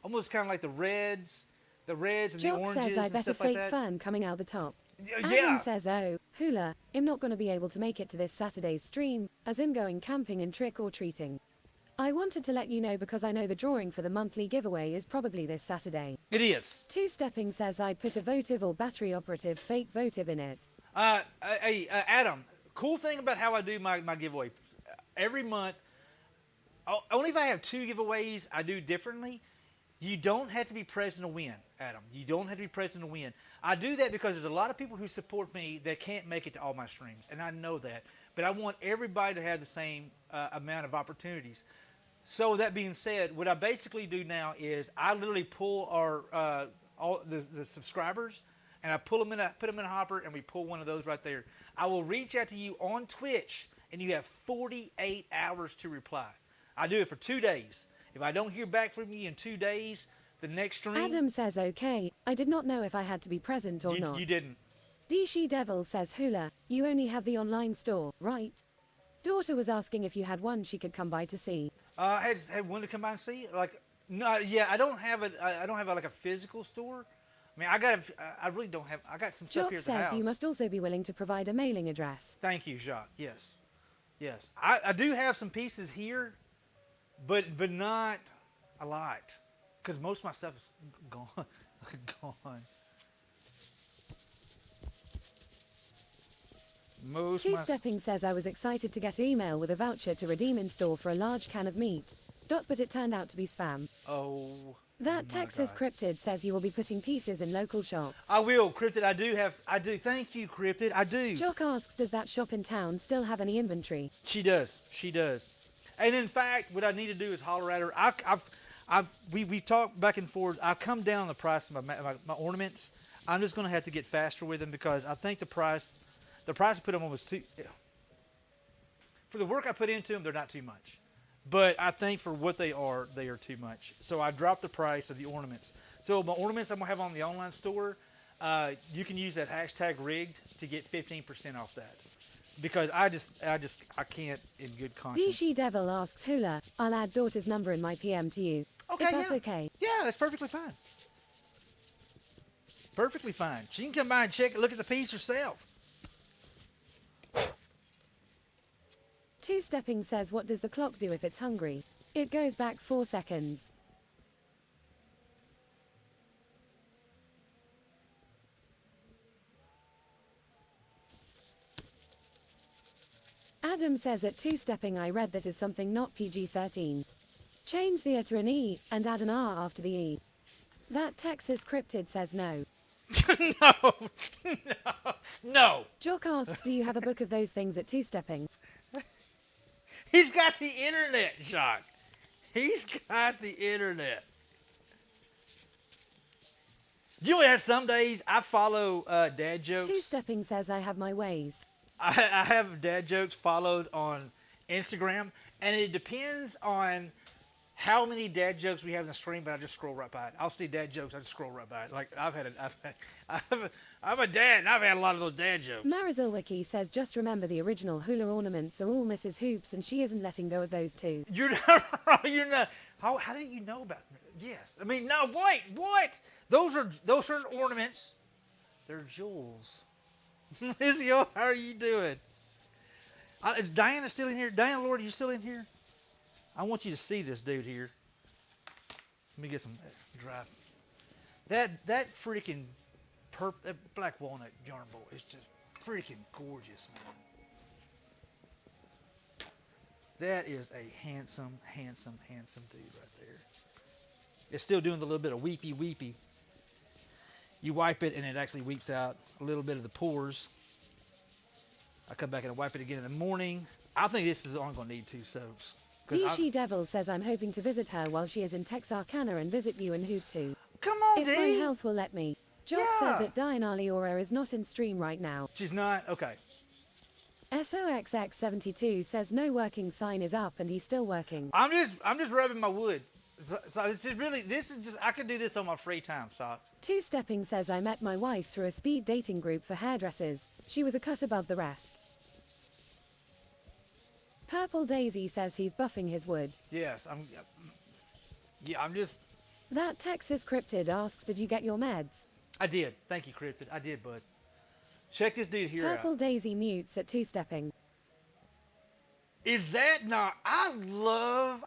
Almost kind of like the reds and
Jock
the oranges
says I
and
bet a
stuff like
fake
that.
fan coming out the top.
Yeah.
Adam says, oh, Hula, I'm not going to be able to make it to this Saturday's stream, as I'm going camping and trick-or-treating. I wanted to let you know because I know the drawing for the monthly giveaway is probably this Saturday.
It is.
Two Stepping says I'd put a votive or battery operative fake votive in it.
Adam, cool thing about how I do my giveaway. Every month, only if I have 2 giveaways, I do differently. You don't have to be present to win, Adam. You don't have to be present to win. I do that because there's a lot of people who support me that can't make it to all my streams, and I know that. But I want everybody to have the same amount of opportunities. So with that being said, what I basically do now is I literally pull our all the subscribers, and I put them in a hopper, and we pull one of those right there. I will reach out to you on Twitch, and you have 48 hours to reply. I do it for 2 days. If I don't hear back from you in 2 days, the next stream...
Adam says okay. I did not know if I had to be present or not.
You didn't.
Dishi Devil says Hula, you only have the online store, right? Daughter was asking if you had one she could come by to see.
Had one to come by and see? Like, no, yeah, I don't have like a physical store. I mean, I really don't have, I got some stuff
Jock
here at the house.
says you must also be willing to provide a mailing address.
Thank you, Jacques. Yes. Yes. I do have some pieces here, but not a lot. Because most of my stuff is gone. Gone.
Two-Stepping says I was excited to get an email with a voucher to redeem in store for a large can of meat. But it turned out to be spam.
Oh.
That Texas
God.
Cryptid says you will be putting pieces in local shops.
I will, Cryptid. I do. Thank you, Cryptid. I do.
Jock asks, does that shop in town still have any inventory?
She does. She does. And in fact, what I need to do is holler at her. We talked back and forth. I come down on the price of my ornaments. I'm just going to have to get faster with them because I think the price I put them on was too. For the work I put into them, they're not too much. But I think for what they are too much. So I dropped the price of the ornaments. So my ornaments I'm going to have on the online store, you can use that hashtag rigged to get 15% off that. Because I can't in good conscience.
Dishi Devil asks Hula, I'll add daughter's number in my PM to you.
Okay,
if that's
yeah.
okay.
Yeah, that's perfectly fine. Perfectly fine. She can come by and look at the piece herself.
Two-Stepping says, what does the clock do if it's hungry? It goes back 4 seconds. Adam says at Two-Stepping I read that is something not PG-13. Change the to an E and add an R after the E. That Texas Cryptid says no.
No.
Jock asks, do you have a book of those things at Two-Stepping?
He's got the internet, Jacques. He's got the internet. Do you know what? Some days I follow dad jokes.
Two-Stepping says I have my ways.
I have dad jokes followed on Instagram, and it depends on how many dad jokes we have in the stream, but I just scroll right by it. I'll see dad jokes, I just scroll right by it. Like I'm a dad, and I've had a lot of those dad jokes.
Marizil Wiki says, just remember the original hula ornaments are all Mrs. Hoops, and she isn't letting go of those too.
You're not wrong. You're not. How do you know about them? Yes. I mean, no. Wait. What? Those are ornaments. They're jewels. Izzy, how are you doing? Is Diana still in here? Diana, Lord, are you still in here? I want you to see this dude here. Let me get some dry. That freaking that black walnut yarn boy is just freaking gorgeous, man. That is a handsome, handsome, handsome dude right there. It's still doing the little bit of weepy, weepy. You wipe it, and it actually weeps out a little bit of the pores. I come back and I wipe it again in the morning. I think this is only going to need 2 soaps.
Dishi Devil says I'm hoping to visit her while she is in Texarkana and visit you and Hoop too.
Come on,
if
D.
my health will let me. Jock says that Diana Leora is not in stream right now.
She's not? Okay.
SOXX72 says no working sign is up and he's still working.
I'm just rubbing my wood. So this is just I could do this on my free time, so.
Two-Stepping says I met my wife through a speed dating group for hairdressers. She was a cut above the rest. Purple Daisy says he's buffing his wood.
Yes, I'm just.
That Texas Cryptid asks, did you get your meds?
I did. Thank you, Cryptid. I did, bud. Check this dude here out.
Purple Daisy mutes at Two-Stepping.
Is that not? I love